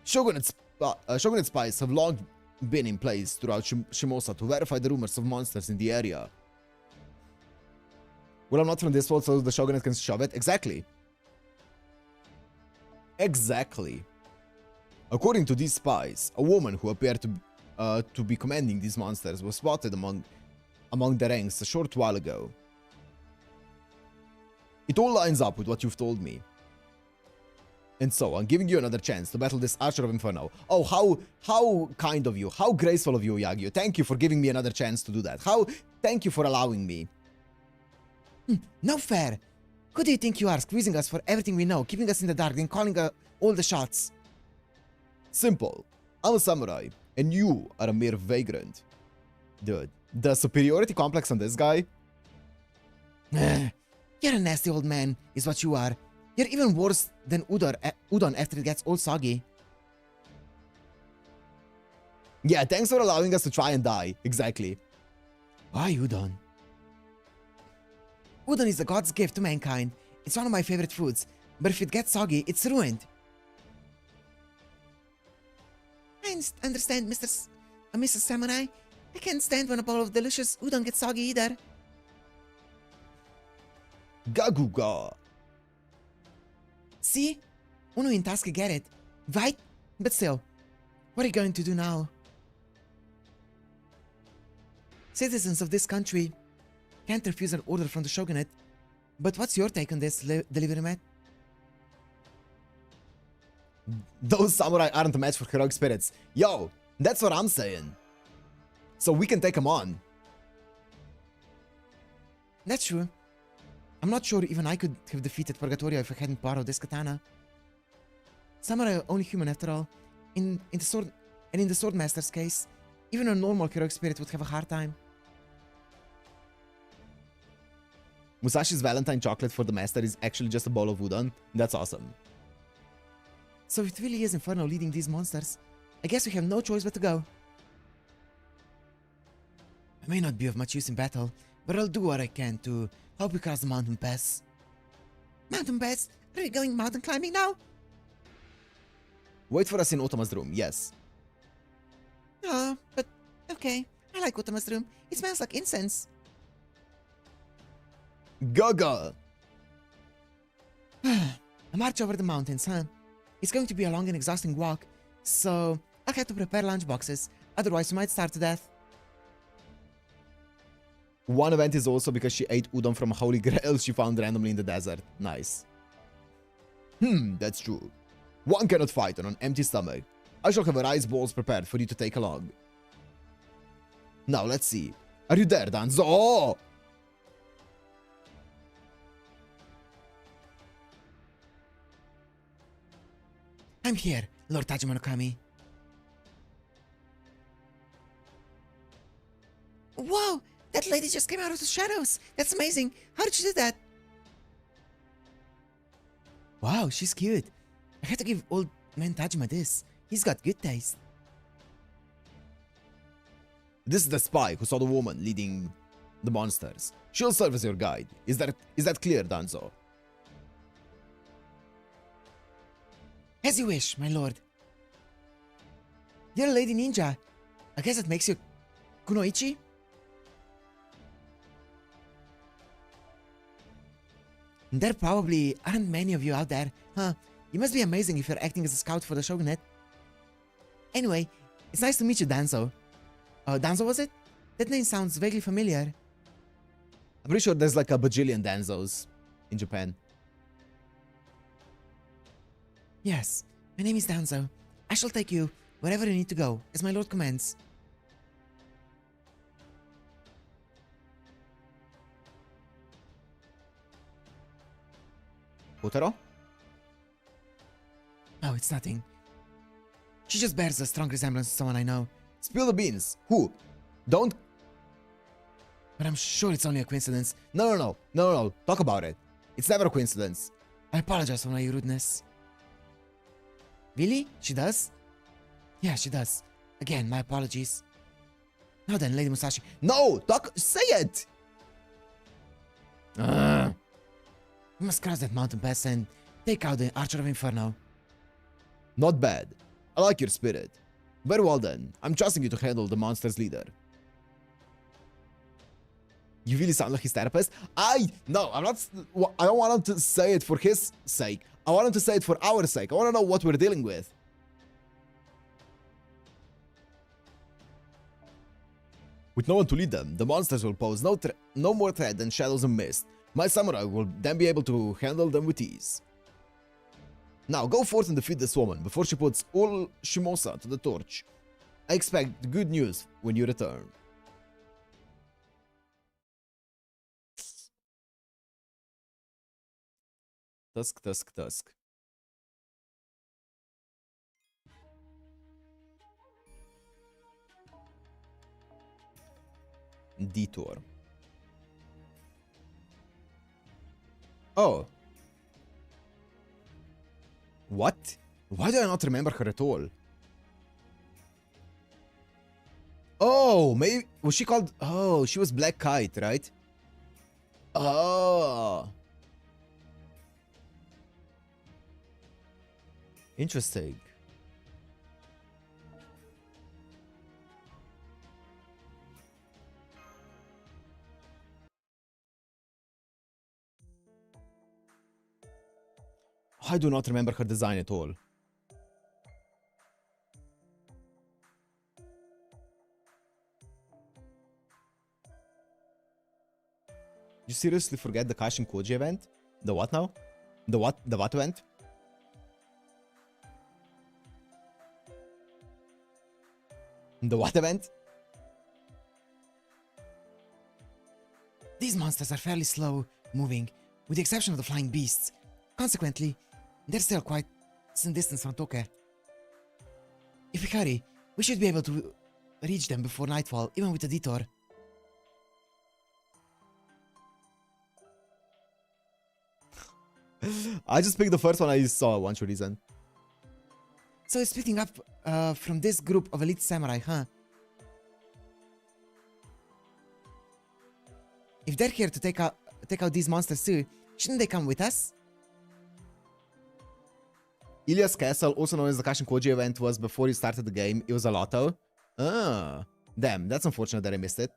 Shogunate spies have long been in place throughout Shimosa to verify the rumors of monsters in the area. Well, I'm not from this world, so the Shogunate can shove it? Exactly. Exactly. According to these spies, a woman who appeared to be commanding these monsters was spotted among the ranks a short while ago. It all lines up with what you've told me. And so, I'm giving you another chance to battle this Archer of Inferno. Oh, how kind of you. How graceful of you, Yagyu. Thank you for giving me another chance to do that. Thank you for allowing me. No fair. Who do you think you are, squeezing us for everything we know, keeping us in the dark, and calling all the shots? Simple. I'm a samurai, and you are a mere vagrant. Dude, the superiority complex on this guy? You're a nasty old man, is what you are. You're even worse than udon after it gets all soggy. Yeah, thanks for allowing us to try and die. Exactly. Why udon? Udon is the god's gift to mankind. It's one of my favorite foods, but if it gets soggy, it's ruined. I understand, Mrs. Samurai. I can't stand when a bowl of delicious udon gets soggy either. Gaguga. See? Uno in task get it, right? But still, what are you going to do now? Citizens of this country can't refuse an order from the shogunate, but what's your take on this, delivery man? Those samurai aren't a match for heroic spirits. Yo, that's what I'm saying. So we can take them on. That's true. I'm not sure even I could have defeated Purgatorio if I hadn't borrowed this katana. Samurai are only human after all. In the Swordmaster's case, even a normal heroic spirit would have a hard time. Musashi's Valentine chocolate for the master is actually just a bowl of udon. That's awesome. So if it really is Inferno leading these monsters, I guess we have no choice but to go. I may not be of much use in battle, but I'll do what I can to help we cross the mountain pass. Mountain pass? Are we going mountain climbing now? Wait for us in Otama's room, yes. Oh, but okay. I like Otama's room. It smells like incense. Gaga! A march over the mountains, huh? It's going to be a long and exhausting walk, so I'll have to prepare lunchboxes. Otherwise, we might starve to death. One event is also because she ate udon from a holy grail she found randomly in the desert. Nice. That's true. One cannot fight on an empty stomach. I shall have rice balls prepared for you to take along. Now, let's see. Are you there, Danzo? I'm here, Lord Tajima no Kami. Whoa! That lady just came out of the shadows! That's amazing! How did you do that? Wow, she's cute. I had to give old man Tajima this. He's got good taste. This is the spy who saw the woman leading the monsters. She'll serve as your guide. Is that clear, Danzo? As you wish, my lord. You're a lady ninja. I guess that makes you kunoichi? There probably aren't many of you out there, huh? You must be amazing if you're acting as a scout for the Shogunate. Anyway, it's nice to meet you, Danzo. Danzo was it? That name sounds vaguely familiar. I'm pretty sure there's like a bajillion Danzos in Japan. Yes, my name is Danzo. I shall take you wherever you need to go, as my lord commands. Kotarou? Oh, it's nothing. She just bears a strong resemblance to someone I know. Spill the beans. Who? Don't. But I'm sure it's only a coincidence. No. Talk about it. It's never a coincidence. I apologize for my rudeness. Really? She does? Yeah, she does. Again, my apologies. Now then, Lady Musashi. No! Say it! We must cross that mountain pass and take out the Archer of Inferno. Not bad. I like your spirit. Very well then. I'm trusting you to handle the monster's leader. You really sound like his therapist? No, I'm not. I don't want him to say it for his sake. I want him to say it for our sake. I want to know what we're dealing with. With no one to lead them, the monsters will pose no more threat than shadows and mist. My samurai will then be able to handle them with ease. Now, go forth and defeat this woman before she puts all Shimosa to the torch. I expect good news when you return. Tusk. Detour. Oh. What? Why do I not remember her at all? Oh, maybe... Was she called... Oh, she was Black Kite, right? Oh. Interesting. I do not remember her design at all. You seriously forget the Kashin Koji event? The what now? The what? The what event? The what event? These monsters are fairly slow moving, with the exception of the flying beasts. Consequently, they're still quite some distance from Toke. If we hurry, we should be able to reach them before nightfall, even with a detour. I just picked the first one I saw, one should reason. So it's splitting up from this group of elite samurai, huh? If they're here to take out these monsters too, shouldn't they come with us? Ilias Castle, also known as the Kashin Koji event, was before you started the game. It was a lotto. Ah, damn, that's unfortunate that I missed it.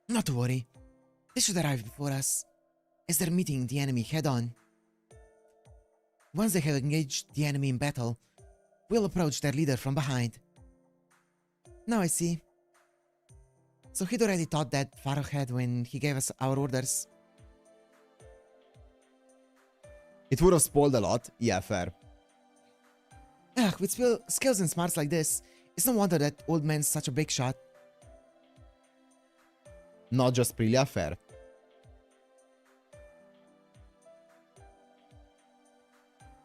Not to worry. They should arrive before us, as they're meeting the enemy head-on. Once they have engaged the enemy in battle, we'll approach their leader from behind. Now I see. So he'd already thought that far ahead when he gave us our orders. It would have spoiled a lot. Yeah, fair. With skills and smarts like this, it's no wonder that old man's such a big shot. Not just Prilia, fair.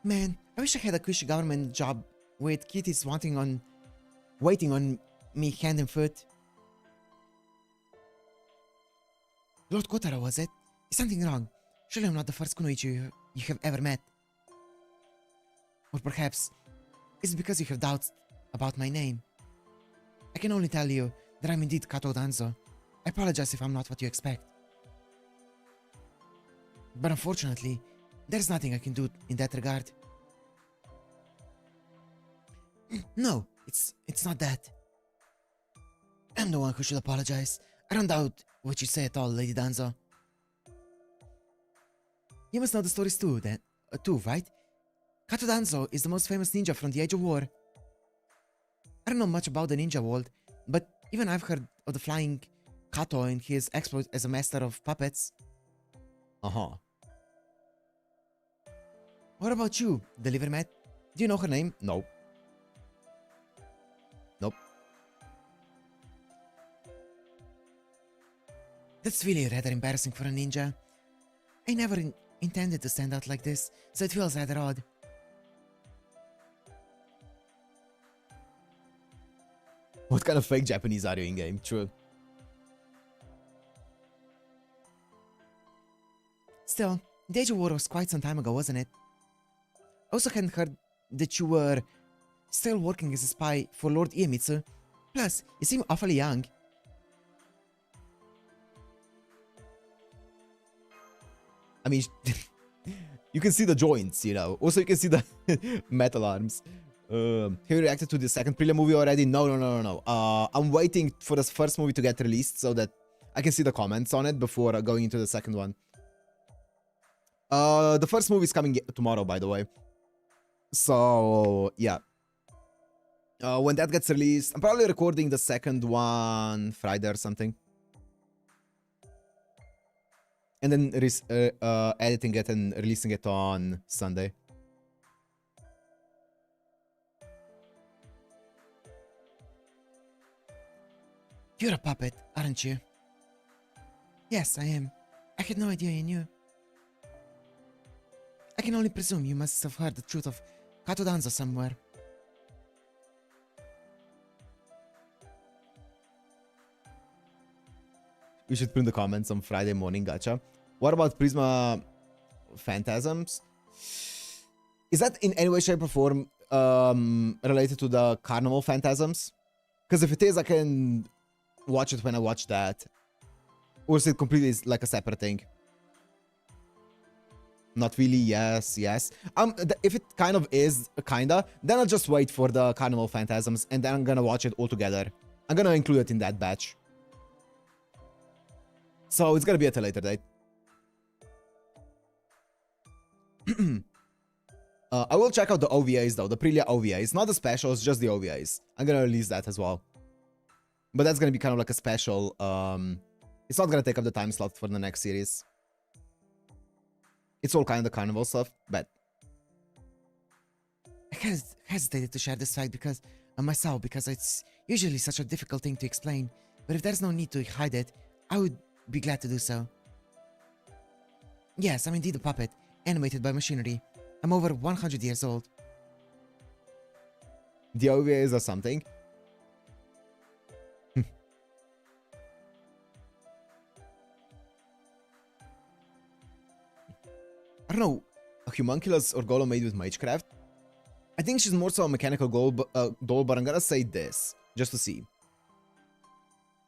Man, I wish I had a cushy government job with kitties waiting on me hand and foot. Lord Kotarou, was it? Is something wrong? Surely I'm not the first kunoichi you have ever met. Or perhaps it's because you have doubts about my name. I can only tell you that I'm indeed Kato Danzo. I apologize if I'm not what you expect. But unfortunately, there's nothing I can do in that regard. No, it's not that. I'm the one who should apologize. I don't doubt what you say at all, Lady Danzo. You must know the stories too, right? Kato Danzo is the most famous ninja from the Age of War. I don't know much about the ninja world, but even I've heard of the flying Kato and his exploit as a master of puppets. Uh-huh. What about you, Deliver Matt? Do you know her name? No. Nope. That's really rather embarrassing for a ninja. I never intended to stand out like this, so it feels rather odd. What kind of fake Japanese are you in game? True. Still, the Age of War was quite some time ago, wasn't it? I also hadn't heard that you were still working as a spy for Lord Iemitsu. Plus, you seem awfully young. I mean, you can see the joints, you know. Also, you can see the metal arms. Have you reacted to the second prelim movie already? No. I'm waiting for the first movie to get released so that I can see the comments on it before going into the second one. The first movie is coming tomorrow, by the way. So, yeah. When that gets released, I'm probably recording the second one Friday or something. And then editing it and releasing it on Sunday. You're a puppet, aren't you? Yes, I am. I had no idea you knew. I can only presume you must have heard the truth of Kato Danzo somewhere. We should put in the comments on Friday morning, gotcha. What about Prisma Phantasms? Is that in any way, shape, or form related to the Carnival Phantasms? Because if it is, I can watch it when I watch that. Or is it completely like a separate thing? Not really, yes. If it kind of is, kinda, then I'll just wait for the Carnival Phantasms and then I'm gonna watch it all together. I'm gonna include it in that batch. So it's gonna be at a later date. I will check out the OVAs though, the Prelia OVAs. Not the specials, just the OVAs. I'm gonna release that as well. But that's gonna be kind of like a special. It's not gonna take up the time slot for the next series. It's all kind of the carnival stuff, but I hesitated to share this fact because it's usually such a difficult thing to explain. But if there's no need to hide it, I would be glad to do so. Yes, I'm indeed a puppet, animated by machinery. I'm over 100 years old. the OVAs or something. I don't know, a homunculus or golem made with Magecraft? I think she's more so a mechanical doll, but I'm gonna say this, just to see.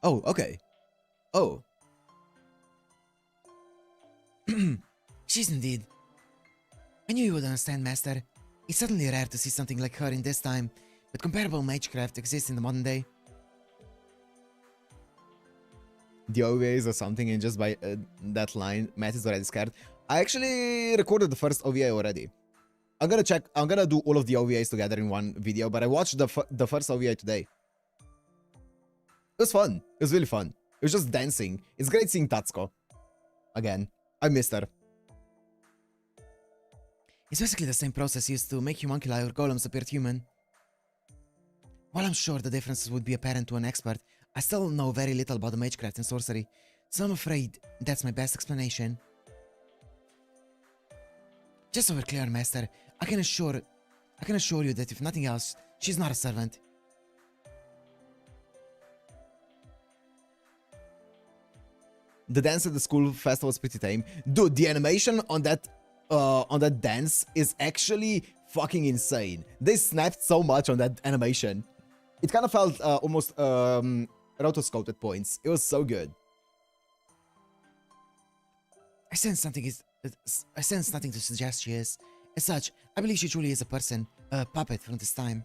Oh, okay. Oh. She's indeed. I knew you would understand, Master. It's certainly rare to see something like her in this time, but comparable Magecraft exists in the modern day. The OVAs or something, and just by that line, Matt is already scared. I actually recorded the first OVA already. I'm gonna do all of the OVAs together in one video, but I watched the first OVA today. It was fun. It was really fun. It was just dancing. It's great seeing Tatsuko. Again, I missed her. It's basically the same process used to make homunculi or golems appear human. While I'm sure the differences would be apparent to an expert, I still know very little about the magecraft and sorcery, so I'm afraid that's my best explanation. Just so we're clear, Master, I can assure you that if nothing else, she's not a servant. The dance at the school festival was pretty tame. Dude, the animation on that dance is actually fucking insane. They snapped so much on that animation. It kind of felt almost rotoscoped at points. It was so good. I sense nothing to suggest she is. As such, I believe she truly is a person, a puppet from this time.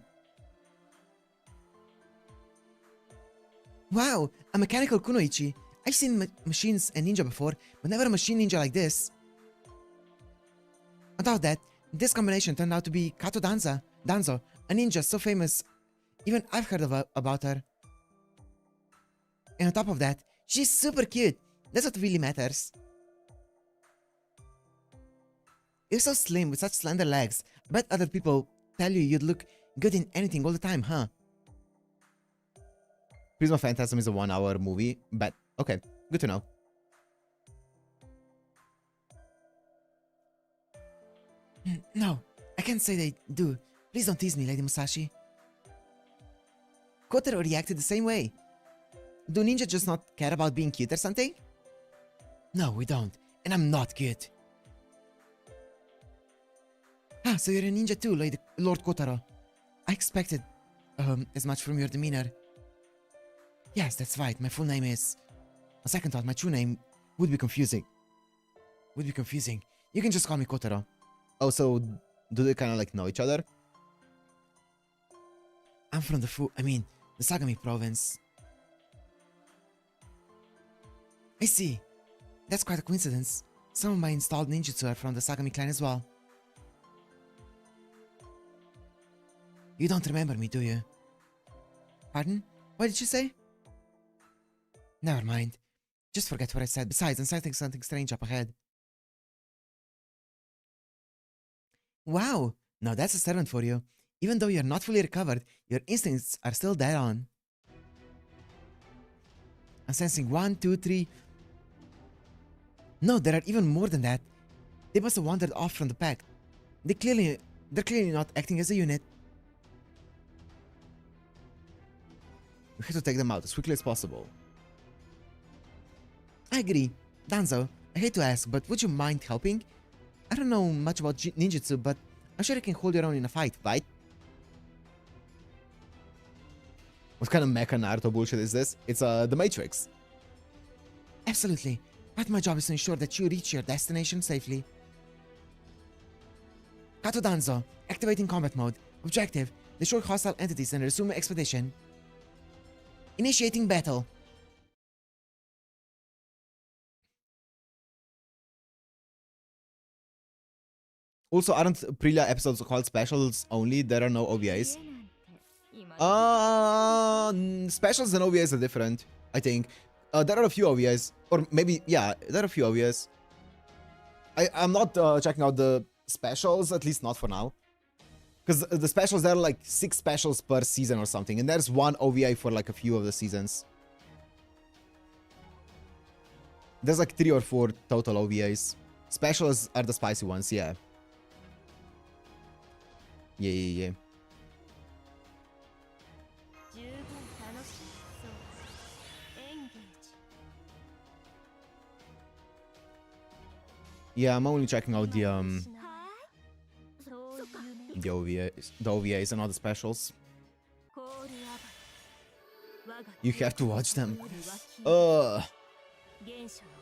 Wow, a mechanical kunoichi. I've seen machines and ninja before, but never a machine ninja like this. On top of that, this combination turned out to be Kato Danzo, a ninja so famous, even I've heard about her. And on top of that, she's super cute. That's what really matters. You're so slim with such slender legs. I bet other people tell you you'd look good in anything all the time, huh? Prisma Phantasm is a 1-hour movie, but okay, good to know. No, I can't say they do. Please don't tease me, Lady Musashi. Kotarou reacted the same way. Do ninja just not care about being cute or something? No, we don't. And I'm not cute. Ah, so you're a ninja too, Lord Kotarou. I expected as much from your demeanor. Yes, that's right. My full name is... On second thought, my true name would be confusing. You can just call me Kotarou. Oh, so do they kind of like know each other? I'm from the Sagami province. I see. That's quite a coincidence. Some of my installed ninjutsu are from the Sagami clan as well. You don't remember me, do you? Pardon? What did you say? Never mind. Just forget what I said. Besides, I'm sensing something strange up ahead. Wow! Now that's a servant for you. Even though you're not fully recovered, your instincts are still dead on. I'm sensing 1, 2, 3... No, there are even more than that. They must have wandered off from the pack. They're clearly not acting as a unit. We have to take them out as quickly as possible. I agree. Danzo, I hate to ask, but would you mind helping? I don't know much about ninjutsu, but I'm sure you can hold your own in a fight, right? What kind of mecha Naruto bullshit is this? It's the Matrix. Absolutely. Part of my job is to ensure that you reach your destination safely. Kato Danzo, activating combat mode. Objective, destroy hostile entities and resume expedition. Initiating battle. Also, aren't Prelia episodes called specials only? There are no OVAs. Specials and OVAs are different, I think. There are a few OVAs. Or maybe, yeah, there are a few OVAs. I'm not checking out the specials, at least not for now. Because the specials, there are like 6 specials per season or something. And there's one OVA for like a few of the seasons. There's like 3 or 4 total OVAs. Specials are the spicy ones, yeah. Yeah. Yeah, I'm only checking out the OVAs and all the specials. You have to watch them. I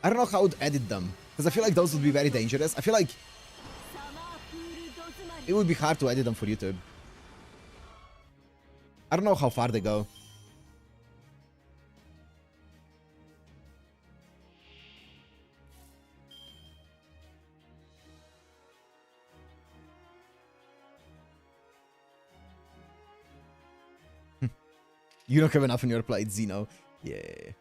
don't know how to edit them, because I feel like those would be very dangerous. I feel like it would be hard to edit them for YouTube. I don't know how far they go. You don't have enough on your plate, Zeno. Yeah.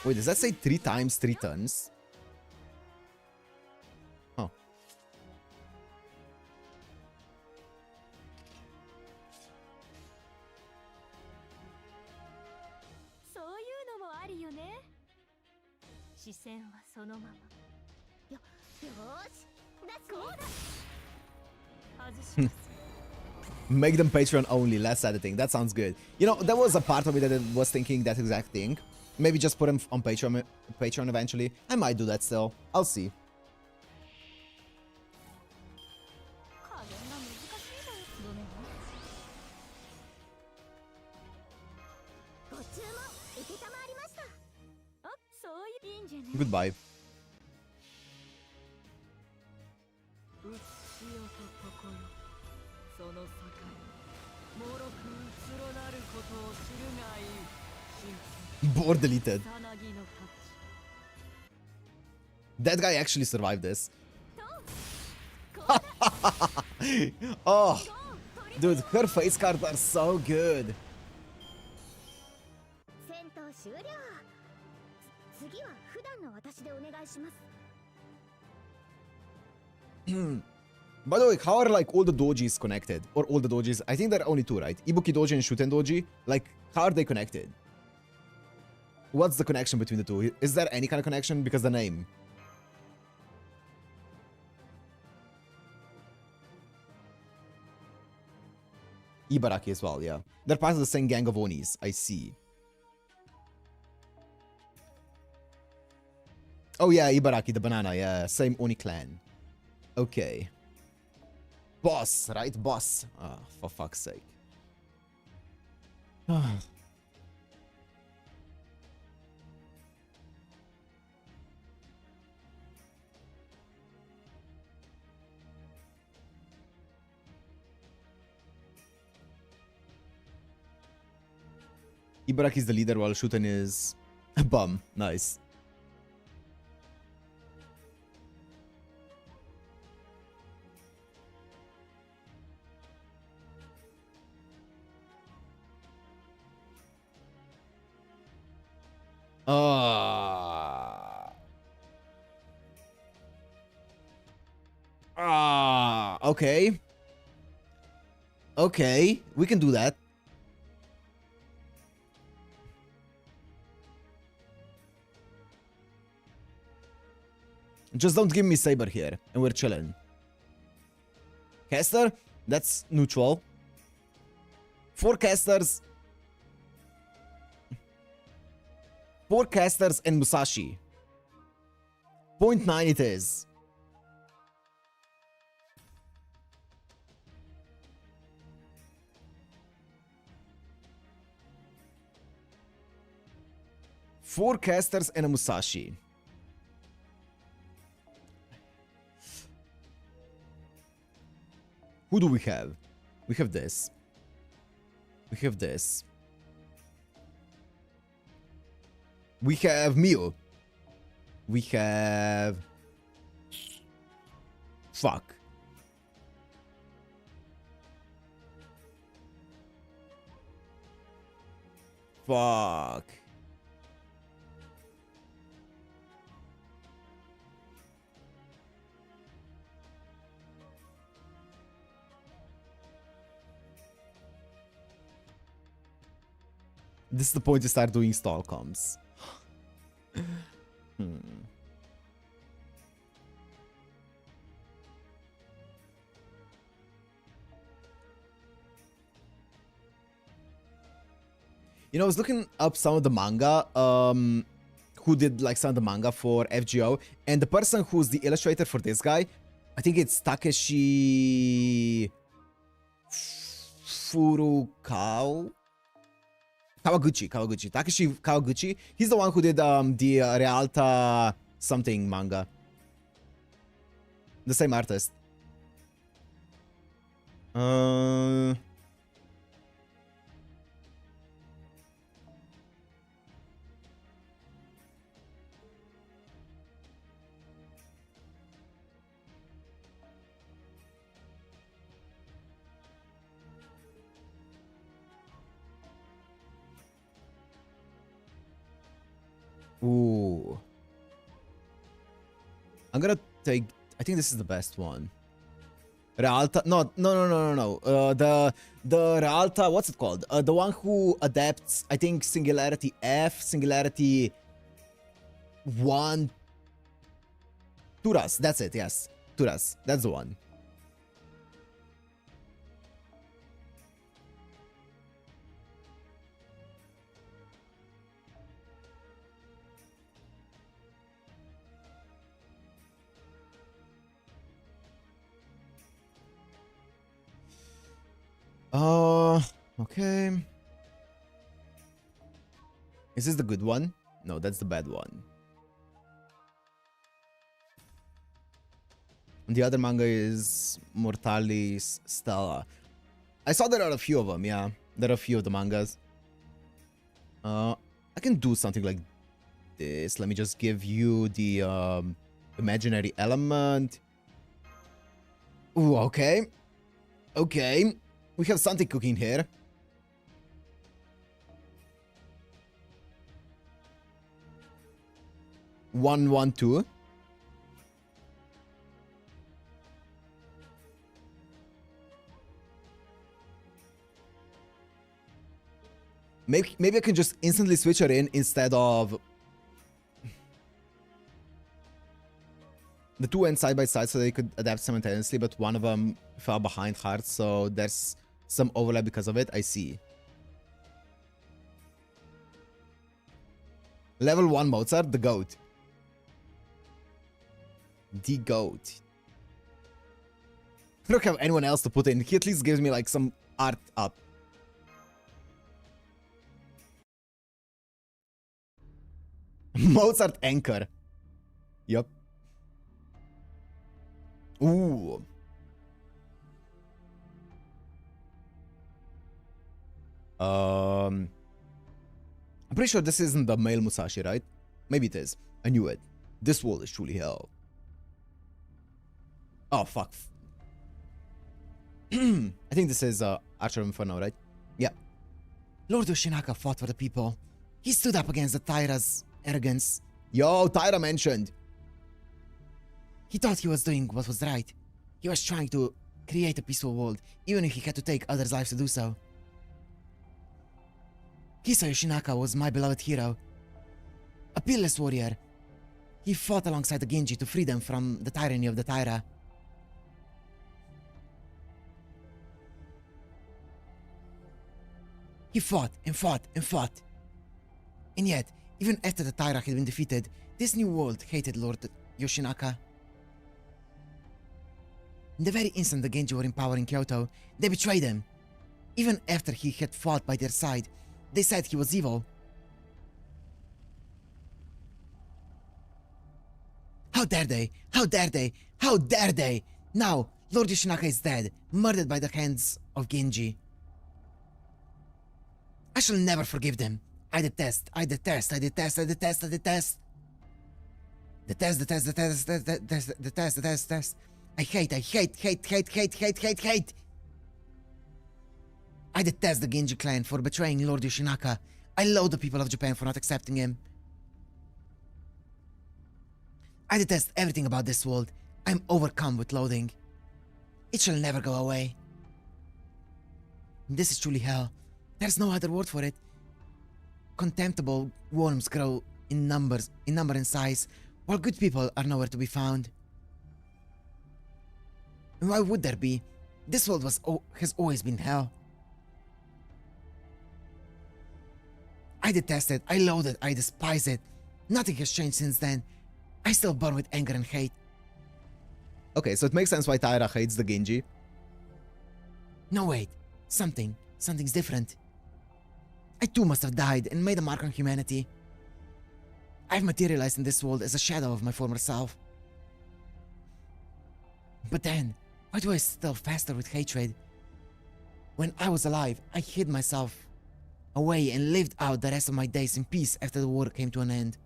Wait, does that say 3 times 3 turns? Oh. Make them Patreon only, less editing. That sounds good. You know, there was a part of me that was thinking that exact thing. Maybe just put them on Patreon eventually. I might do that still. I'll see. Goodbye. Board deleted. That guy actually survived this. Oh, dude, her face cards are so good. By the way, how are like all the dojis connected? Or all the dojis? I think there are only two, right? Ibuki Doji and Shuten Doji. Like, how are they connected? What's the connection between the two? Is there any kind of connection? Because the name. Ibaraki as well, yeah. They're part of the same gang of Onis. I see. Oh yeah, Ibaraki, the banana, yeah. Same Oni clan. Okay. Boss, right? Boss. Ah, for fuck's sake. Ibaraki is the leader while Shuten is a bum. Nice. Okay. Okay, we can do that. Just don't give me Saber here, and we're chilling. Caster, that's neutral. 4 casters. 4 casters and Musashi. 0.9 it is. Four casters and a Musashi. Who do we have? We have this. We have this. We have Mio. We have... Fuck. Fuck. This is the point to start doing stall comms. You know, I was looking up some of the manga, who did like some of the manga for FGO, and the person who's the illustrator for this guy, I think it's Takeshi Kawaguchi. Takeshi Kawaguchi. He's the one who did the Realta something manga. The same artist. Ooh. I'm gonna take... I think this is the best one. Realta... No. The Realta... What's it called? The one who adapts, I think, Singularity F, Singularity 1... Turas. That's it, yes. Turas. That's the one. Okay. Is this the good one? No, that's the bad one. The other manga is Mortalis Stella. I saw there are a few of them, yeah. There are a few of the mangas. I can do something like this. Let me just give you the imaginary element. Ooh, okay. Okay. We have something cooking here. One, 1, 2. Maybe I can just instantly switch her in instead of the two went side by side so they could adapt simultaneously, but one of them fell behind hard, so there's some overlap because of it. I see. Level 1 Mozart, the goat. The goat. I don't have anyone else to put in. He at least gives me like some art up. Mozart anchor. Yup. Ooh. I'm pretty sure this isn't the male Musashi, right? Maybe it is. I knew it. This wall is truly hell. Oh, fuck. I think this is Archer Inferno, right? Yeah. Lord Yoshinaka fought for the people. He stood up against the Taira's arrogance. Yo, Taira mentioned. He thought he was doing what was right. He was trying to create a peaceful world, even if he had to take others' lives to do so. Kisa Yoshinaka was my beloved hero. A peerless warrior. He fought alongside the Genji to free them from the tyranny of the Taira. He fought and fought and fought. And yet, even after the Taira had been defeated, this new world hated Lord Yoshinaka. The very instant the Genji were in power in Kyoto, they betrayed him. Even after he had fought by their side, they said he was evil. How dare they? How dare they? How dare they? Now, Lord Yoshinaka is dead, murdered by the hands of Genji. I shall never forgive them. I detest. Detest. I hate. I detest the Genji clan for betraying Lord Yoshinaka. I loathe the people of Japan for not accepting him. I detest everything about this world. I'm overcome with loathing. It shall never go away. This is truly hell. There's no other word for it. Contemptible worms grow in number and size, while good people are nowhere to be found. And why would there be? This world has always been hell. I detest it, I loathe it, I despise it. Nothing has changed since then. I still burn with anger and hate. Okay, so it makes sense why Taira hates the Genji. No, wait. Something's different. I too must have died and made a mark on humanity. I've materialized in this world as a shadow of my former self. But then, why do I still fester with hatred? When I was alive, I hid myself away and lived out the rest of my days in peace after the war came to an end.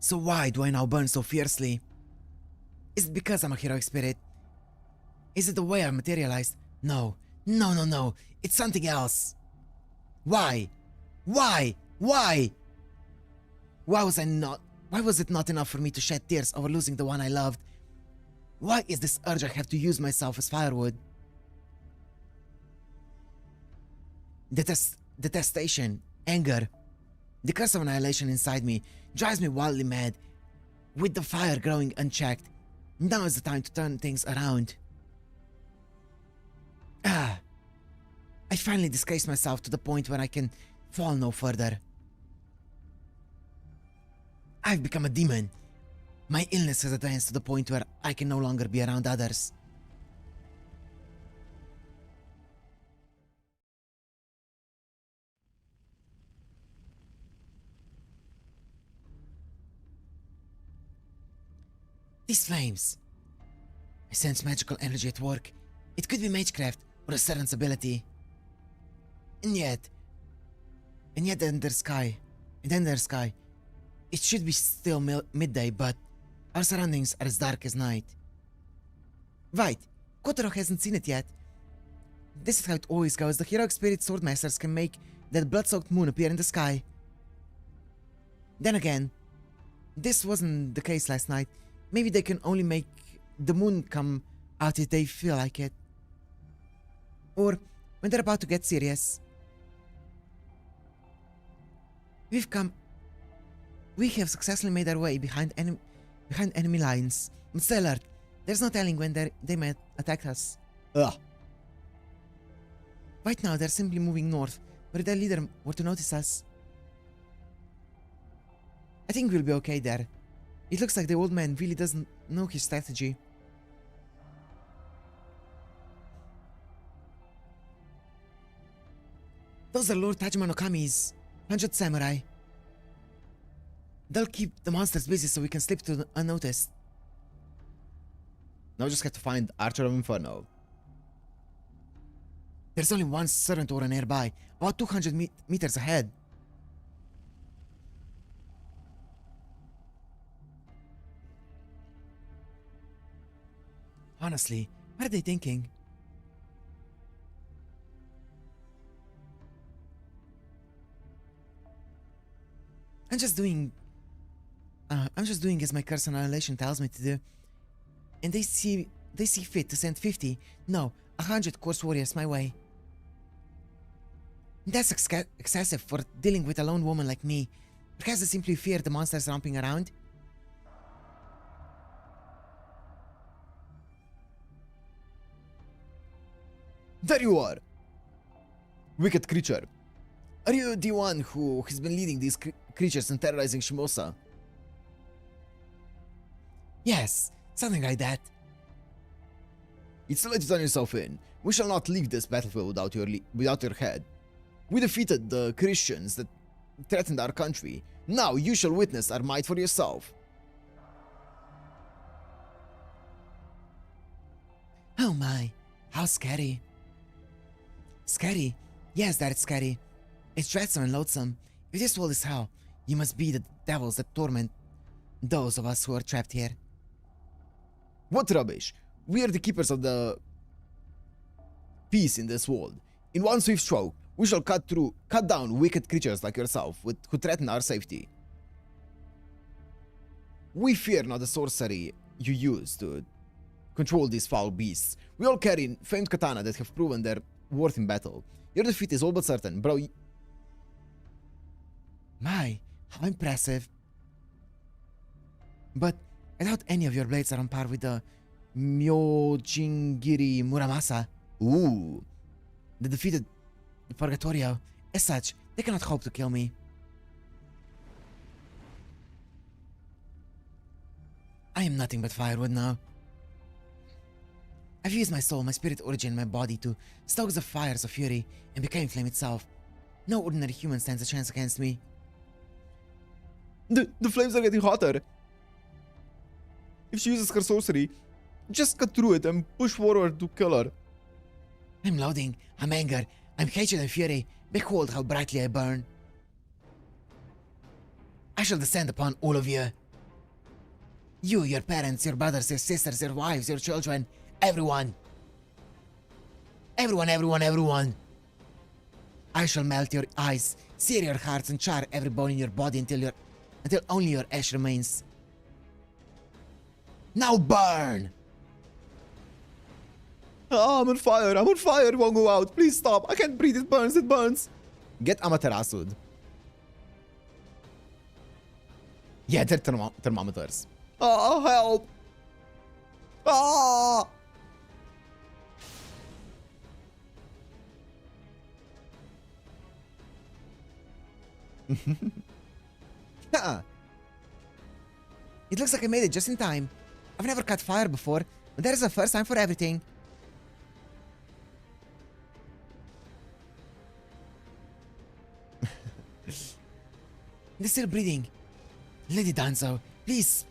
So why do I now burn so fiercely? Is it because I'm a heroic spirit? Is it the way I've materialized? No. It's something else. Why? Why was it not enough for me to shed tears over losing the one I loved? Why is this urge I have to use myself as firewood? Detestation, anger, the curse of annihilation inside me drives me wildly mad. With the fire growing unchecked, now is the time to turn things around. I finally disgraced myself to the point where I can fall no further. I've become a demon. My illness has advanced to the point where I can no longer be around others. These flames. I sense magical energy at work. It could be magecraft or a servant's ability. And yet in the sky, it should be still midday, but our surroundings are as dark as night. Right, Kotarou hasn't seen it yet. This is how it always goes. The heroic spirit swordmasters can make that blood-soaked moon appear in the sky. Then again, this wasn't the case last night. Maybe they can only make the moon come out if they feel like it. Or when they're about to get serious. We have successfully made our way behind enemy lines. But stay alert. There's no telling when they might attack us. Ugh. Right now, they're simply moving north, but if their leader were to notice us, I think we'll be okay there. It looks like the old man really doesn't know his strategy. Those are Lord Tajima no Kami's 100 samurai. They'll keep the monsters busy so we can slip through unnoticed. Now we just have to find Archer of Inferno. There's only one servant aura nearby, about 200 meters ahead. Honestly, what are they thinking? I'm just doing as my curse annihilation tells me to do. And they see fit to send 50, no, 100 course warriors my way. That's excessive for dealing with a lone woman like me. Perhaps they simply fear the monsters romping around. There you are! Wicked creature. Are you the one who has been leading these creatures and terrorizing Shimosa? Yes, something like that. It's too late to turn yourself in. We shall not leave this battlefield without your head. We defeated the Christians that threatened our country. Now you shall witness our might for yourself. Oh my, how scary. Scary? Yes, that's scary. It's dreadful and loathsome. If this world is hell, you must be the devils that torment those of us who are trapped here. What rubbish! We are the keepers of the peace in this world. In one swift stroke, we shall cut down wicked creatures like yourself who threaten our safety. We fear not the sorcery you use to control these foul beasts. We all carry famed katana that have proven their worth in battle. Your defeat is all but certain, bro. My, how impressive. But I doubt any of your blades are on par with the Myojingiri Muramasa. Ooh. The defeated Purgatorio. As such, they cannot hope to kill me. I am nothing but firewood now. I've used my soul, my spirit origin, my body to stoke the fires of fury and became flame itself. No ordinary human stands a chance against me. The flames are getting hotter. If she uses her sorcery, just cut through it and push forward to kill her. I'm loathing, I'm anger, I'm hatred and fury. Behold how brightly I burn. I shall descend upon all of you. You, your parents, your brothers, your sisters, your wives, your children, everyone. Everyone. I shall melt your eyes, sear your hearts, and char every bone in your body until only your ash remains. Now burn! Ah, I'm on fire, it won't go out. Please stop, I can't breathe, it burns. Get Amaterasu'd. Yeah, they're thermometers. Ah, help! Ah! It looks like I made it just in time. I've never caught fire before, but there is a first time for everything. They're still breathing. Lady Danzo, please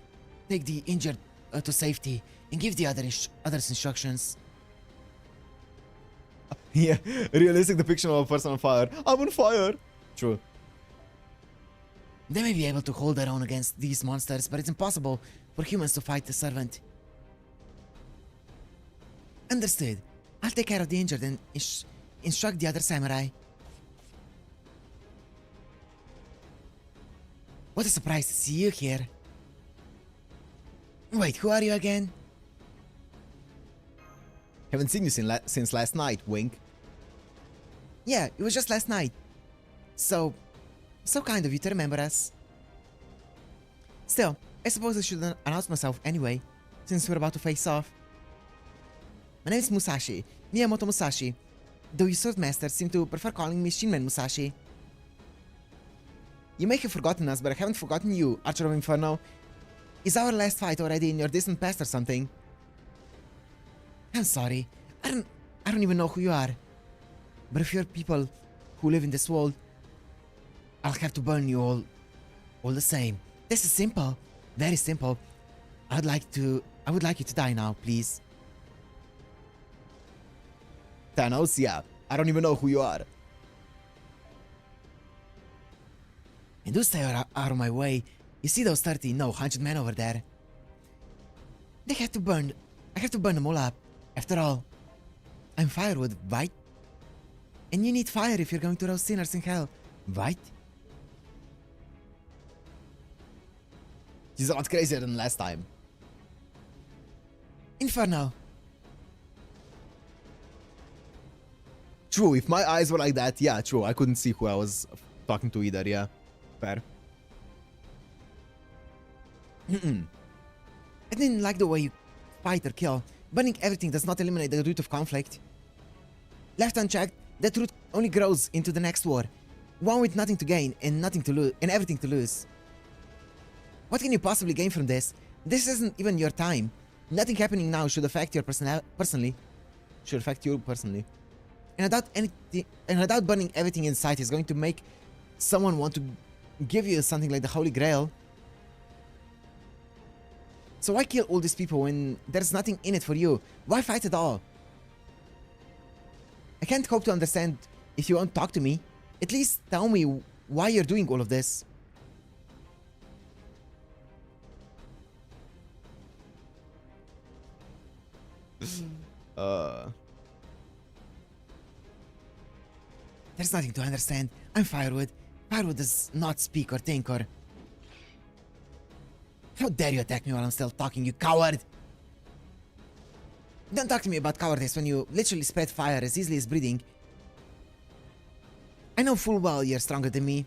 take the injured to safety and give the others instructions. Yeah, realistic depiction of a person on fire. I'm on fire! True. They may be able to hold their own against these monsters, but it's impossible for humans to fight the servant. Understood. I'll take care of the injured and instruct the other samurai. What a surprise to see you here. Wait, who are you again? Haven't seen you since last night, wink. Yeah, it was just last night. So kind of you to remember us. Still, I suppose I should announce myself anyway, since we're about to face off. My name is Musashi, Miyamoto Musashi, though your sword masters seem to prefer calling me Shinmen Musashi. You may have forgotten us, but I haven't forgotten you, Archer of Inferno. Is our last fight already in your distant past or something? I'm sorry, I don't even know who you are. But if you're people who live in this world, I'll have to burn you all the same. This is simple, very simple. I would like you to die now, please. Thanos, yeah. I don't even know who you are. And do stay out of my way. You see those 100 men over there? I have to burn them all up. After all, I'm firewood, right? And you need fire if you're going to roast sinners in hell, right? He's a lot crazier than last time. Inferno. True, if my eyes were like that, yeah, true. I couldn't see who I was talking to either, yeah. Fair. I didn't like the way you fight or kill. Burning everything does not eliminate the root of conflict. Left unchecked, that root only grows into the next war. One with nothing to gain and nothing to lose and everything to lose. What can you possibly gain from this? This isn't even your time. Nothing happening now should affect your personally. Should affect you personally. And I doubt burning everything in sight is going to make someone want to give you something like the Holy Grail. So why kill all these people when there's nothing in it for you? Why fight at all? I can't hope to understand if you won't talk to me. At least tell me why you're doing all of this. There's nothing to understand. I'm firewood. Firewood does not speak or think or... How dare you attack me while I'm still talking, you coward! Don't talk to me about cowardice when you literally spread fire as easily as breathing. I know full well you're stronger than me.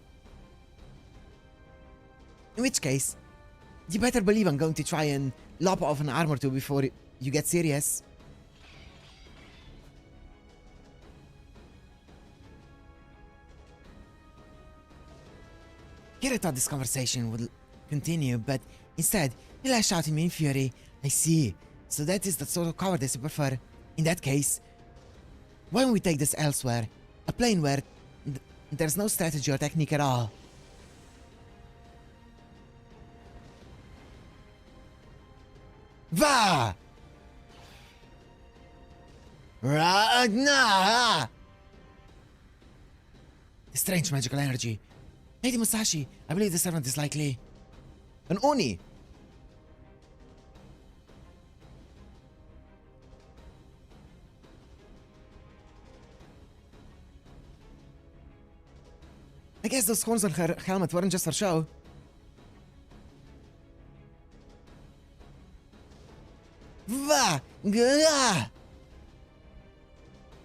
In which case, you better believe I'm going to try and lop off an arm or two before you get serious. Here I thought this conversation would continue, but instead, you lash out at me in fury. I see. So that is the sort of cowardice you prefer. In that case, why don't we take this elsewhere? A plane where there's no strategy or technique at all. Va! Ragna! Strange magical energy. Lady Musashi, I believe the servant is likely An Oni! I guess those horns on her helmet weren't just for show. Va! Gah!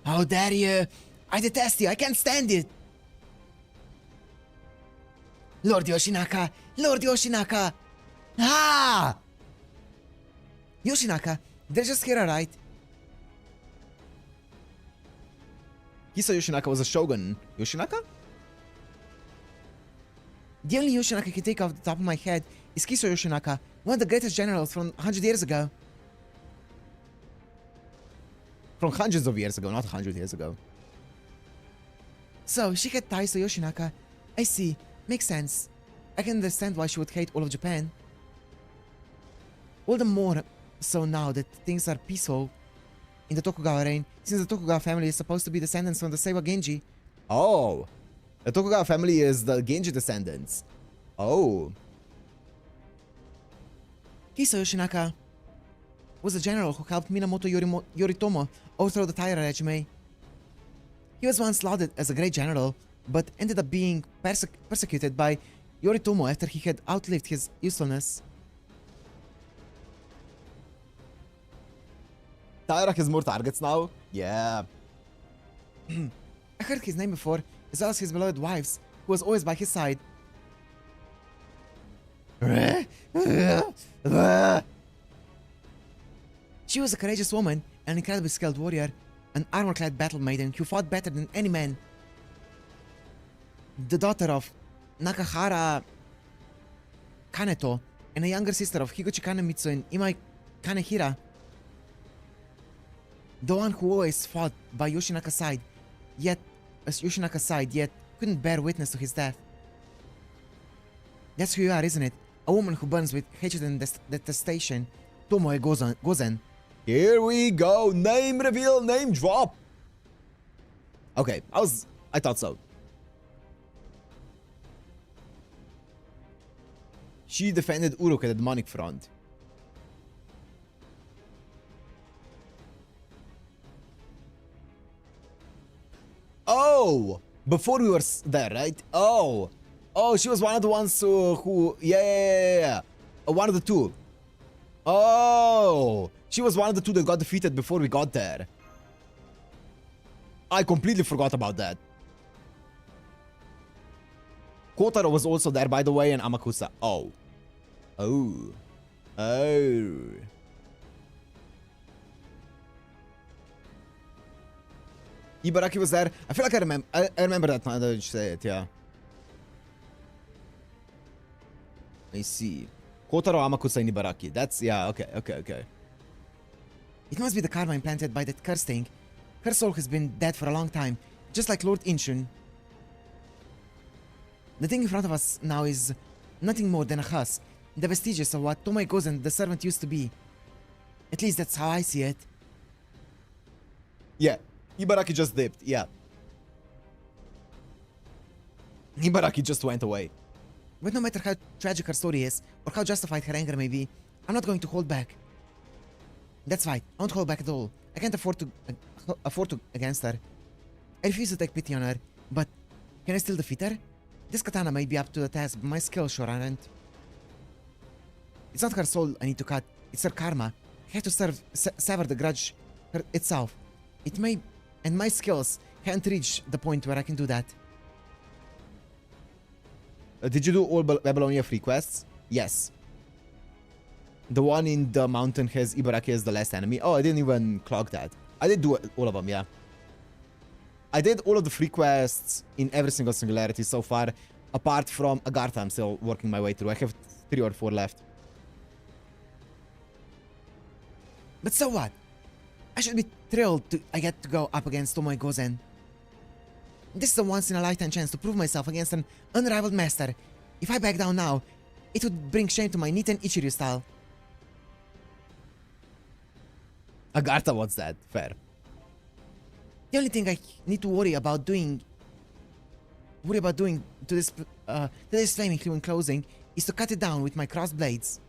How dare you! I detest you, I can't stand it! Lord Yoshinaka! Lord Yoshinaka! Ah! Yoshinaka, they're just here, alright? Kisa Yoshinaka was a shogun. Yoshinaka? The only Yoshinaka I can think off the top of my head is Kiso Yoshinaka, one of the greatest generals from 100 years ago. From hundreds of years ago, not 100 years ago. So, she had ties to Yoshinaka. I see. Makes sense. I can understand why she would hate all of Japan. All the more so now that things are peaceful in the Tokugawa reign, since the Tokugawa family is supposed to be descendants from the Seiwa Genji. Oh, the Tokugawa family is the Genji descendants. Oh. Kisa Yoshinaka was a general who helped Minamoto Yoritomo overthrow the Taira regime. He was once lauded as a great general, but ended up being persecuted by Yoritomo after he had outlived his usefulness. Taira has more targets now? Yeah. I heard his name before, as well as his beloved wives, who was always by his side. She was a courageous woman, an incredibly skilled warrior, an armor-clad battle maiden who fought better than any man. The daughter of Nakahara Kaneto and a younger sister of Higuchi Kanemitsu and Imai Kanehira. The one who always fought by Yoshinaka's side, yet couldn't bear witness to his death. That's who you are, isn't it? A woman who burns with hatred and detestation. Tomoe Gozen. Here we go. Name reveal, name drop. Okay, I thought so. She defended Uruk at the demonic front. Oh, before we were there, right? Oh, she was one of the ones who, yeah. One of the two. Oh, she was one of the two that got defeated before we got there. I completely forgot about that. Kotarou was also there, by the way, and Amakusa. Oh. Ibaraki was there. I feel like I remember that now that you say it, yeah. I see. Kotarou, Amakusa, and Ibaraki. That's, yeah, okay. It must be the karma implanted by that curse thing. Her soul has been dead for a long time, just like Lord Inshun. The thing in front of us now is nothing more than a husk, the vestiges of what Tomoe Gozen, the servant, used to be. At least that's how I see it. Yeah, Ibaraki just dipped, yeah. Ibaraki just went away. But no matter how tragic her story is, or how justified her anger may be, I'm not going to hold back. That's right, I won't hold back at all. I can't afford to against her. I refuse to take pity on her, but can I still defeat her? This katana may be up to the task, but my skills sure aren't. It's not her soul I need to cut, it's her karma. I have to sever the grudge itself. It may, and my skills can't reach the point where I can do that. Did you do all Babylonia free quests? Yes. The one in the mountain has Ibaraki as the last enemy. Oh, I didn't even clock that. I did do all of them, yeah. I did all of the free quests in every single singularity so far, apart from Agartha. I'm still working my way through. I have 3 or 4 left. But so what? I should be thrilled I get to go up against Tomoe Gozen. This is a once-in-a-lifetime chance to prove myself against an unrivaled master. If I back down now, it would bring shame to my Niten Ichiryu style. Agartha wants that. Fair. The only thing I need to worry about doing to this flaming clue in closing is to cut it down with my crossed blades.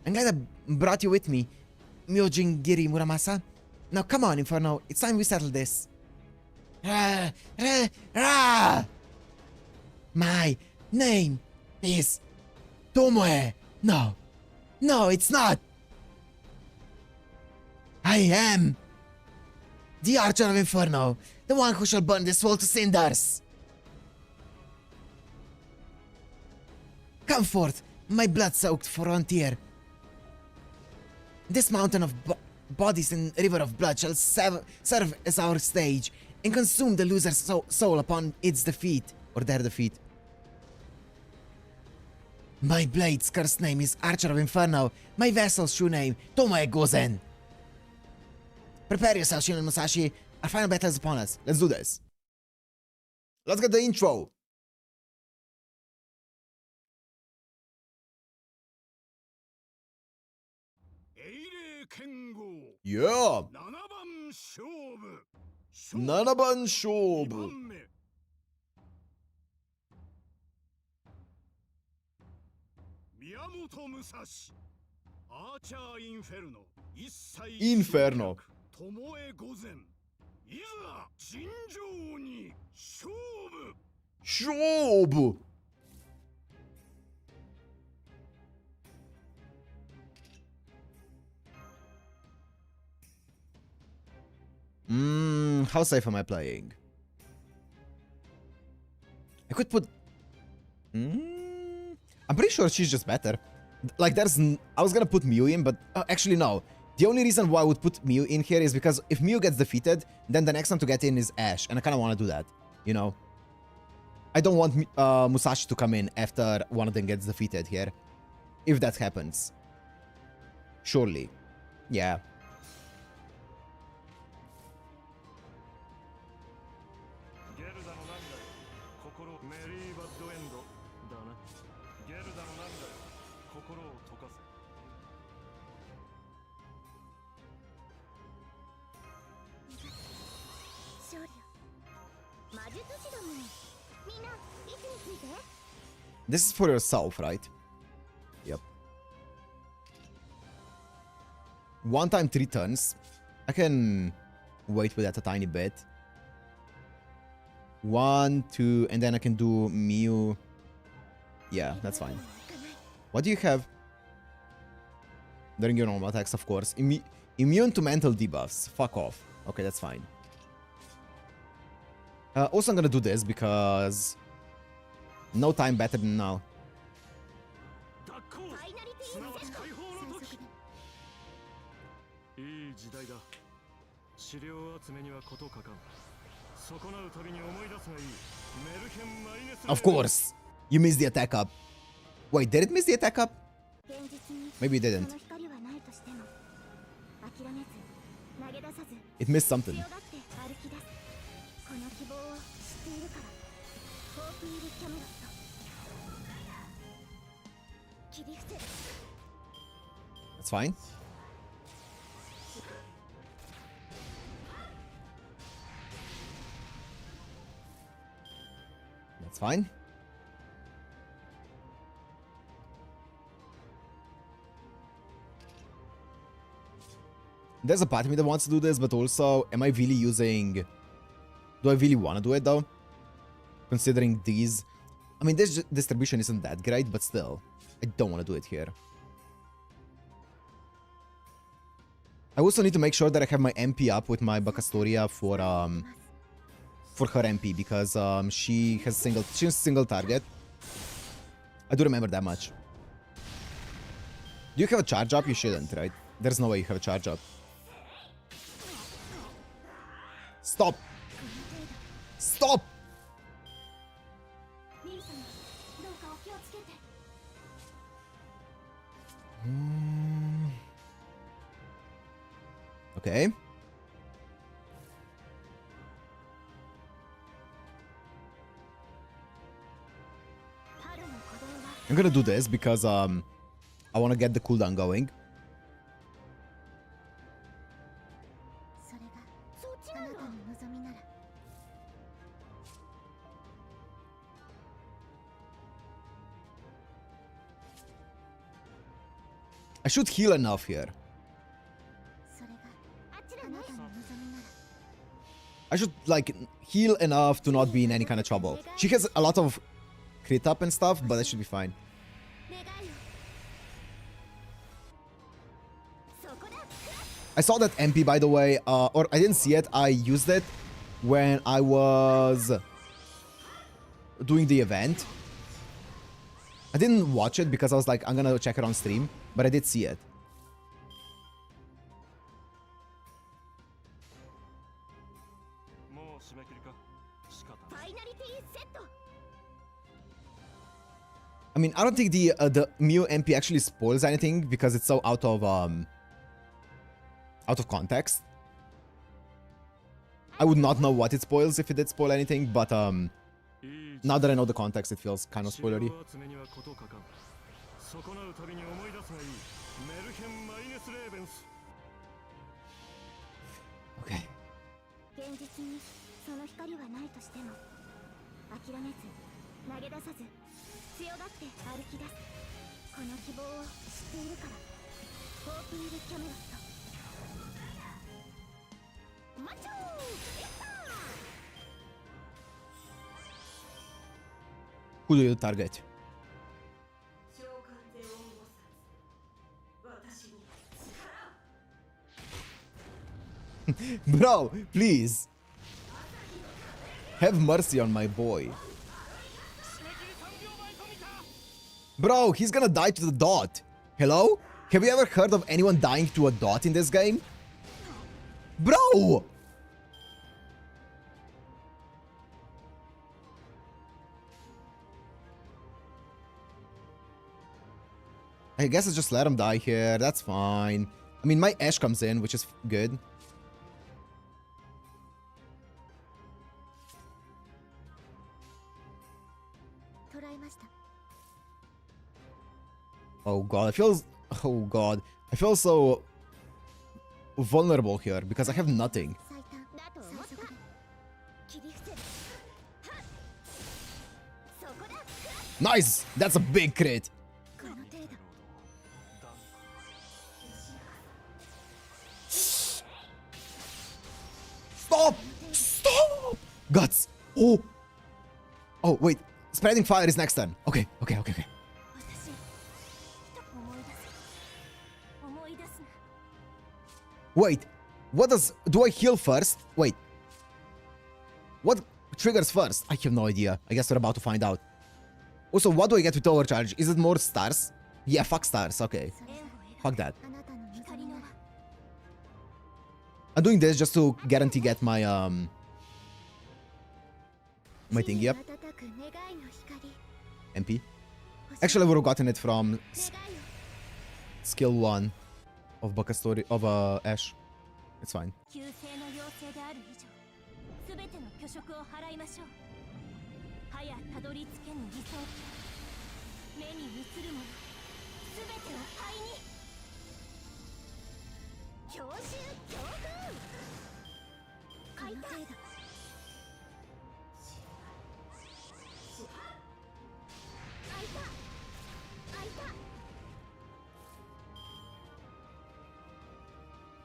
I'm glad I brought you with me, Myojin-giri Muramasa. Now come on, Inferno, it's time we settle this. My name is Tomoe. No, it's not. I am the Archer of Inferno, the one who shall burn this world to cinders. Come forth, my blood-soaked frontier. This mountain of bodies and river of blood shall serve as our stage and consume the loser's soul upon its defeat, or their defeat. My blade's cursed name is Archer of Inferno, my vessel's true name, Tomoe Gozen. Prepare yourself, Shinen Musashi. Our final battle is upon us. Let's do this. Let's get the intro. Yeah! Nanaban Shobu! Inferno! Shobu! How safe am I playing? I could put... I'm pretty sure she's just better. Like, I was gonna put Mew in, but... actually, no. The only reason why I would put Mew in here is because if Mew gets defeated, then the next one to get in is Ash, and I kind of want to do that, you know? I don't want Musashi to come in after one of them gets defeated here. If that happens. Surely. Yeah. This is for yourself, right? Yep. 1 time 3 turns. I can wait with that a tiny bit. 1, 2, and then I can do Mew. Yeah, that's fine. What do you have? During your normal attacks, of course. Immune to mental debuffs. Fuck off. Okay, that's fine. Also, I'm gonna do this because... no time better than now. Of course! You missed the attack up. Wait, did it miss the attack up? Maybe it didn't. It missed something. That's fine. That's fine. There's a part of me that wants to do this, but also, am I really using... do I really want to do it, though? Considering these... I mean, this distribution isn't that great, but still. I don't want to do it here. I also need to make sure that I have my MP up with my Bakastoria for her MP, because she has single target. I do remember that much. Do you have a charge up? You shouldn't, right? There's no way you have a charge up. Stop! Stop! Okay. I'm gonna do this because I want to get the cooldown going. I should heal enough here. I should, like, heal enough to not be in any kind of trouble. She has a lot of crit up and stuff, but that should be fine. I saw that MP, by the way, or I didn't see it. I used it when I was doing the event. I didn't watch it because I was like, I'm gonna check it on stream, but I did see it. I mean, I don't think the Mew MP actually spoils anything because it's so out of context. I would not know what it spoils if it did spoil anything, but now that I know the context, it feels kind of spoilery. Okay. 現実にその光はないとしても諦めず投げ出さず強がって歩き出すこの希望を知っているからホーピングキャメロットマッチョーエッタ Who do you target? Bro, please. Have mercy on my boy. Bro, he's gonna die to the dot. Hello? Have you ever heard of anyone dying to a dot in this game? Bro! I guess let's just let him die here. That's fine. I mean, my Ash comes in, which is good. Oh god, oh god, I feel so vulnerable here because I have nothing. Nice! That's a big crit. Stop! Stop! Guts! Oh! Oh, wait. Spreading fire is next turn. Okay. Wait, what does... Do I heal first? Wait. What triggers first? I have no idea. I guess we're about to find out. Also, what do I get with overcharge? Is it more stars? Yeah, fuck stars. Okay. Fuck that. I'm doing this just to guarantee get my, my thing, yep. MP. Actually, I would have gotten it from skill 1 of Bakastori, of Ash. It's fine.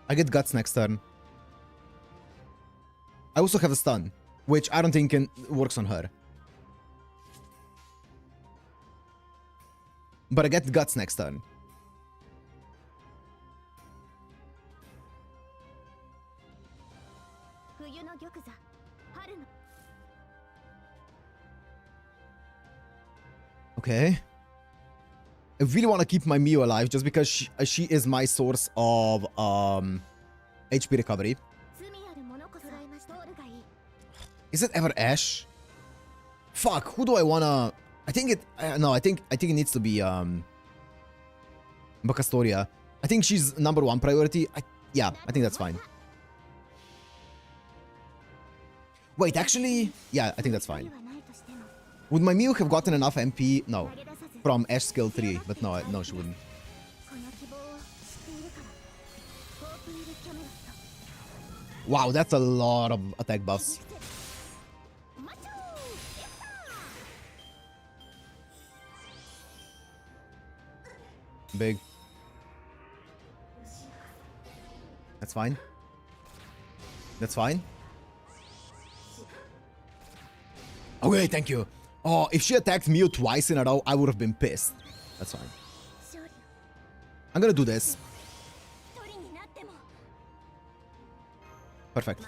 I get Guts next turn. I also have a stun, which I don't think works on her. But I get Guts next turn. Okay. I really want to keep my Miu alive just because she is my source of HP recovery. Is it ever Ash? Fuck, who do I wanna... I think it... no, I think it needs to be Bakastoria. I think she's #1 priority. Yeah, I think that's fine. Wait, actually... Yeah, I think that's fine. Would my Miu have gotten enough MP? No. From Ash skill 3, but no, she wouldn't. Wow, that's a lot of attack buffs. Big. That's fine. That's fine. Okay, thank you. Oh, if she attacked Miu twice in a row, I would have been pissed. That's fine. I'm gonna do this. Perfect.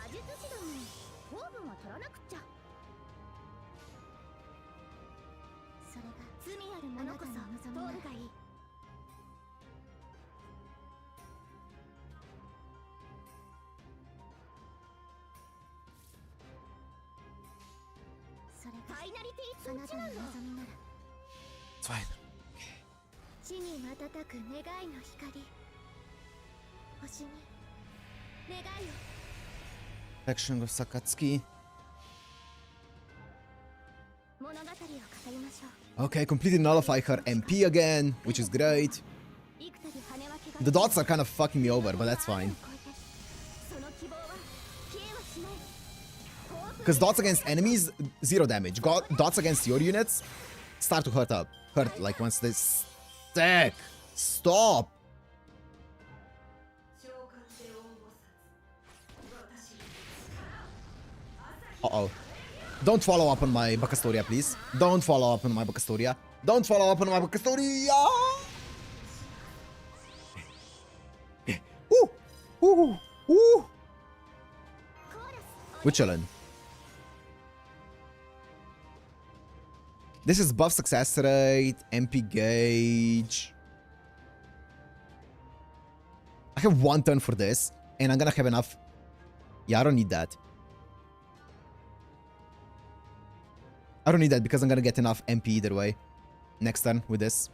It's fine. Action of Sakatsuki. Okay, completely nullify her MP again, which is great. The dots are kind of fucking me over, but that's fine. Because dots against enemies, 0 damage. Dots against your units start to hurt like once they stack. Stop! Uh-oh. Don't follow up on my Bakastoria, please. Don't follow up on my Bakastoria. Don't follow up on my Bakastoria! Ooh! Ooh! Ooh! We're chilling. This is buff success rate, MP gauge. I have 1 turn for this, and I'm gonna have enough. Yeah, I don't need that. I don't need that because I'm gonna get enough MP either way. Next turn with this.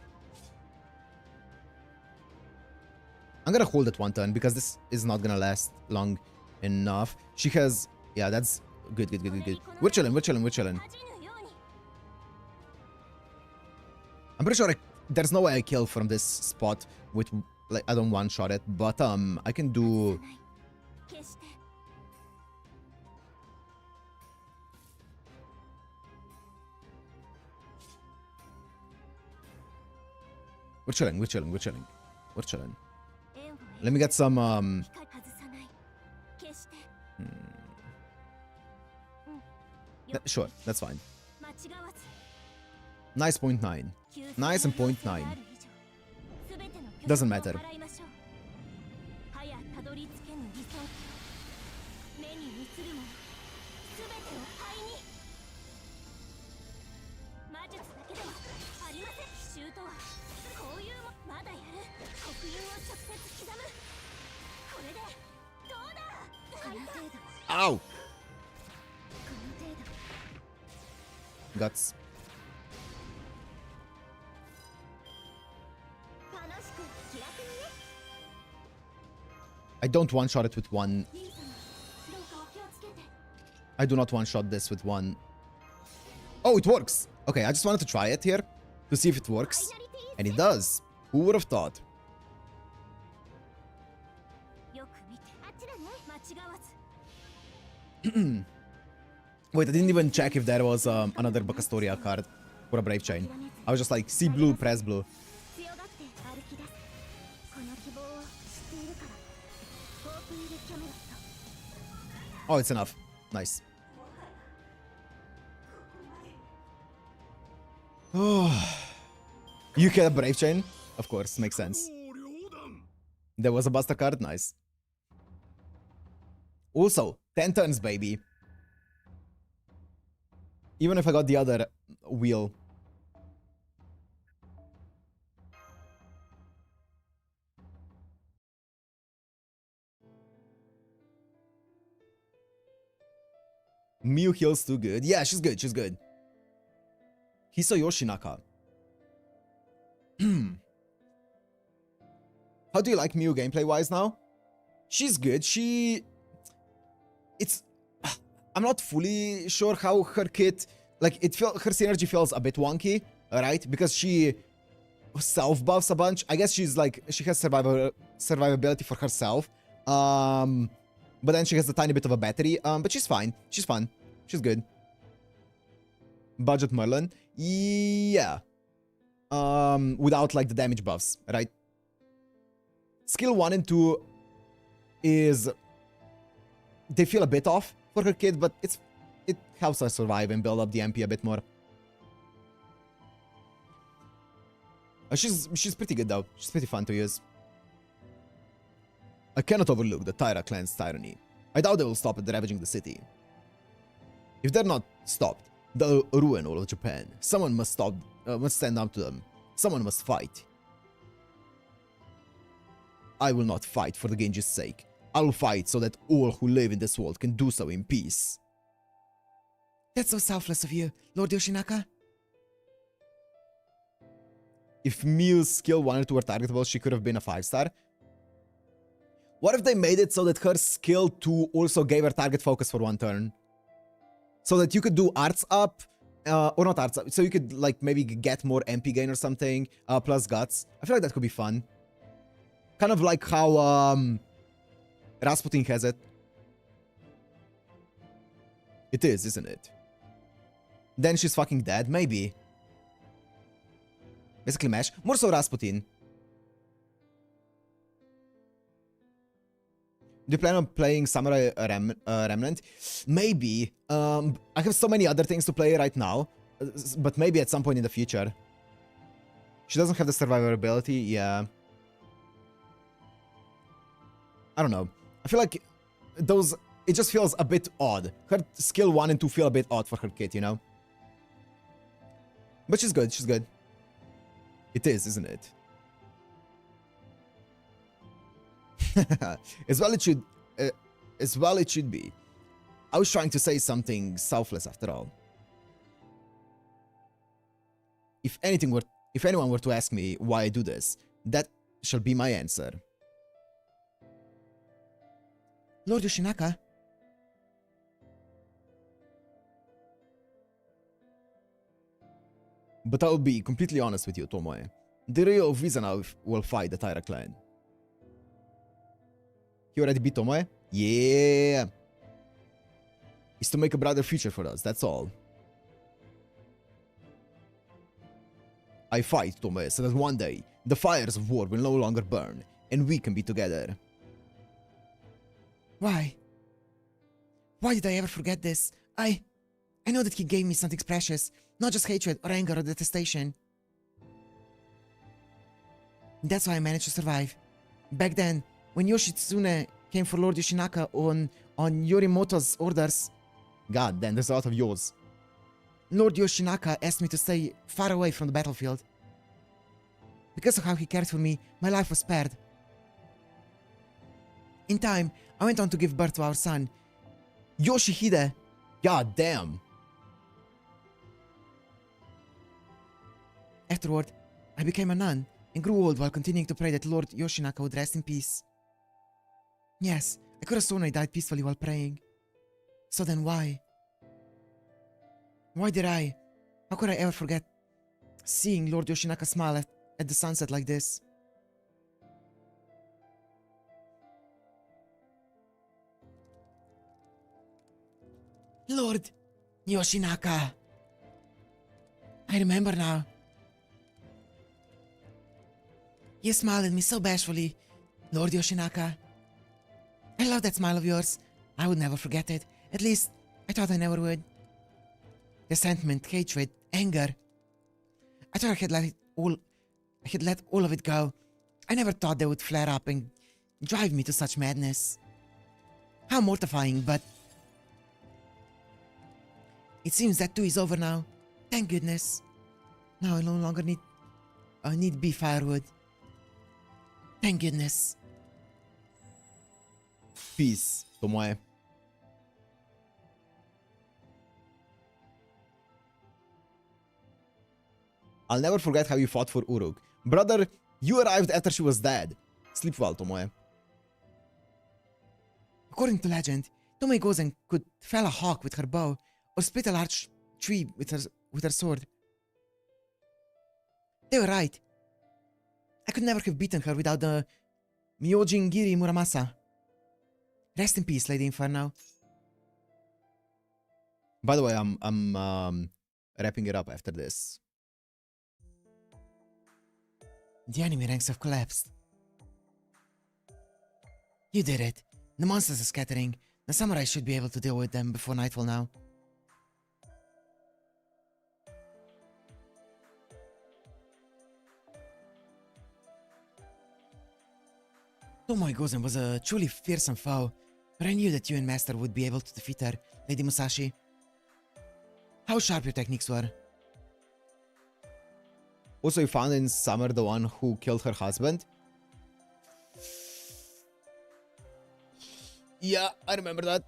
I'm gonna hold it 1 turn because this is not gonna last long enough. She has... Yeah, that's good, good, good, good, good. We're chilling, we're chilling, we're chilling. I'm pretty sure there's no way I kill from this spot with... Like, I don't one-shot it, but I can do... We're chilling, we're chilling, we're chilling. We're chilling. Let me get some, Sure, that's fine. Nice 0.9. Nice and 0.9. Doesn't matter. Ow! Guts. I don't one-shot it with 1. I do not one-shot this with 1. Oh, it works! Okay, I just wanted to try it here to see if it works. And it does. Who would have thought? Wait, I didn't even check if there was another Bakastoria card for a Brave Chain. I was just like, see blue, press blue. Oh, it's enough. Nice. Oh, you get a Brave Chain? Of course, makes sense. There was a Buster card, nice. Also, 10 turns, baby. Even if I got the other wheel. Miu heals too good. Yeah, she's good, she's good. Hiso Yoshinaka. How do you like Miu gameplay-wise now? She's good. It's... I'm not fully sure how her kit... Like, her synergy feels a bit wonky, right? Because she self-buffs a bunch. I guess she's like... She has survivability for herself. But then she has a tiny bit of a battery. But she's fine. She's fun. She's good. Budget Merlin. Yeah. Without, like, the damage buffs, right? Skill 1 and 2 is... They feel a bit off for her kid, but it helps her survive and build up the MP a bit more. She's pretty good though. She's pretty fun to use. I cannot overlook the Taira clan's tyranny. I doubt they will stop at ravaging the city. If they're not stopped, they'll ruin all of Japan. Someone must stand up to them. Someone must fight. I will not fight for the Genji's sake. I will fight so that all who live in this world can do so in peace. That's so selfless of you, Lord Yoshinaka. If Miu's skill 1 or 2 were targetable, she could have been a 5-star. What if they made it so that her skill 2 also gave her target focus for 1 turn? So that you could do arts up, or not arts up, so you could like maybe get more MP gain or something, plus guts. I feel like that could be fun. Kind of like how Rasputin has it. It is, isn't it? Then she's fucking dead? Maybe. Basically Mesh. More so Rasputin. Do you plan on playing Samurai Remnant? Maybe. I have so many other things to play right now. But maybe at some point in the future. She doesn't have the survivability, yeah. I don't know. I feel like those... It just feels a bit odd. Her skill 1 and 2 feel a bit odd for her kit, you know? But she's good, she's good. It is, isn't it? As well it should be. I was trying to say something selfless after all. If anyone were to ask me why I do this, that shall be my answer. Lord Yoshinaka? But I'll be completely honest with you, Tomoe. The real Vizana will fight the Taira clan. He already beat Tomoe? Yeah! It's to make a brighter future for us, that's all. I fight, Tomoe, so that one day, the fires of war will no longer burn, and we can be together. Why? Why did I ever forget this? I know that he gave me something precious, not just hatred or anger or detestation. That's why I managed to survive. Back then, when Yoshitsune came for Lord Yoshinaka on Yorimoto's orders... God damn, there's a lot of yours. Lord Yoshinaka asked me to stay far away from the battlefield. Because of how he cared for me, my life was spared. In time, I went on to give birth to our son, Yoshihide. God damn. Afterward, I became a nun and grew old while continuing to pray that Lord Yoshinaka would rest in peace. Yes, I could have sworn I died peacefully while praying. So then why? Why did I? How could I ever forget seeing Lord Yoshinaka smile at the sunset like this? Lord Yoshinaka. I remember now. You smiled at me so bashfully, Lord Yoshinaka. I love that smile of yours. I would never forget it. At least, I thought I never would. Resentment, hatred, anger. I thought I had let all of it go. I never thought they would flare up and drive me to such madness. How mortifying, but... It seems that too is over now. Thank goodness. Now I no longer need beef firewood. Thank goodness. Peace, Tomoe. I'll never forget how you fought for Uruk. Brother, you arrived after she was dead. Sleep well, Tomoe. According to legend, Tomoe Gozen could fell a hawk with her bow or split a large tree with her sword. They were right. I could never have beaten her without the Myojingiri Muramasa. Rest in peace, Lady Inferno. By the way, I'm wrapping it up after this. The enemy ranks have collapsed. You did it. The monsters are scattering. The samurai should be able to deal with them before nightfall now. Tomoe Gozen was a truly fearsome foe, but I knew that you and Master would be able to defeat her, Lady Musashi. How sharp your techniques were. Also, you found in Summer the one who killed her husband? Yeah, I remember that.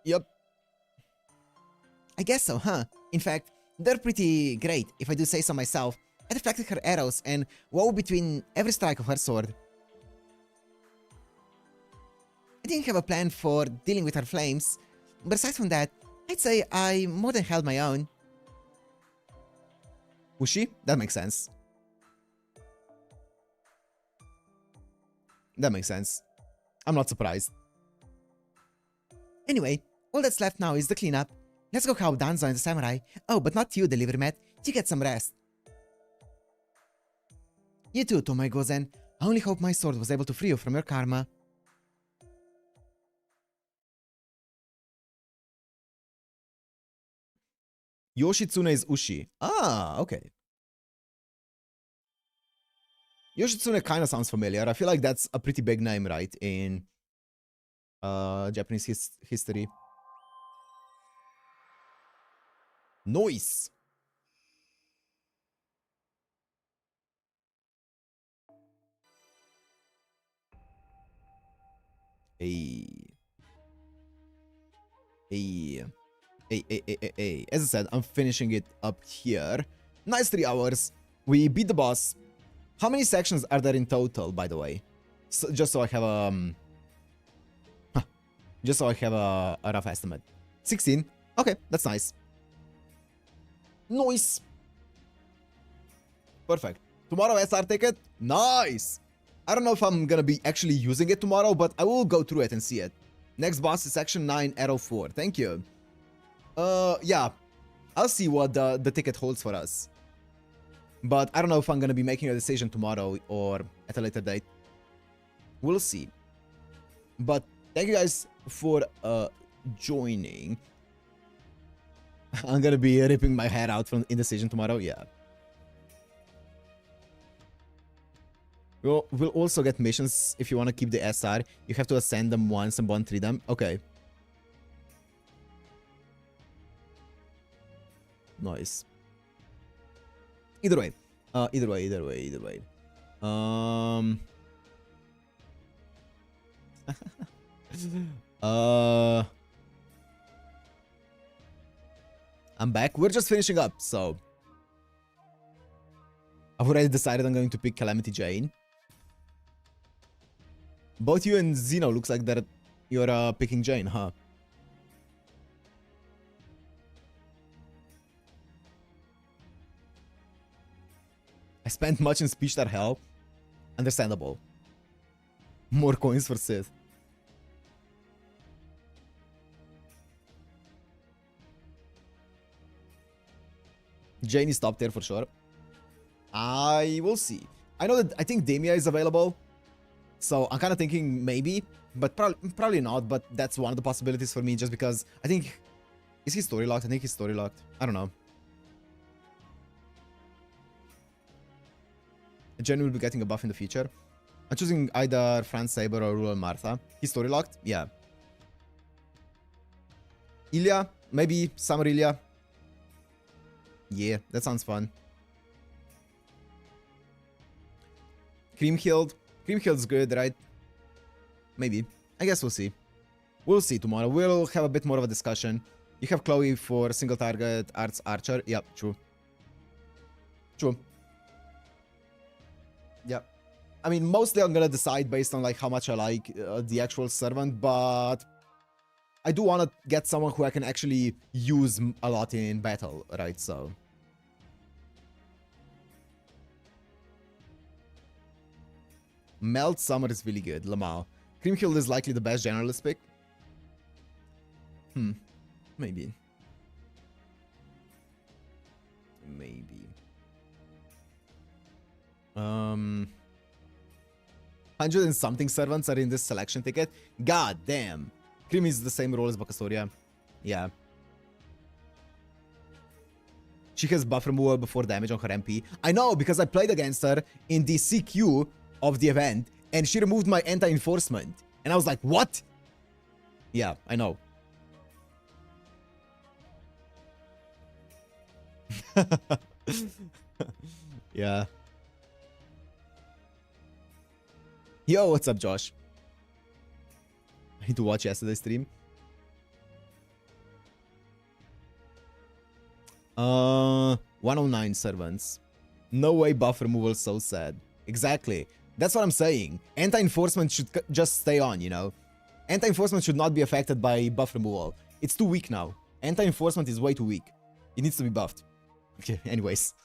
Yep. I guess so, huh? In fact, they're pretty great, if I do say so myself. I deflected her arrows and wove between every strike of her sword. I didn't have a plan for dealing with her flames, but aside from that, I'd say I more than held my own. Was she? That makes sense. That makes sense. I'm not surprised. Anyway, all that's left now is the cleanup. Let's go help Danzo and the samurai. Oh, but not you, delivery mat. You get some rest. You too, Tomoe Gozen. I only hope my sword was able to free you from your karma. Yoshitsune is Ushi. Ah, okay. Yoshitsune kind of sounds familiar. I feel like that's a pretty big name, right, in Japanese history. Noise. Hey. Hey. Hey. As I said, I'm finishing it up here. Nice 3 hours. We beat the boss. How many sections are there in total, by the way? So, just so I have a... just so I have a rough estimate. 16. Okay, that's nice. Nice. Perfect. Tomorrow SR ticket? Nice. I don't know if I'm gonna be actually using it tomorrow, but I will go through it and see it. Next boss is section 9, arrow 4. Thank you. Yeah. I'll see what the ticket holds for us. But I don't know if I'm gonna be making a decision tomorrow or at a later date. We'll see. But thank you guys for joining. I'm gonna be ripping my hair out from indecision tomorrow. Yeah. We'll also get missions if you want to keep the SR. You have to ascend them once and 1-3 them. Okay. Nice. Either way. Either way. I'm back. We're just finishing up, so I've already decided I'm going to pick Calamity Jane. Both you and Zeno looks like that you're picking Jane, huh? I spent much in speech that hell. Understandable. More coins for Sith. Jane is top tier for sure. I will see. I know that I think Demia is available. So I'm kind of thinking maybe, but probably not. But that's one of the possibilities for me just because I think... Is he story locked? I think he's story locked. I don't know. Jen will be getting a buff in the future. I'm choosing either Franz Saber or Rural Martha. He's story locked? Yeah. Ilya? Maybe Summer Ilya? Yeah, that sounds fun. Creamkilled? Creamkilled's good, right? Maybe. I guess we'll see. We'll see tomorrow. We'll have a bit more of a discussion. You have Chloe for single target arts archer. Yep, true. True. Yep. I mean, mostly I'm gonna decide based on like how much I like the actual servant, but I do want to get someone who I can actually use a lot in battle, right? So Melt Summer is really good. Lamau. Creamkill is likely the best generalist pick. Maybe. Maybe. 100 and something servants are in this selection ticket. God damn. Cream is the same role as Bakastoria. Yeah. She has buff removal before damage on her MP. I know, because I played against her in the CQ of the event, and she removed my anti-enforcement. And I was like, what? Yeah, I know. Yeah. Yo, what's up, Josh? I need to watch yesterday's stream. 109 servants. No way buff removal, so sad. Exactly. That's what I'm saying. Anti-enforcement should just stay on, you know? Anti-enforcement should not be affected by buff removal. It's too weak now. Anti-enforcement is way too weak. It needs to be buffed. Okay, anyways.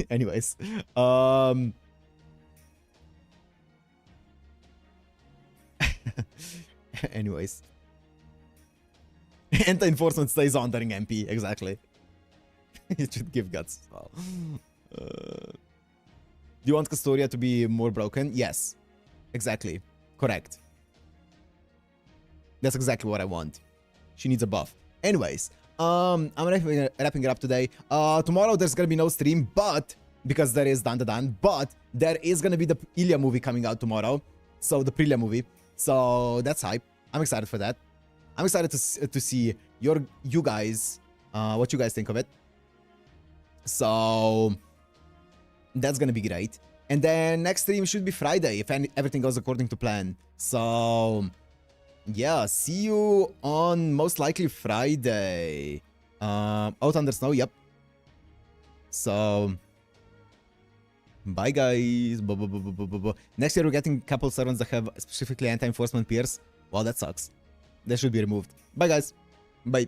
Anyways. Anyways. Anti-enforcement stays on during MP, exactly. It should give guts as well. Do you want Castoria to be more broken? Yes. Exactly. Correct. That's exactly what I want. She needs a buff. Anyways, I'm wrapping it up today. Tomorrow there's gonna be no stream, but because there is Dan, but there is gonna be the Ilya movie coming out tomorrow. So the Prilia movie. So that's hype. I'm excited for that. I'm excited to see you guys, what you guys think of it. So that's gonna be great. And then next stream should be Friday if everything goes according to plan. So yeah, see you on most likely Friday. Out under snow, yep. So bye guys. Next year we're getting a couple servants that have specifically anti-enforcement peers. Wow, that sucks. They should be removed. Bye guys. Bye.